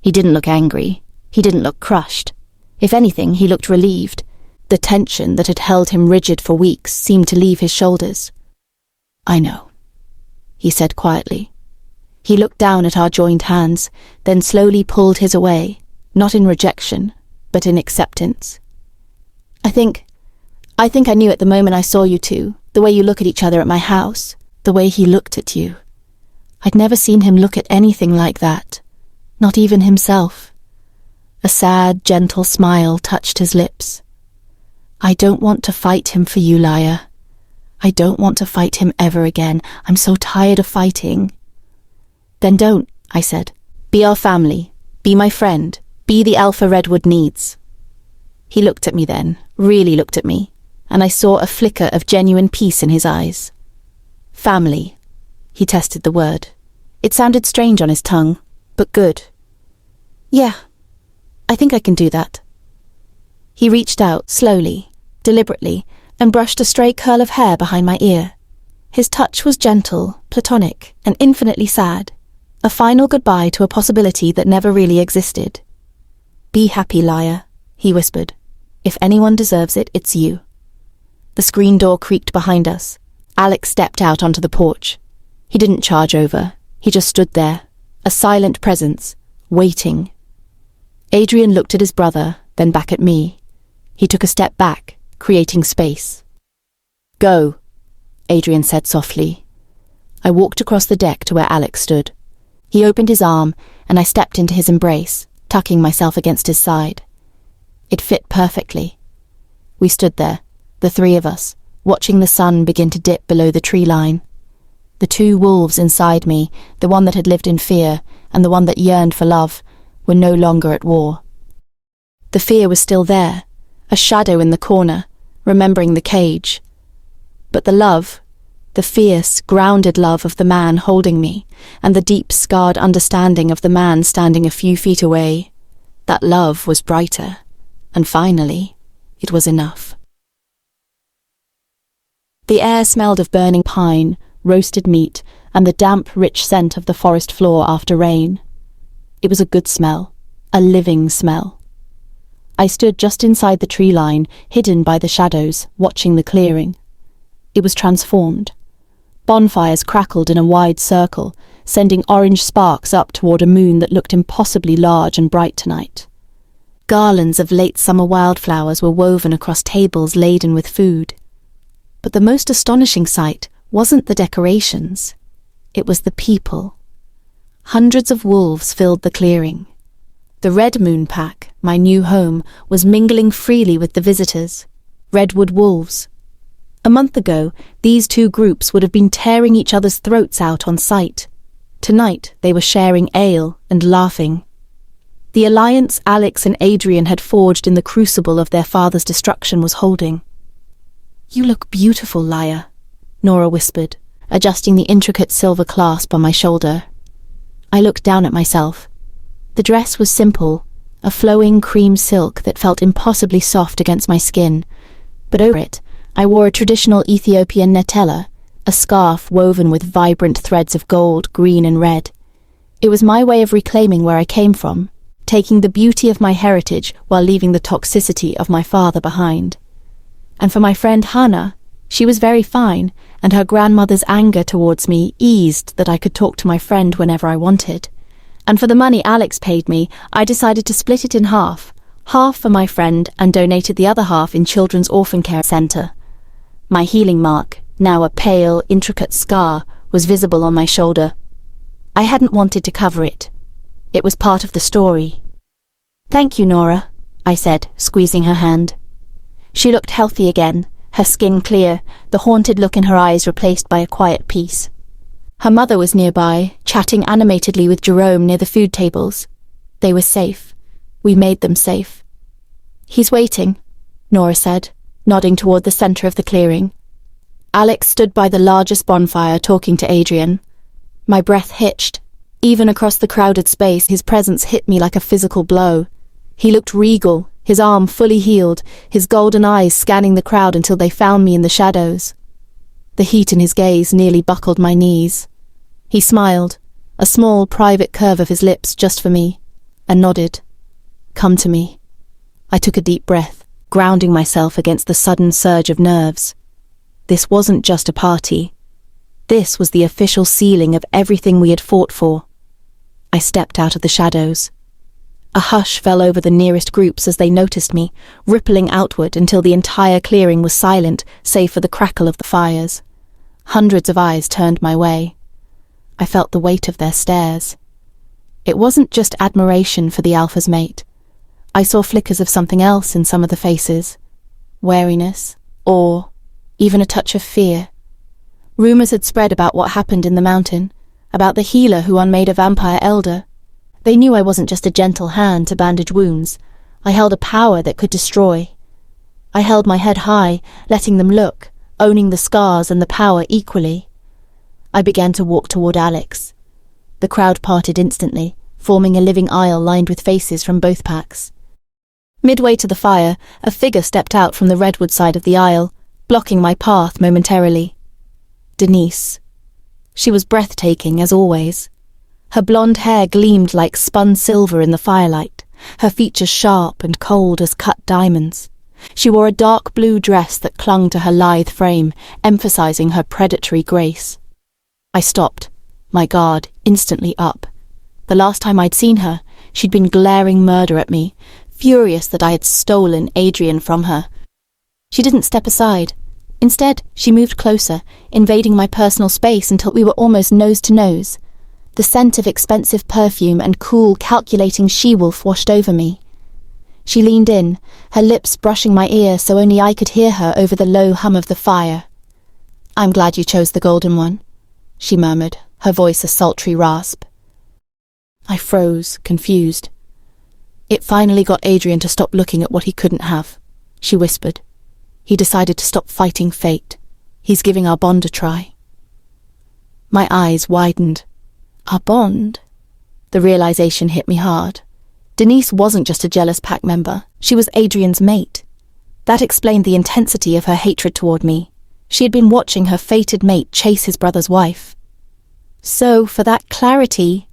He didn't look angry. He didn't look crushed. If anything, he looked relieved. The tension that had held him rigid for weeks seemed to leave his shoulders. "I know," he said quietly. He looked down at our joined hands, then slowly pulled his away, not in rejection, but in acceptance. I think I knew at the moment I saw you two, the way you look at each other at my house, the way he looked at you. I'd never seen him look at anything like that, not even himself. A sad, gentle smile touched his lips. "I don't want to fight him for you, Liyah. I don't want to fight him ever again. I'm so tired of fighting." "Then don't," I said. "Be our family. Be my friend. Be the alpha Redwood needs." He looked at me then, really looked at me, and I saw a flicker of genuine peace in his eyes. "Family." He tested the word. It sounded strange on his tongue, but good. "Yeah, I think I can do that." He reached out, slowly, deliberately, and brushed a stray curl of hair behind my ear. His touch was gentle, platonic, and infinitely sad. A final goodbye to a possibility that never really existed. "Be happy, Liyah," he whispered. "If anyone deserves it, it's you." The screen door creaked behind us. Alex stepped out onto the porch. He didn't charge over. He just stood there, a silent presence, waiting. Adrian looked at his brother, then back at me. He took a step back, creating space. "Go," Adrian said softly. I walked across the deck to where Alex stood. He opened his arm, and I stepped into his embrace, tucking myself against his side. It fit perfectly. We stood there, the three of us, watching the sun begin to dip below the tree line. The two wolves inside me, the one that had lived in fear and the one that yearned for love, were no longer at war. The fear was still there, a shadow in the corner, remembering the cage. But the love, the fierce, grounded love of the man holding me, and the deep, scarred understanding of the man standing a few feet away, that love was brighter, and finally, it was enough. The air smelled of burning pine, roasted meat, and the damp, rich scent of the forest floor after rain. It was a good smell, a living smell. I stood just inside the tree line, hidden by the shadows, watching the clearing. It was transformed. Bonfires crackled in a wide circle, sending orange sparks up toward a moon that looked impossibly large and bright tonight. Garlands of late summer wildflowers were woven across tables laden with food. But the most astonishing sight wasn't the decorations. It was the people. Hundreds of wolves filled the clearing. The Red Moon Pack, my new home, was mingling freely with the visitors. Redwood wolves. A month ago, these two groups would have been tearing each other's throats out on sight. Tonight, they were sharing ale and laughing. The alliance Alex and Adrian had forged in the crucible of their father's destruction was holding. "You look beautiful, Liyah," Nora whispered, adjusting the intricate silver clasp on my shoulder. I looked down at myself. The dress was simple, a flowing cream silk that felt impossibly soft against my skin, but over it, I wore a traditional Ethiopian netela, a scarf woven with vibrant threads of gold, green and red. It was my way of reclaiming where I came from, taking the beauty of my heritage while leaving the toxicity of my father behind. And for my friend Hannah, she was very fine, and her grandmother's anger towards me eased that I could talk to my friend whenever I wanted. And for the money Alex paid me, I decided to split it in half for my friend and donated the other half in Children's Orphan Care Centre. My healing mark, now a pale, intricate scar, was visible on my shoulder. I hadn't wanted to cover it. It was part of the story. "Thank you, Nora," I said, squeezing her hand. She looked healthy again, her skin clear, the haunted look in her eyes replaced by a quiet peace. Her mother was nearby, chatting animatedly with Jerome near the food tables. They were safe. We made them safe. "He's waiting," Nora said, nodding toward the center of the clearing. Alex stood by the largest bonfire talking to Adrian. My breath hitched. Even across the crowded space, his presence hit me like a physical blow. He looked regal, his arm fully healed, his golden eyes scanning the crowd until they found me in the shadows. The heat in his gaze nearly buckled my knees. He smiled, a small private curve of his lips just for me, and nodded. "Come to me." I took a deep breath, grounding myself against the sudden surge of nerves. This wasn't just a party. This was the official sealing of everything we had fought for. I stepped out of the shadows. A hush fell over the nearest groups as they noticed me, rippling outward until the entire clearing was silent, save for the crackle of the fires. Hundreds of eyes turned my way. I felt the weight of their stares. It wasn't just admiration for the alpha's mate. I saw flickers of something else in some of the faces. Wariness, awe, even a touch of fear. Rumors had spread about what happened in the mountain, about the healer who unmade a vampire elder. They knew I wasn't just a gentle hand to bandage wounds. I held a power that could destroy. I held my head high, letting them look, owning the scars and the power equally. I began to walk toward Alex. The crowd parted instantly, forming a living aisle lined with faces from both packs. Midway to the fire, a figure stepped out from the redwood side of the aisle, blocking my path momentarily. Denise. She was breathtaking, as always. Her blonde hair gleamed like spun silver in the firelight, her features sharp and cold as cut diamonds. She wore a dark blue dress that clung to her lithe frame, emphasizing her predatory grace. I stopped, my guard instantly up. The last time I'd seen her, she'd been glaring murder at me, furious that I had stolen Adrian from her. She didn't step aside. Instead, she moved closer, invading my personal space until we were almost nose to nose. The scent of expensive perfume and cool, calculating she-wolf washed over me. She leaned in, her lips brushing my ear so only I could hear her over the low hum of the fire. "I'm glad you chose the golden one," she murmured, her voice a sultry rasp. I froze, confused. "It finally got Adrian to stop looking at what he couldn't have," she whispered. "He decided to stop fighting fate. He's giving our bond a try." My eyes widened. Our bond? The realization hit me hard. Denise wasn't just a jealous pack member, she was Adrian's mate. That explained the intensity of her hatred toward me. She had been watching her fated mate chase his brother's wife. "So, for that clarity,"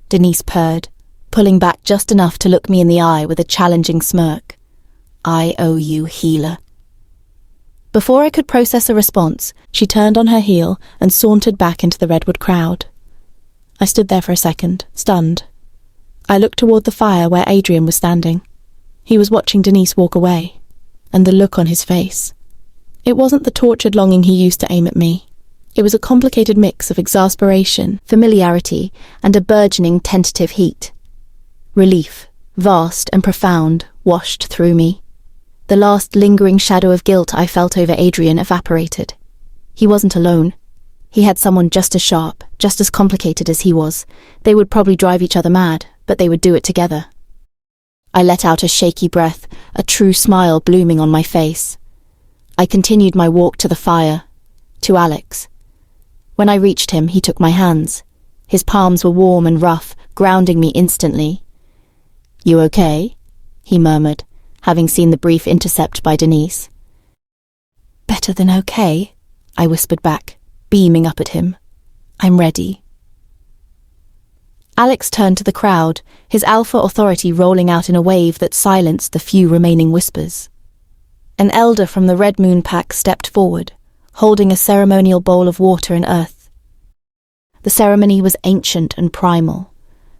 Denise purred, pulling back just enough to look me in the eye with a challenging smirk. "I owe you, healer." Before I could process a response, she turned on her heel and sauntered back into the redwood crowd. I stood there for a second, stunned. I looked toward the fire where Adrian was standing. He was watching Denise walk away, and the look on his face. It wasn't the tortured longing he used to aim at me. It was a complicated mix of exasperation, familiarity, and a burgeoning tentative heat. Relief, vast and profound, washed through me. The last lingering shadow of guilt I felt over Adrian evaporated. He wasn't alone. He had someone just as sharp, just as complicated as he was. They would probably drive each other mad, but they would do it together. I let out a shaky breath, a true smile blooming on my face. I continued my walk to the fire, to Alex. When I reached him, he took my hands. His palms were warm and rough, grounding me instantly. "You okay?" he murmured, having seen the brief intercept by Denise. "Better than okay," I whispered back, beaming up at him. "I'm ready." Alex turned to the crowd, his alpha authority rolling out in a wave that silenced the few remaining whispers. An elder from the Red Moon pack stepped forward, holding a ceremonial bowl of water and earth. The ceremony was ancient and primal.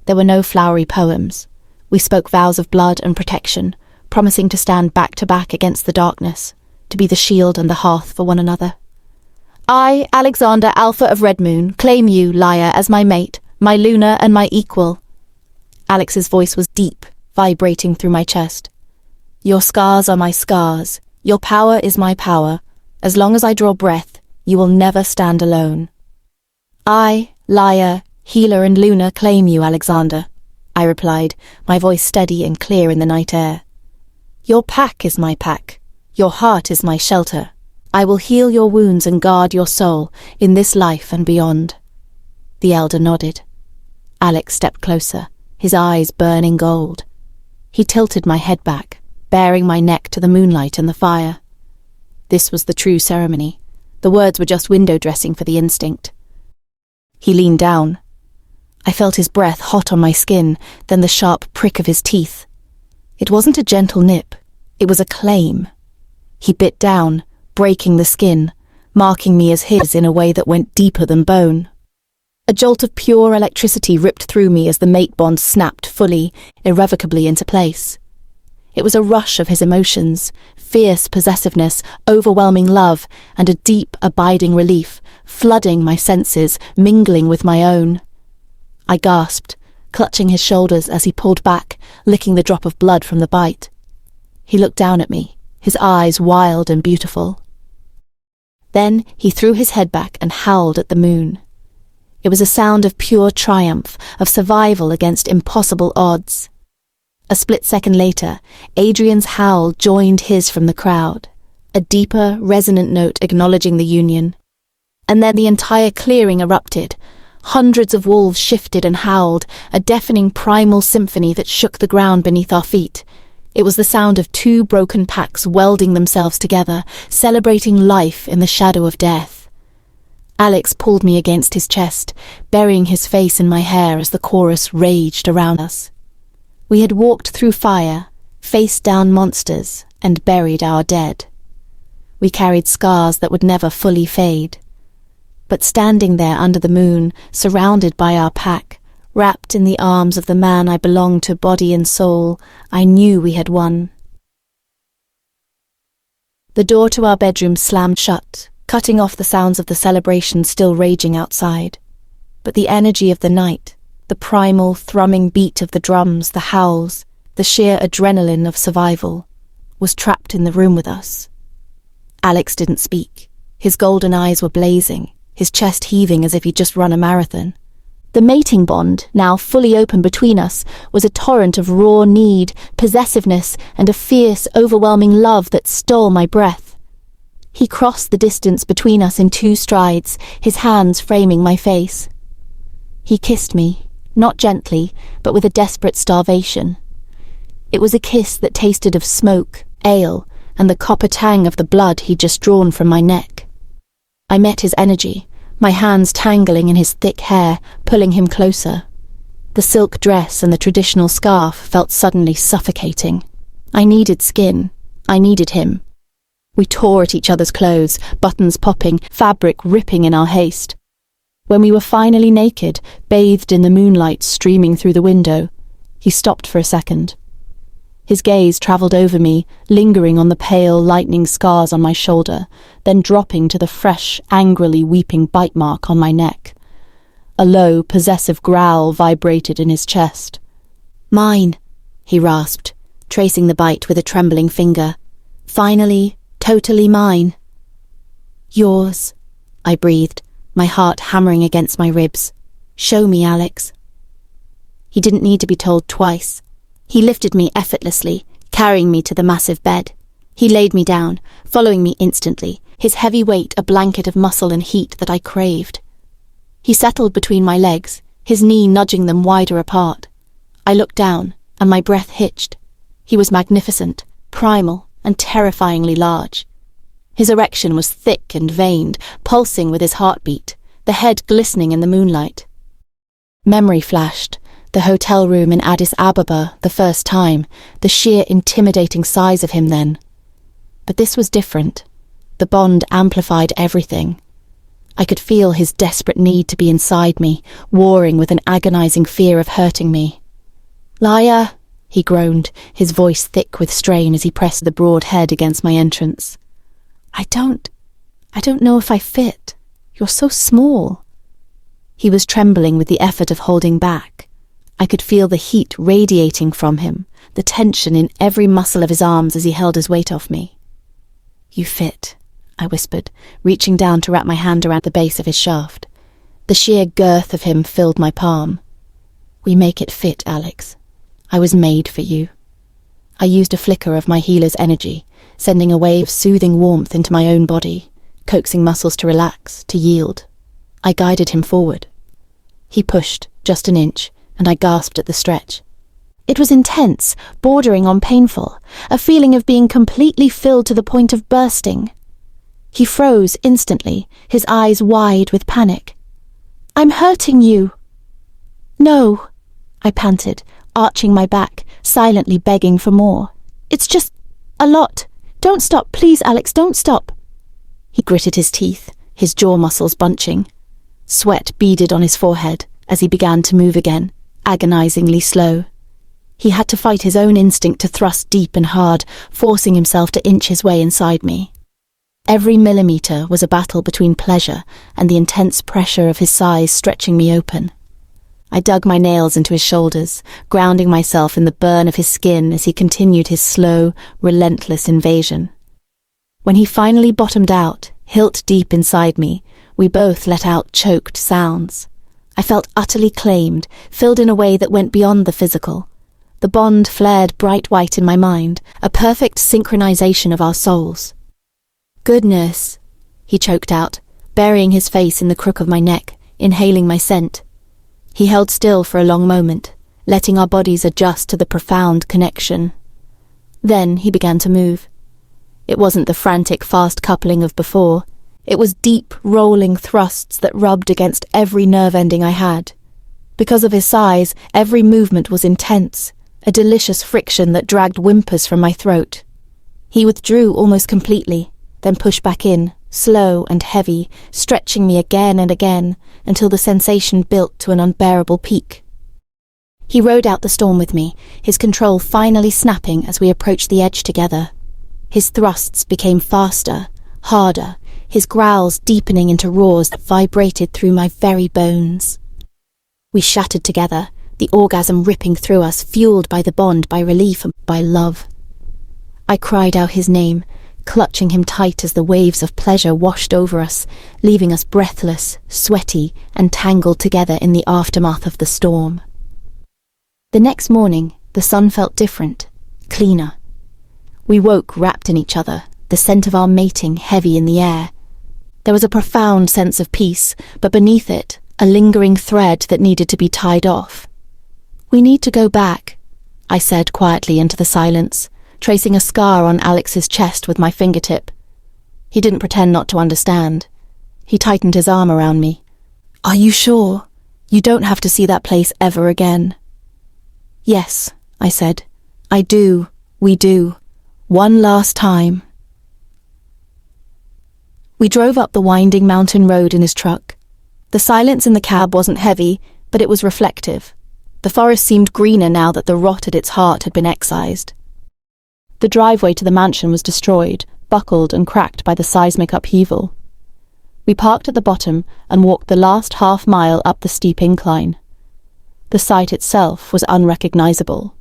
There were no flowery poems. We spoke vows of blood and protection, promising to stand back to back against the darkness, to be the shield and the hearth for one another. "I, Alexander, Alpha of Red Moon, claim you, Liyah, as my mate, my Luna and my equal." Alex's voice was deep, vibrating through my chest. "Your scars are my scars. Your power is my power. As long as I draw breath, you will never stand alone." "I, Liyah, Healer and Luna claim you, Alexander," I replied, my voice steady and clear in the night air. "Your pack is my pack. Your heart is my shelter. I will heal your wounds and guard your soul in this life and beyond." The elder nodded. Alex stepped closer, his eyes burning gold. He tilted my head back, baring my neck to the moonlight and the fire. This was the true ceremony. The words were just window dressing for the instinct. He leaned down. I felt his breath hot on my skin, then the sharp prick of his teeth. It wasn't a gentle nip. It was a claim. He bit down, breaking the skin, marking me as his in a way that went deeper than bone. A jolt of pure electricity ripped through me as the mate bond snapped fully, irrevocably into place. It was a rush of his emotions, fierce possessiveness, overwhelming love, and a deep, abiding relief, flooding my senses, mingling with my own. I gasped, clutching his shoulders as he pulled back, licking the drop of blood from the bite. He looked down at me, his eyes wild and beautiful. Then he threw his head back and howled at the moon. It was a sound of pure triumph, of survival against impossible odds. A split second later, Adrian's howl joined his from the crowd, a deeper, resonant note acknowledging the union. And then the entire clearing erupted. Hundreds of wolves shifted and howled, a deafening primal symphony that shook the ground beneath our feet. It was the sound of two broken packs welding themselves together, celebrating life in the shadow of death. Alex pulled me against his chest, burying his face in my hair as the chorus raged around us. We had walked through fire, faced down monsters, and buried our dead. We carried scars that would never fully fade. But standing there under the moon, surrounded by our pack, wrapped in the arms of the man I belonged to body and soul, I knew we had won. The door to our bedroom slammed shut, cutting off the sounds of the celebration still raging outside. But the energy of the night, the primal, thrumming beat of the drums, the howls, the sheer adrenaline of survival, was trapped in the room with us. Alex didn't speak. His golden eyes were blazing, his chest heaving as if he'd just run a marathon. The mating bond, now fully open between us, was a torrent of raw need, possessiveness, and a fierce, overwhelming love that stole my breath. He crossed the distance between us in 2 strides, his hands framing my face. He kissed me, not gently, but with a desperate starvation. It was a kiss that tasted of smoke, ale, and the copper tang of the blood he'd just drawn from my neck. I met his energy, my hands tangling in his thick hair, pulling him closer. The silk dress and the traditional scarf felt suddenly suffocating. I needed skin. I needed him. We tore at each other's clothes, buttons popping, fabric ripping in our haste. When we were finally naked, bathed in the moonlight streaming through the window, he stopped for a second. His gaze travelled over me, lingering on the pale, lightning scars on my shoulder, then dropping to the fresh, angrily weeping bite mark on my neck. A low, possessive growl vibrated in his chest. "Mine," he rasped, tracing the bite with a trembling finger. "Finally, totally mine." "Yours," I breathed, my heart hammering against my ribs. "Show me, Alex." He didn't need to be told twice. He lifted me effortlessly, carrying me to the massive bed. He laid me down, following me instantly, his heavy weight a blanket of muscle and heat that I craved. He settled between my legs, his knee nudging them wider apart. I looked down, and my breath hitched. He was magnificent, primal, and terrifyingly large. His erection was thick and veined, pulsing with his heartbeat, the head glistening in the moonlight. Memory flashed. The hotel room in Addis Ababa, the first time, the sheer intimidating size of him then. But this was different. The bond amplified everything. I could feel his desperate need to be inside me, warring with an agonizing fear of hurting me. "Liyah," he groaned, his voice thick with strain as he pressed the broad head against my entrance. I don't know if I fit. You're so small." He was trembling with the effort of holding back. I could feel the heat radiating from him, the tension in every muscle of his arms as he held his weight off me. "You fit," I whispered, reaching down to wrap my hand around the base of his shaft. The sheer girth of him filled my palm. "We make it fit, Alex. I was made for you." I used a flicker of my healer's energy, sending a wave of soothing warmth into my own body, coaxing muscles to relax, to yield. I guided him forward. He pushed, just an inch, and I gasped at the stretch. It was intense, bordering on painful, a feeling of being completely filled to the point of bursting. He froze instantly, his eyes wide with panic. "I'm hurting you." "No," I panted, arching my back, silently begging for more. "It's just a lot. Don't stop, please, Alex, don't stop." He gritted his teeth, his jaw muscles bunching. Sweat beaded on his forehead as he began to move again, agonizingly slow. He had to fight his own instinct to thrust deep and hard, forcing himself to inch his way inside me. Every millimetre was a battle between pleasure and the intense pressure of his size stretching me open. I dug my nails into his shoulders, grounding myself in the burn of his skin as he continued his slow, relentless invasion. When he finally bottomed out, hilt deep inside me, we both let out choked sounds. I felt utterly claimed, filled in a way that went beyond the physical. The bond flared bright white in my mind, a perfect synchronization of our souls. "Goodness," he choked out, burying his face in the crook of my neck, inhaling my scent. He held still for a long moment, letting our bodies adjust to the profound connection. Then he began to move. It wasn't the frantic, fast coupling of before. It was deep, rolling thrusts that rubbed against every nerve ending I had. Because of his size, every movement was intense, a delicious friction that dragged whimpers from my throat. He withdrew almost completely, then pushed back in, slow and heavy, stretching me again and again, until the sensation built to an unbearable peak. He rode out the storm with me, his control finally snapping as we approached the edge together. His thrusts became faster, harder, his growls deepening into roars that vibrated through my very bones. We shattered together, the orgasm ripping through us, fueled by the bond, by relief, and by love. I cried out his name, clutching him tight as the waves of pleasure washed over us, leaving us breathless, sweaty, and tangled together in the aftermath of the storm. The next morning, the sun felt different, cleaner. We woke wrapped in each other, the scent of our mating heavy in the air. There was a profound sense of peace, but beneath it, a lingering thread that needed to be tied off. "We need to go back," I said quietly into the silence, tracing a scar on Alex's chest with my fingertip. He didn't pretend not to understand. He tightened his arm around me. "Are you sure? You don't have to see that place ever again." "Yes," I said. "I do. We do. One last time." We drove up the winding mountain road in his truck. The silence in the cab wasn't heavy, but it was reflective. The forest seemed greener now that the rot at its heart had been excised. The driveway to the mansion was destroyed, buckled and cracked by the seismic upheaval. We parked at the bottom and walked the last half-mile up the steep incline. The site itself was unrecognizable.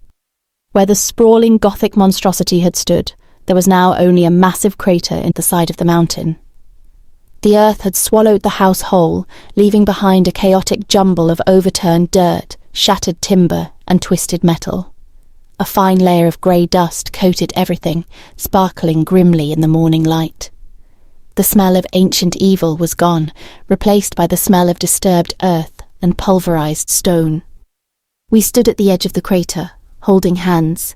Where the sprawling Gothic monstrosity had stood, there was now only a massive crater in the side of the mountain. The earth had swallowed the house whole, leaving behind a chaotic jumble of overturned dirt, shattered timber, and twisted metal. A fine layer of grey dust coated everything, sparkling grimly in the morning light. The smell of ancient evil was gone, replaced by the smell of disturbed earth and pulverized stone. We stood at the edge of the crater, holding hands.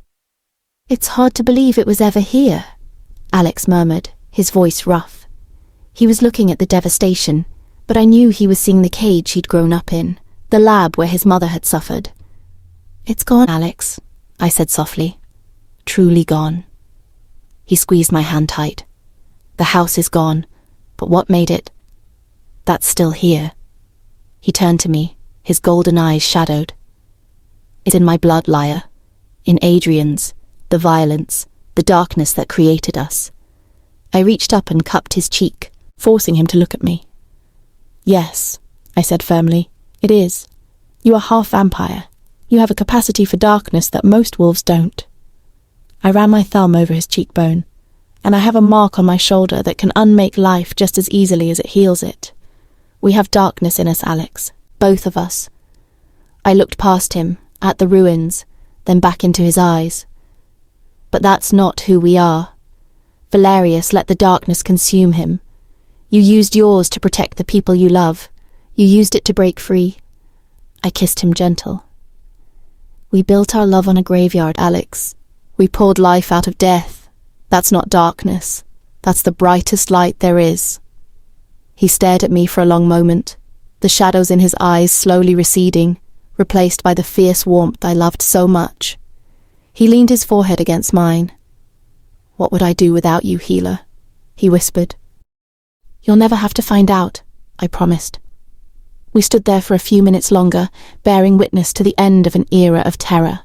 "It's hard to believe it was ever here," Alex murmured, his voice rough. He was looking at the devastation, but I knew he was seeing the cage he'd grown up in, the lab where his mother had suffered. "It's gone, Alex," I said softly. "Truly gone." He squeezed my hand tight. "The house is gone, but what made it? That's still here." He turned to me, his golden eyes shadowed. "It's in my blood, Liyah. In Adrian's, the violence, the darkness that created us." I reached up and cupped his cheek, forcing him to look at me. "Yes," I said firmly, "it is. You are half vampire. You have a capacity for darkness that most wolves don't." I ran my thumb over his cheekbone, and I have a mark on my shoulder that can unmake life just as easily as it heals it. We have darkness in us, Alex, both of us. I looked past him, at the ruins, then back into his eyes. But that's not who we are. Valerius let the darkness consume him. You used yours to protect the people you love. You used it to break free. I kissed him gentle. We built our love on a graveyard, Alex. We pulled life out of death. That's not darkness. That's the brightest light there is. He stared at me for a long moment, the shadows in his eyes slowly receding, replaced by the fierce warmth I loved so much. He leaned his forehead against mine. "What would I do without you, healer?" he whispered. "You'll never have to find out," I promised. We stood there for a few minutes longer, bearing witness to the end of an era of terror.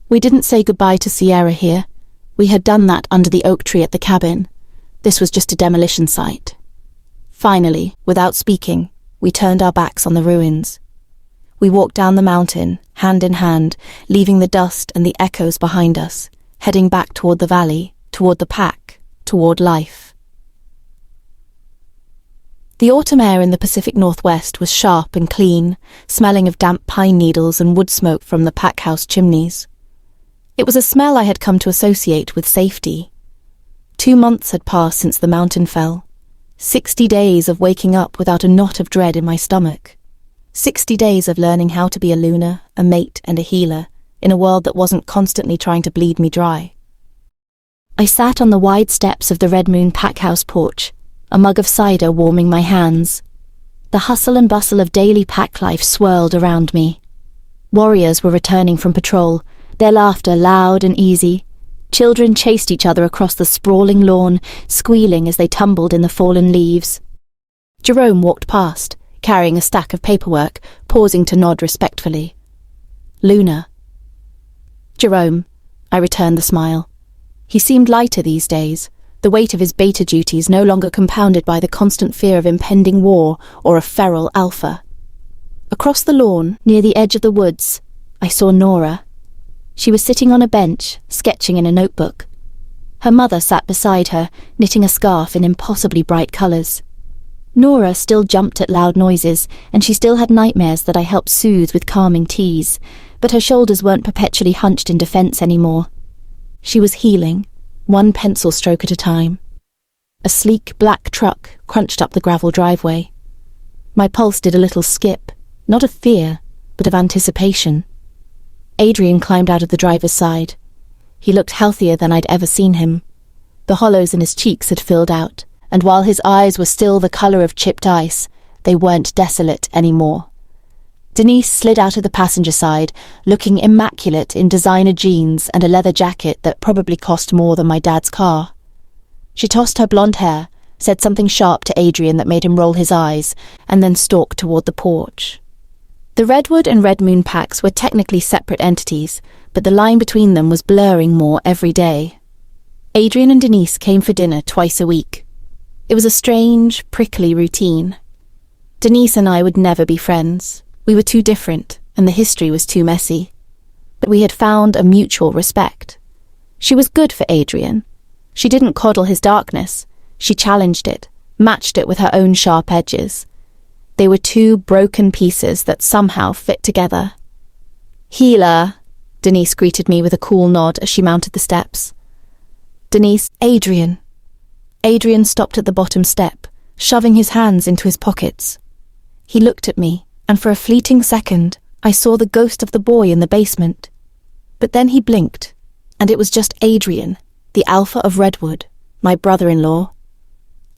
We didn't say goodbye to Sierra here. We had done that under the oak tree at the cabin. This was just a demolition site. Finally, without speaking, we turned our backs on the ruins. We walked down the mountain, hand in hand, leaving the dust and the echoes behind us, heading back toward the valley, toward the pack, toward life. The autumn air in the Pacific Northwest was sharp and clean, smelling of damp pine needles and wood smoke from the pack house chimneys. It was a smell I had come to associate with safety. 2 months had passed since the mountain fell. 60 days of waking up without a knot of dread in my stomach. 60 days of learning how to be a Luna, a mate and a healer, in a world that wasn't constantly trying to bleed me dry. I sat on the wide steps of the Red Moon packhouse porch, a mug of cider warming my hands. The hustle and bustle of daily pack life swirled around me. Warriors were returning from patrol, their laughter loud and easy. Children chased each other across the sprawling lawn, squealing as they tumbled in the fallen leaves. Jerome walked past, carrying a stack of paperwork, pausing to nod respectfully. "Luna." "Jerome," I returned the smile. He seemed lighter these days, the weight of his beta duties no longer compounded by the constant fear of impending war or a feral alpha. Across the lawn, near the edge of the woods, I saw Nora. She was sitting on a bench, sketching in a notebook. Her mother sat beside her, knitting a scarf in impossibly bright colours. Nora still jumped at loud noises, and she still had nightmares that I helped soothe with calming teas, but her shoulders weren't perpetually hunched in defence anymore. She was healing, one pencil stroke at a time. A sleek black truck crunched up the gravel driveway. My pulse did a little skip, not of fear, but of anticipation. Adrian climbed out of the driver's side. He looked healthier than I'd ever seen him. The hollows in his cheeks had filled out, and while his eyes were still the colour of chipped ice, they weren't desolate anymore. Denise slid out of the passenger side, looking immaculate in designer jeans and a leather jacket that probably cost more than my dad's car. She tossed her blonde hair, said something sharp to Adrian that made him roll his eyes, and then stalked toward the porch. The Redwood and Red Moon packs were technically separate entities, but the line between them was blurring more every day. Adrian and Denise came for dinner twice a week. It was a strange, prickly routine. Denise and I would never be friends. We were too different, and the history was too messy. But we had found a mutual respect. She was good for Adrian. She didn't coddle his darkness. She challenged it, matched it with her own sharp edges. They were two broken pieces that somehow fit together. "Healer," Denise greeted me with a cool nod as she mounted the steps. "Denise, Adrian." Adrian stopped at the bottom step, shoving his hands into his pockets. He looked at me, and for a fleeting second, I saw the ghost of the boy in the basement. But then he blinked, and it was just Adrian, the alpha of Redwood, my brother-in-law.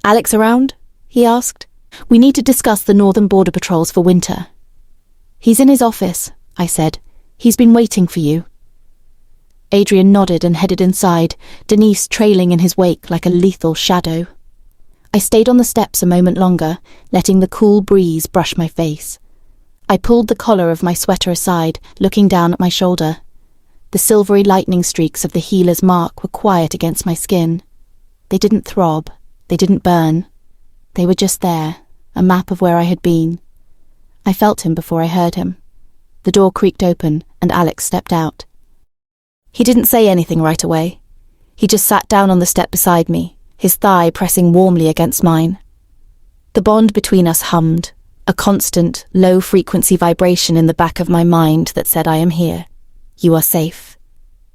"Alex around?" he asked. "We need to discuss the northern border patrols for winter." "He's in his office," I said. "He's been waiting for you." Adrian nodded and headed inside, Denise trailing in his wake like a lethal shadow. I stayed on the steps a moment longer, letting the cool breeze brush my face. I pulled the collar of my sweater aside, looking down at my shoulder. The silvery lightning streaks of the healer's mark were quiet against my skin. They didn't throb, they didn't burn. They were just there, a map of where I had been. I felt him before I heard him. The door creaked open, and Alex stepped out. He didn't say anything right away. He just sat down on the step beside me, his thigh pressing warmly against mine. The bond between us hummed, a constant, low-frequency vibration in the back of my mind that said, "I am here. You are safe."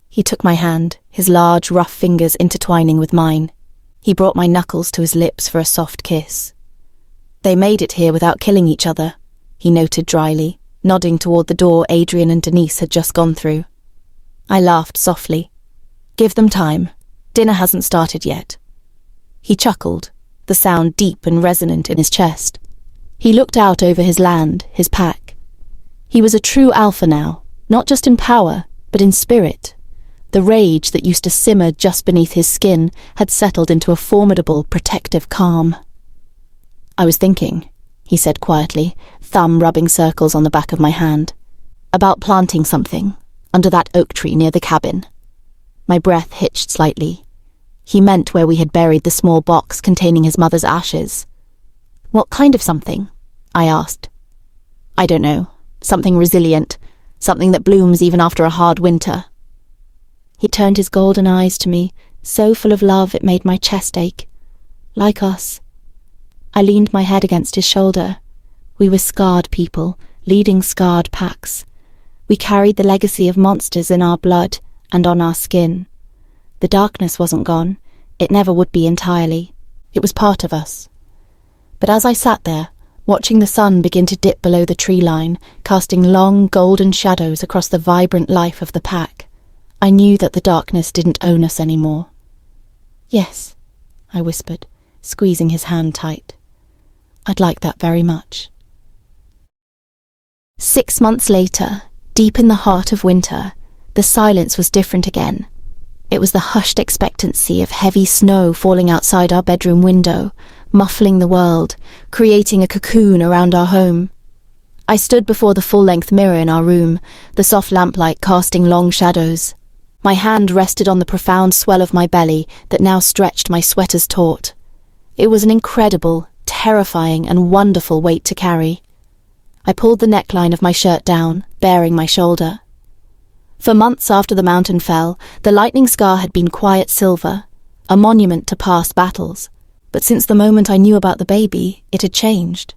He took my hand, his large, rough fingers intertwining with mine. He brought my knuckles to his lips for a soft kiss. "They made it here without killing each other," he noted dryly, nodding toward the door Adrian and Denise had just gone through. I laughed softly. "Give them time. Dinner hasn't started yet." He chuckled, the sound deep and resonant in his chest. He looked out over his land, his pack. He was a true alpha now, not just in power, but in spirit. The rage that used to simmer just beneath his skin had settled into a formidable, protective calm. "I was thinking," he said quietly, thumb rubbing circles on the back of my hand, "about planting something under that oak tree near the cabin." My breath hitched slightly. He meant where we had buried the small box containing his mother's ashes. "What kind of something?" I asked. "I don't know. Something resilient. Something that blooms even after a hard winter." He turned his golden eyes to me, so full of love it made my chest ache. "Like us." I leaned my head against his shoulder. We were scarred people, leading scarred packs. We carried the legacy of monsters in our blood and on our skin. The darkness wasn't gone. It never would be entirely. It was part of us. But as I sat there, watching the sun begin to dip below the tree line, casting long golden shadows across the vibrant life of the pack, I knew that the darkness didn't own us anymore. "Yes," I whispered, squeezing his hand tight. "I'd like that very much." 6 months later, deep in the heart of winter, the silence was different again. It was the hushed expectancy of heavy snow falling outside our bedroom window, muffling the world, creating a cocoon around our home. I stood before the full-length mirror in our room, the soft lamplight casting long shadows. My hand rested on the profound swell of my belly that now stretched my sweater's taut. It was an incredible, terrifying, and wonderful weight to carry. I pulled the neckline of my shirt down, baring my shoulder. For months after the mountain fell, the lightning scar had been quiet silver, a monument to past battles. But since the moment I knew about the baby, it had changed.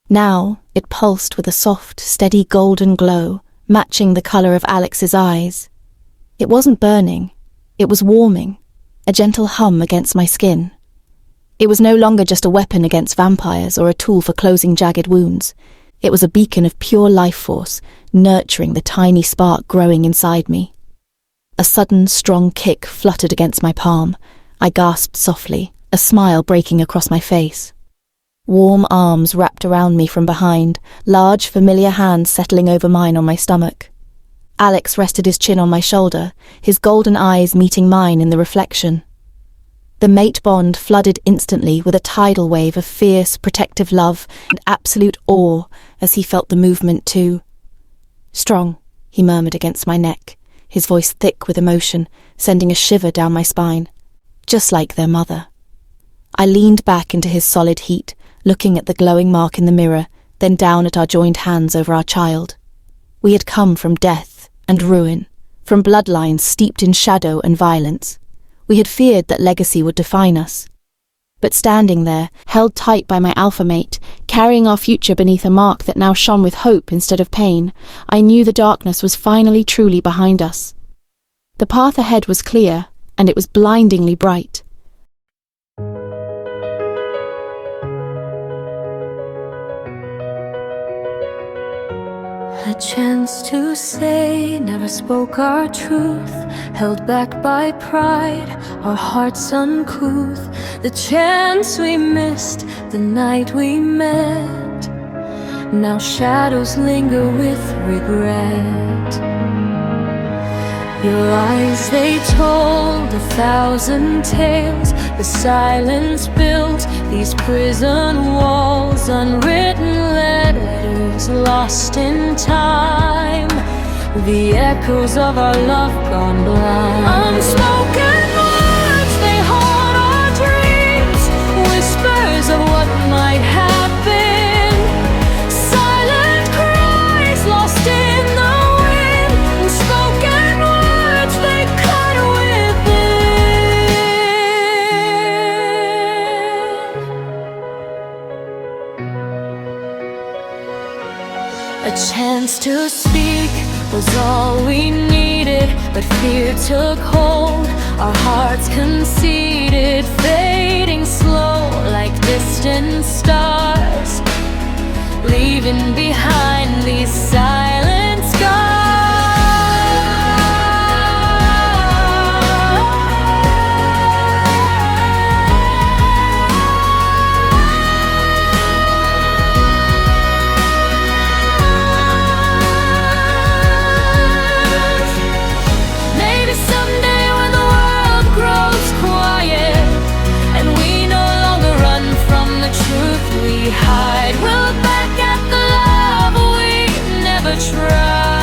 Now, it pulsed with a soft, steady golden glow, matching the colour of Alex's eyes. It wasn't burning. It was warming, a gentle hum against my skin. It was no longer just a weapon against vampires or a tool for closing jagged wounds. It was a beacon of pure life force, nurturing the tiny spark growing inside me. A sudden, strong kick fluttered against my palm. I gasped softly, a smile breaking across my face. Warm arms wrapped around me from behind, large, familiar hands settling over mine on my stomach. Alex rested his chin on my shoulder, his golden eyes meeting mine in the reflection. The mate bond flooded instantly with a tidal wave of fierce, protective love and absolute awe as he felt the movement too. "Strong," he murmured against my neck, his voice thick with emotion, sending a shiver down my spine. just like their mother. I leaned back into his solid heat, looking at the glowing mark in the mirror, then down at our joined hands over our child. We had come from death and ruin, from bloodlines steeped in shadow and violence. We had feared that legacy would define us. But standing there, held tight by my alpha mate, carrying our future beneath a mark that now shone with hope instead of pain, I knew the darkness was finally truly behind us. The path ahead was clear, and it was blindingly bright. A chance to say, never spoke our truth, held back by pride, our hearts uncouth. The chance we missed, the night we met, now shadows linger with regret. Your eyes, they told 1,000 tales. The silence built these prison walls, unwritten letters lost in time, the echoes of our love gone blind. Unspoken words, they haunt our dreams, whispers of what might have been, silent cries lost in the wind, unspoken words, they cut within. A chance to speak was all we needed, but fear took hold, our hearts conceded, fading slow like distant stars, leaving behind these silent scars. We hide, we'll look back at the love we never tried.